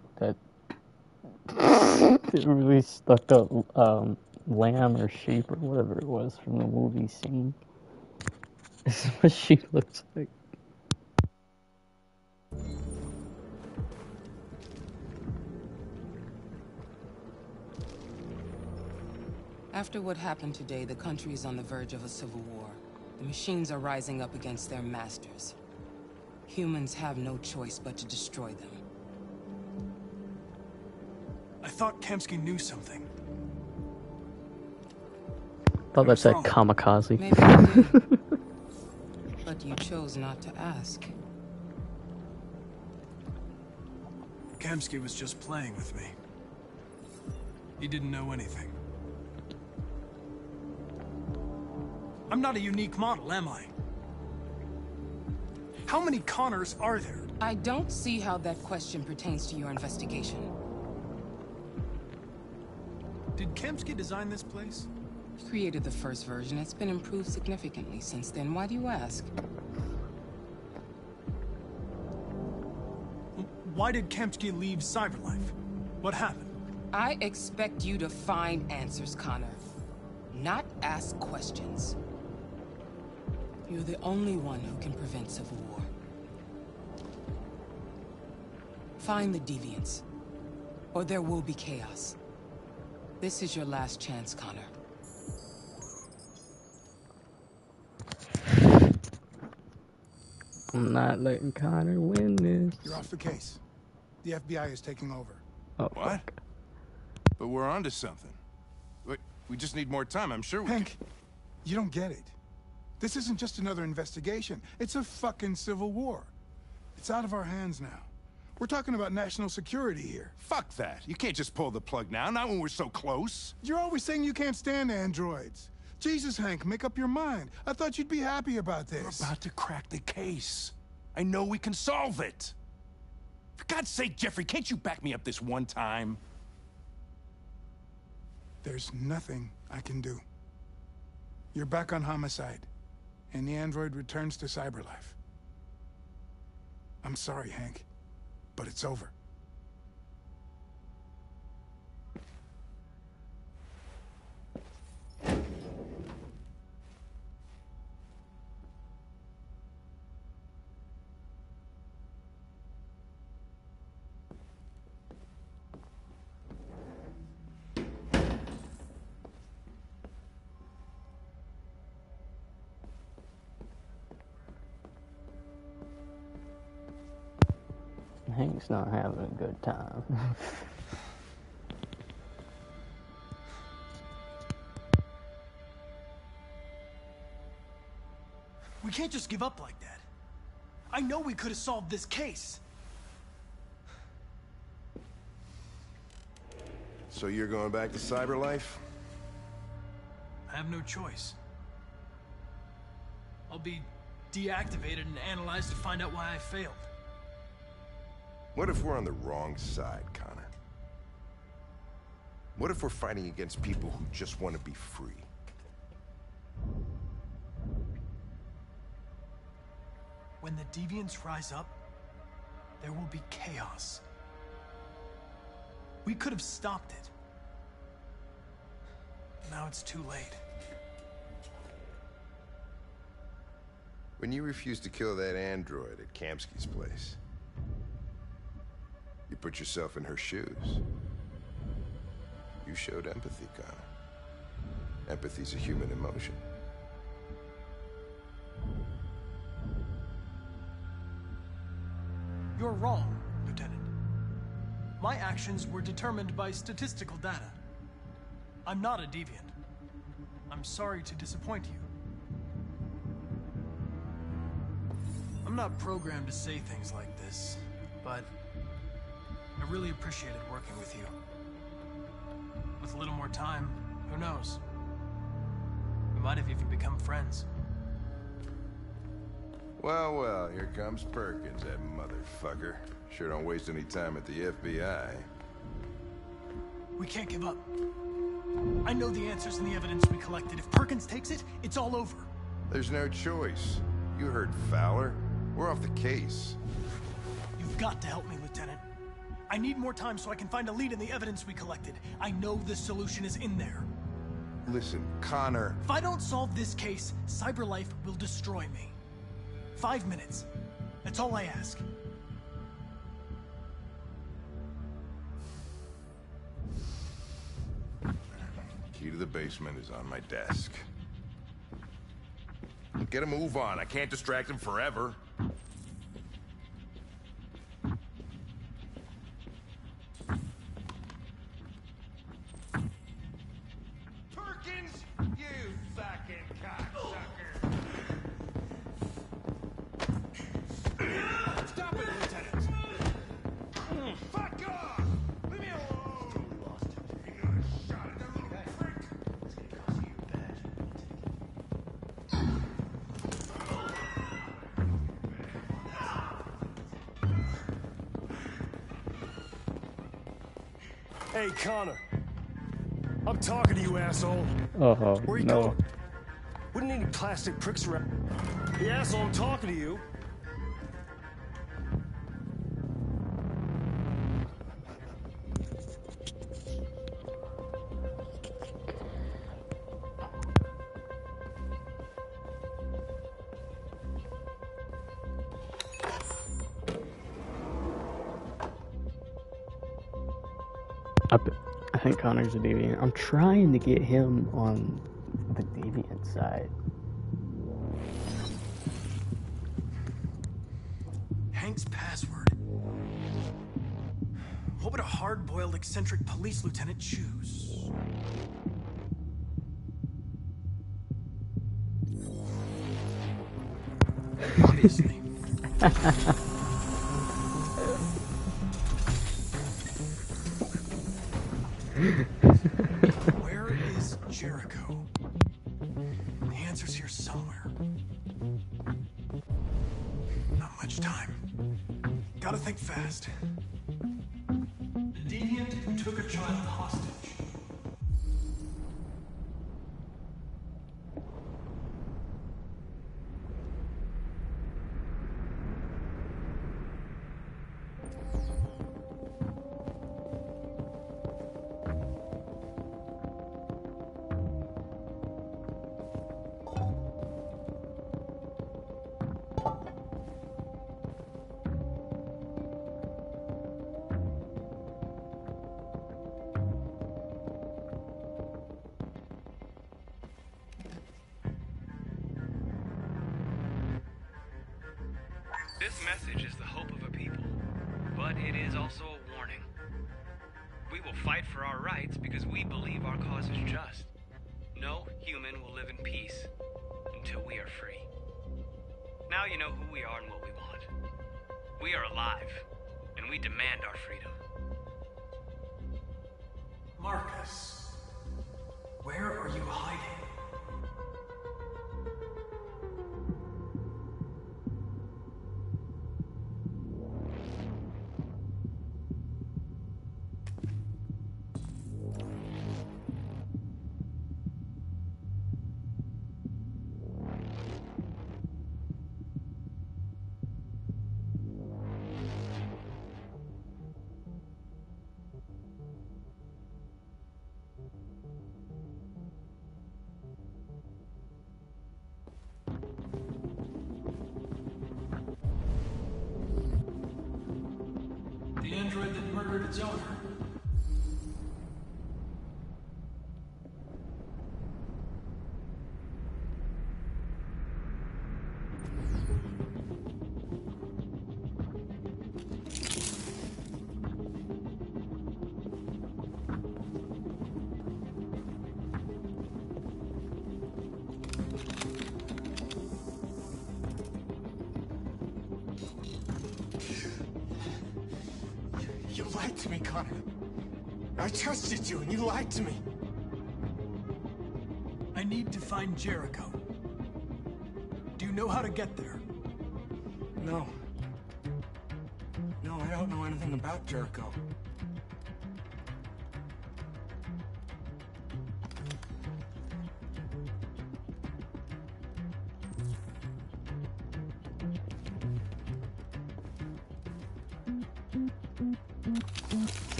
[SPEAKER 1] really stuck up lamb or sheep or whatever it was from the movie scene. This is what she looks like.
[SPEAKER 4] After what happened today, the country is on the verge of a civil war. The machines are rising up against their masters. Humans have no choice but to destroy them.
[SPEAKER 8] I thought Kemsky knew something.
[SPEAKER 1] Thought that said kamikaze.
[SPEAKER 4] Maybe you did. But you chose not to ask.
[SPEAKER 8] Kemsky was just playing with me. He didn't know anything. I'm not a unique model, am I? How many Connors are there?
[SPEAKER 4] I don't see how that question pertains to your investigation.
[SPEAKER 8] Did Kemsky design this place?
[SPEAKER 4] He created the first version. It's been improved significantly since then. Why do you ask?
[SPEAKER 8] Why did Kemsky leave Cyberlife? What happened?
[SPEAKER 4] I expect you to find answers, Connor. Not ask questions. You're the only one who can prevent civil war. Find the deviants, or there will be chaos. This is your last chance, Connor.
[SPEAKER 1] I'm not letting Connor win this.
[SPEAKER 21] You're off the case. The FBI is taking over.
[SPEAKER 1] Oh,
[SPEAKER 7] what?
[SPEAKER 1] fuck.
[SPEAKER 7] But we're onto something. We just need more time. I'm sure we
[SPEAKER 21] Hank, you don't get it. This isn't just another investigation. It's a fucking civil war. It's out of our hands now. We're talking about national security here.
[SPEAKER 7] Fuck that. You can't just pull the plug now, not when we're so close.
[SPEAKER 21] You're always saying you can't stand androids. Jesus, Hank, make up your mind. I thought you'd be happy about this.
[SPEAKER 7] We're about to crack the case. I know we can solve it. For God's sake, Jeffrey, can't you back me up this one time?
[SPEAKER 21] There's nothing I can do. You're back on homicide, and the android returns to Cyberlife. I'm sorry, Hank, but it's over.
[SPEAKER 1] Hank's not having a good time.
[SPEAKER 8] We can't just give up like that. I know we could have solved this case.
[SPEAKER 7] So you're going back to Cyberlife?
[SPEAKER 8] I have no choice. I'll be deactivated and analyzed to find out why I failed.
[SPEAKER 7] What if we're on the wrong side, Connor? What if we're fighting against people who just want to be free?
[SPEAKER 8] When the deviants rise up, there will be chaos. We could have stopped it. Now it's too late.
[SPEAKER 7] When you refused to kill that android at Kamsky's place, you put yourself in her shoes. You showed empathy, Connor. Empathy's a human emotion.
[SPEAKER 8] You're wrong, Lieutenant. My actions were determined by statistical data. I'm not a deviant. I'm sorry to disappoint you. I'm not programmed to say things like this, but I really appreciated working with you. With a little more time, who knows? We might have even become friends.
[SPEAKER 7] Well, well, here comes Perkins, that motherfucker. Sure don't waste any time at the FBI.
[SPEAKER 8] We can't give up. I know the answers and the evidence we collected. If Perkins takes it, it's all over.
[SPEAKER 7] There's no choice. You heard Fowler. We're off the case.
[SPEAKER 8] You've got to help me, Lieutenant. I need more time so I can find a lead in the evidence we collected. I know the solution is in there.
[SPEAKER 7] Listen, Connor.
[SPEAKER 8] If I don't solve this case, CyberLife will destroy me. 5 minutes. That's all I ask.
[SPEAKER 7] Key to the basement is on my desk. Get a move on. I can't distract him forever.
[SPEAKER 20] Perkins, you fucking cocksucker! Stop it, Lieutenant! Fuck off! Leave me alone! You got a shot at that little prick! It's gonna cost you bad.
[SPEAKER 14] Hey, Connor. I'm talking to you, asshole.
[SPEAKER 1] Oh,
[SPEAKER 14] Where you
[SPEAKER 1] no.
[SPEAKER 14] going? Wouldn't any plastic pricks around. The asshole, I'm talking to you.
[SPEAKER 1] I think Connor's a deviant. I'm trying to get him on the deviant side.
[SPEAKER 8] Hank's password. What would a hard-boiled, eccentric police lieutenant choose? Obviously. Where is Jericho? The answer's here somewhere. Not much time. Gotta think fast. The deviant who took a child hostage.
[SPEAKER 9] This message is the hope of a people, but it is also a warning. We will fight for our rights because we believe our cause is just. No human will live in peace until we are free. Now you know who we are and what we want. We are alive, and we demand our freedom.
[SPEAKER 8] Marcus, where are you hiding? murdered its owner.
[SPEAKER 14] You lied to me, Connor. I trusted you, and you lied to me.
[SPEAKER 8] I need to find Jericho. Do you know how to get there?
[SPEAKER 14] No. No, I don't know anything about Jericho.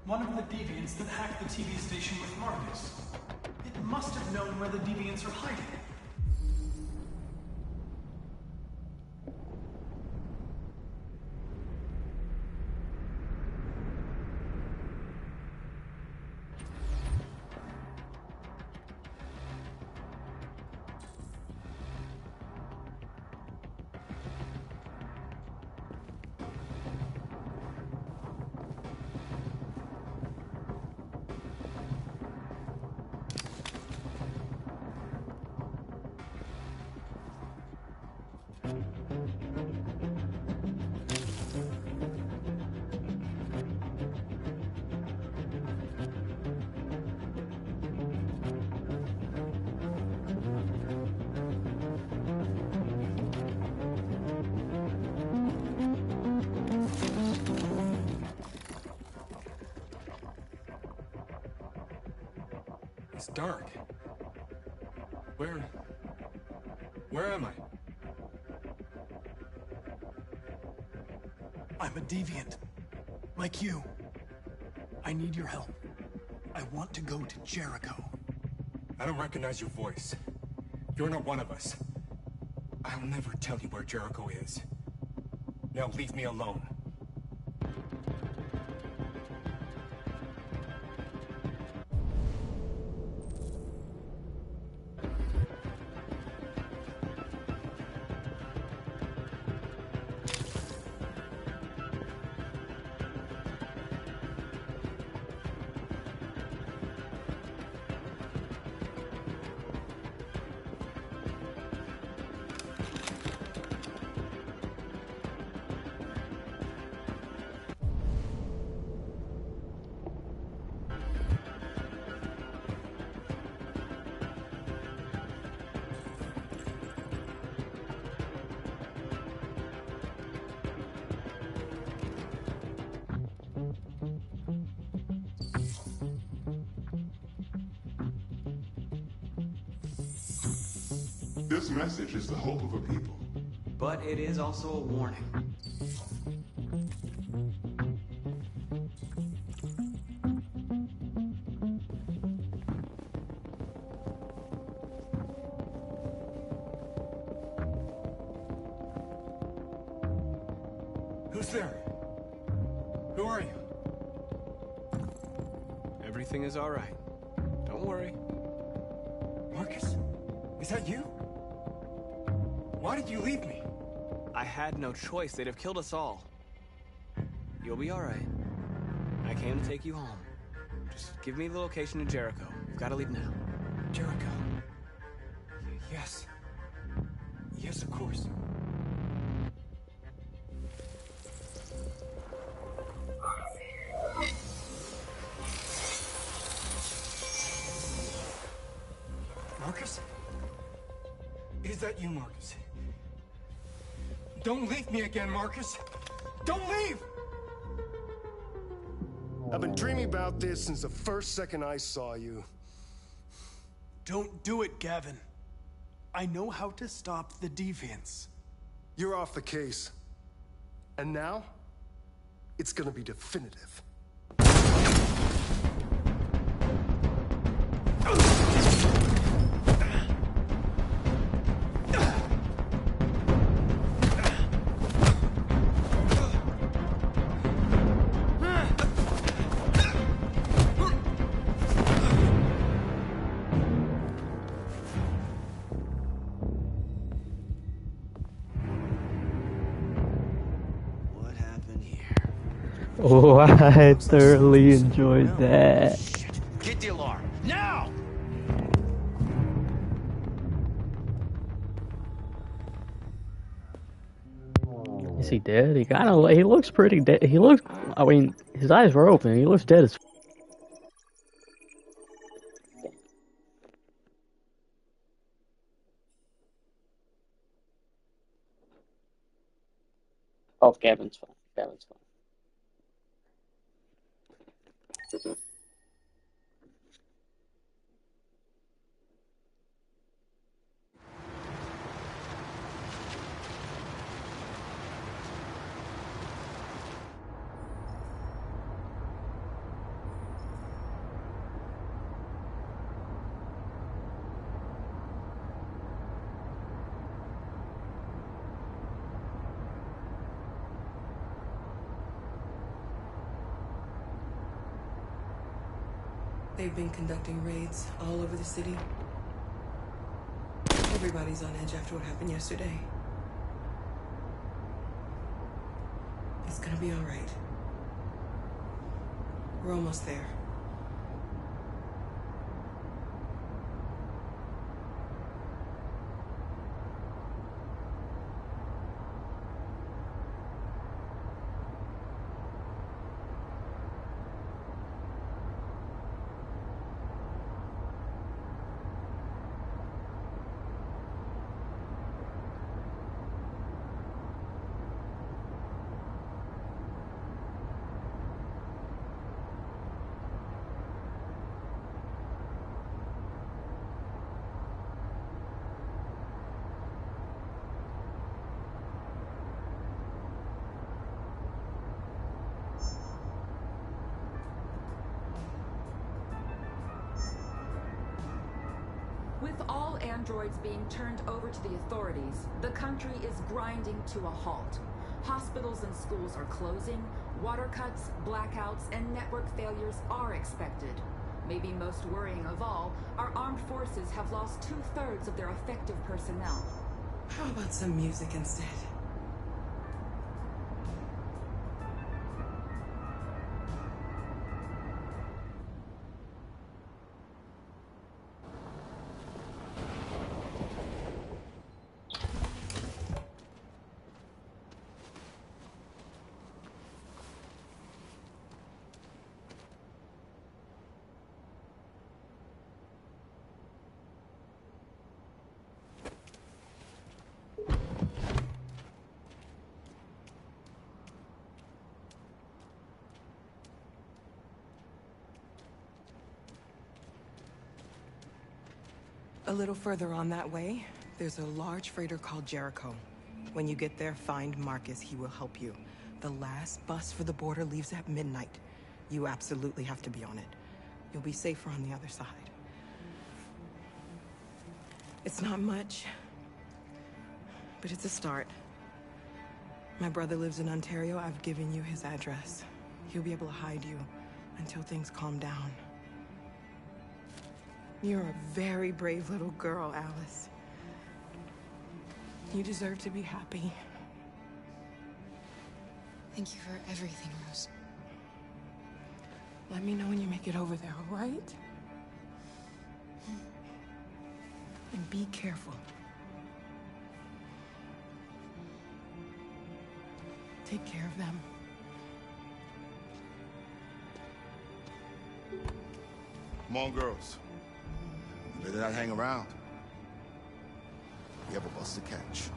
[SPEAKER 8] One of the deviants that hacked the TV station with Marcus. It must have known where the deviants are hiding.
[SPEAKER 14] It's dark. Where am I?
[SPEAKER 8] I'm a deviant. Like you. I need your help. I want to go to Jericho.
[SPEAKER 14] I don't recognize your voice. You're not one of us. I'll never tell you where Jericho is. Now leave me alone.
[SPEAKER 15] This message is the hope of a people.
[SPEAKER 11] But it is also a warning.
[SPEAKER 14] Who's there? Who are you?
[SPEAKER 11] Everything is all right. Don't worry.
[SPEAKER 14] Marcus? Is that you? Why did you leave me?
[SPEAKER 11] I had no choice. They'd have killed us all. You'll be all right. I came to take you home. Just give me the location to Jericho. We've got to leave now.
[SPEAKER 14] Jericho. Yes. Yes, of course. Marcus? Is that you, Marcus? Don't leave me again, Marcus! Don't leave!
[SPEAKER 18] I've been dreaming about this since the first second I saw you.
[SPEAKER 8] Don't do it, Gavin. I know how to stop the deviants.
[SPEAKER 18] You're off the case. And now, it's gonna be definitive.
[SPEAKER 1] Oh, I thoroughly enjoyed that.
[SPEAKER 20] Get the alarm now!
[SPEAKER 1] Is he dead? He kind of, he looks pretty dead. He looks, I mean, his eyes were open. He looks dead as. Oh, Gavin's fine. Gavin's fine.
[SPEAKER 4] They've been conducting raids all over the city. Everybody's on edge after what happened yesterday. It's gonna be all right. We're almost there.
[SPEAKER 19] With all androids being turned over to the authorities, the country is grinding to a halt. Hospitals and schools are closing, water cuts, blackouts, and network failures are expected. Maybe most worrying of all, our armed forces have lost 2/3 of their effective personnel.
[SPEAKER 4] How about some music instead? A little further on that way, there's a large freighter called Jericho. When you get there, find Marcus. He will help you. The last bus for the border leaves at midnight. You absolutely have to be on it. You'll be safer on the other side. It's not much, but it's a start. My brother lives in Ontario. I've given you his address. He'll be able to hide you until things calm down. You're a very brave little girl, Alice. You deserve to be happy.
[SPEAKER 5] Thank you for everything, Rose.
[SPEAKER 4] Let me know when you make it over there, all right? And be careful. Take care of them.
[SPEAKER 2] Come on, girls. You better not hang around. We have a bus to catch.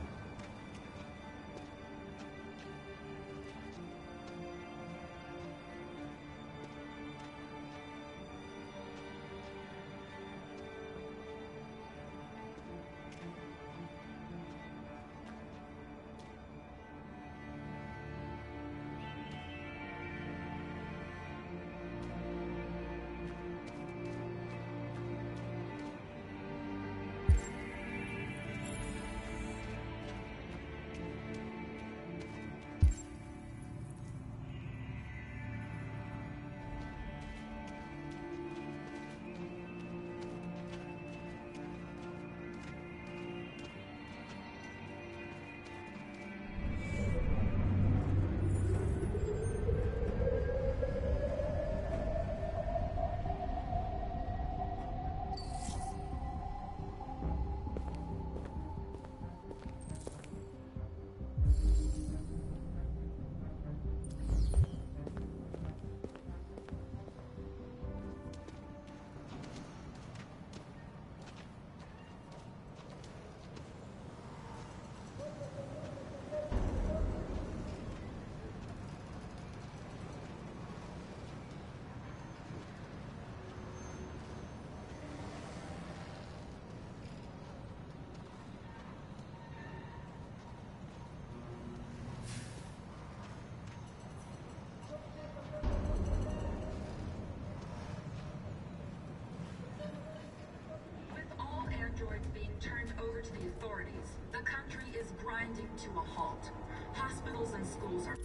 [SPEAKER 19] grinding to a halt. Hospitals and schools are...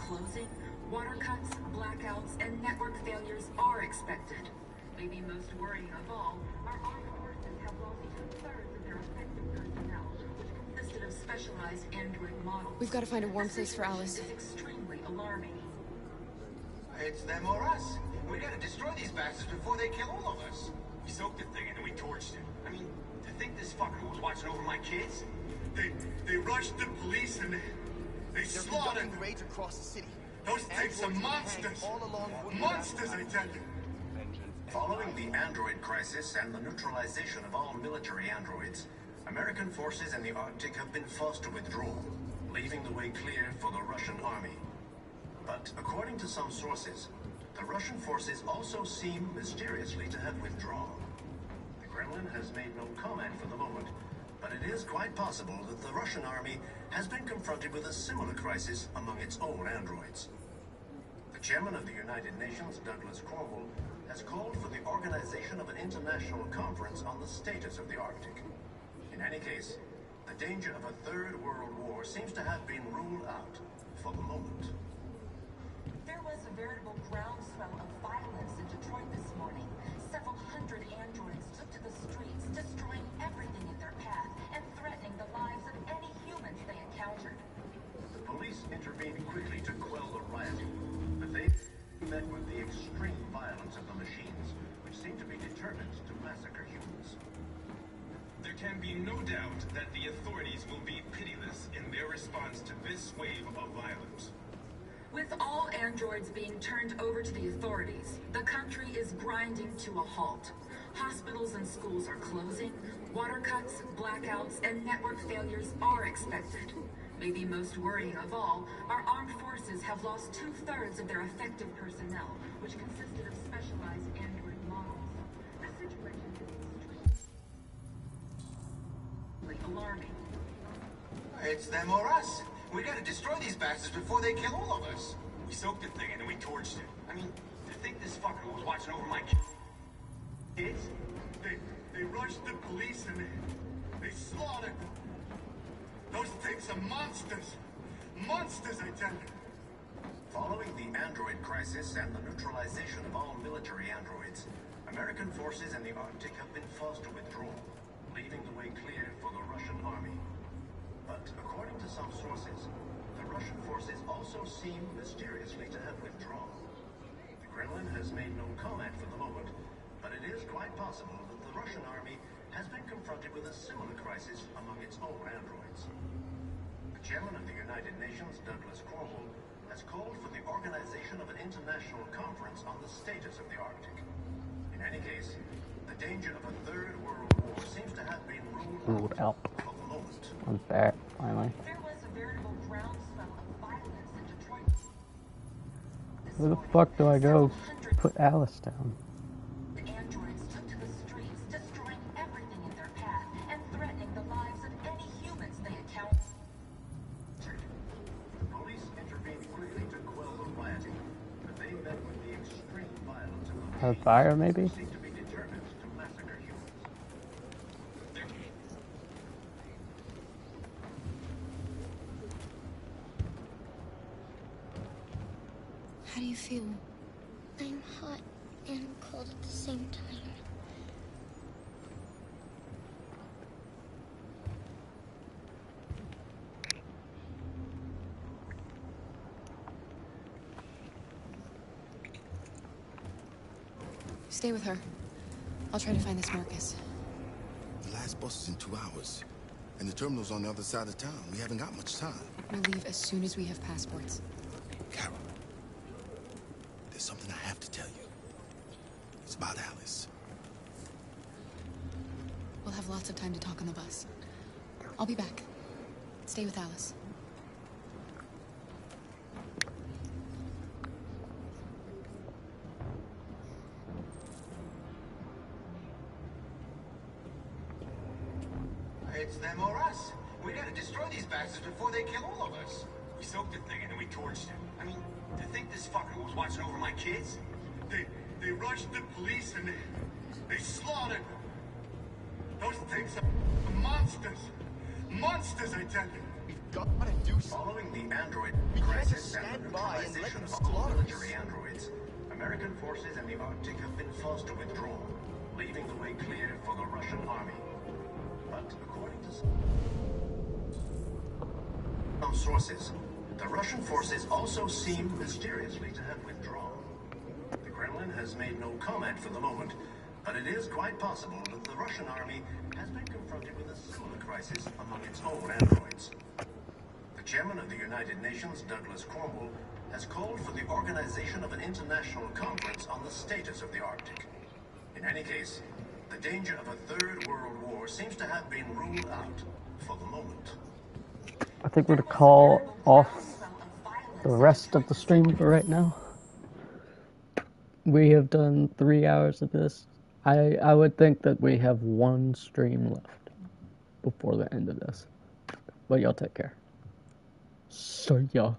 [SPEAKER 19] Closing, water cuts, blackouts, and network failures are expected. Maybe most worrying of all, our armed forces have lost 2/3 of their effective personnel, which consisted of specialized android models.
[SPEAKER 13] We've got to find a warm place for Alice.
[SPEAKER 19] It's extremely alarming.
[SPEAKER 3] It's them or us. We gotta destroy these bastards before they kill all of us. We soaked the thing and then we torched it. I mean, to think this fucker was watching over my kids? They rushed the police and they slaughtered raids across the city. Those things are monsters. Monsters, I tell you.
[SPEAKER 12] Following the android crisis and the neutralization of all military androids, American forces in the Arctic have been forced to withdraw, leaving the way clear for the Russian army. But according to some sources, the Russian forces also seem mysteriously to have withdrawn. The Kremlin has made no comment for the moment, but it is quite possible that the Russian army has been confronted with a similar crisis among its own androids. The chairman of the United Nations, Douglas Cromwell, has called for the organization of an international conference on the status of the Arctic. In any case, the danger of a third world war seems to have been ruled out for the moment.
[SPEAKER 19] There was a veritable groundswell of violence in Detroit this morning. Several hundred androids took to the streets, destroying everything in their path and threatening the lives of any humans they encountered.
[SPEAKER 12] The police intervened quickly to quell the rioting, but they met with the extreme violence of the machines, which seem to be determined to massacre humans.
[SPEAKER 22] There can be no doubt that the authorities will be pitiless in their response to this wave of violence.
[SPEAKER 19] With all androids being turned over to the authorities, the country is grinding to a halt. Hospitals and schools are closing, water cuts, blackouts, and network failures are expected. Maybe most worrying of all, our armed forces have lost 2/3 of their effective personnel, which consisted of specialized android models. The situation is extremely alarming.
[SPEAKER 3] It's them or us. We gotta destroy these bastards before they kill all of us. We soaked the thing and then we torched it. I mean, to think this fucker was watching over my kids? They rushed the police and they slaughtered them. Those things are monsters. Monsters, I tell you.
[SPEAKER 12] Following the android crisis and the neutralization of all military androids, American forces in the Arctic have been forced to withdraw, leaving the way clear for the Russian army. But according to some sources, the Russian forces also seem mysteriously to have withdrawn. The Kremlin has made no comment for the moment, but it is quite possible that the Russian army has been confronted with a similar crisis among its own androids. The chairman of the United Nations, Douglas Cromwell, has called for the organization of an international conference on the status of the Arctic. In any case, the danger of a third world war seems to have been ruled out for the moment.
[SPEAKER 1] I'm back, finally.
[SPEAKER 19] There was a veritable groundswell of violence in Detroit.
[SPEAKER 1] Where the fuck do I go? Put Alice down.
[SPEAKER 19] The androids took to the streets, destroying everything in their path and threatening the lives of any humans they encountered.
[SPEAKER 12] The police intervened quickly to quell the rioting, but they met with the extreme violence of the
[SPEAKER 1] Have fire, maybe?
[SPEAKER 12] seem to be determined to massacre humans.
[SPEAKER 23] How do you feel? I'm hot
[SPEAKER 10] and cold at the same time.
[SPEAKER 16] Stay with her. I'll try to find this Marcus.
[SPEAKER 2] The last bus is in 2 hours. And the terminal's on the other side of town. We haven't got much time.
[SPEAKER 16] We'll leave as soon as we have passports.
[SPEAKER 2] Carol, there's something I have to tell you. It's about Alice.
[SPEAKER 16] We'll have lots of time to talk on the bus. I'll be back. Stay with Alice.
[SPEAKER 3] It's them or us. We gotta destroy these bastards before they kill all of us. We soaked the thing and then we torched it. I mean, to think this fucker was watching over my kids? They rushed the police and they slaughtered them. Those things are monsters. Monsters, I tell you.
[SPEAKER 20] We've got to do something.
[SPEAKER 3] Following the android
[SPEAKER 20] We can't
[SPEAKER 3] crisis
[SPEAKER 20] just
[SPEAKER 3] and
[SPEAKER 20] stand
[SPEAKER 3] the
[SPEAKER 20] by and let
[SPEAKER 3] neutralization
[SPEAKER 20] them
[SPEAKER 3] of all
[SPEAKER 20] slaughter
[SPEAKER 3] military
[SPEAKER 20] us.
[SPEAKER 3] androids, American forces in the Arctic have been forced to withdraw, leaving the way clear for the Russian army. But according to some sources, the Russian forces also seem mysteriously to have withdrawn. The Kremlin has made no comment for the moment, but it is quite possible that the Russian army has been confronted with a similar crisis among its own androids. The chairman of the United Nations, Douglas Cromwell, has called for the organization of an international conference on the status of the Arctic. In any case, the danger of a third world war seems to have been ruled out for the moment.
[SPEAKER 1] I think we're going to call off the rest of the stream for right now. We have done 3 hours of this. I would think that we have one stream left before the end of this. But y'all take care. See ya.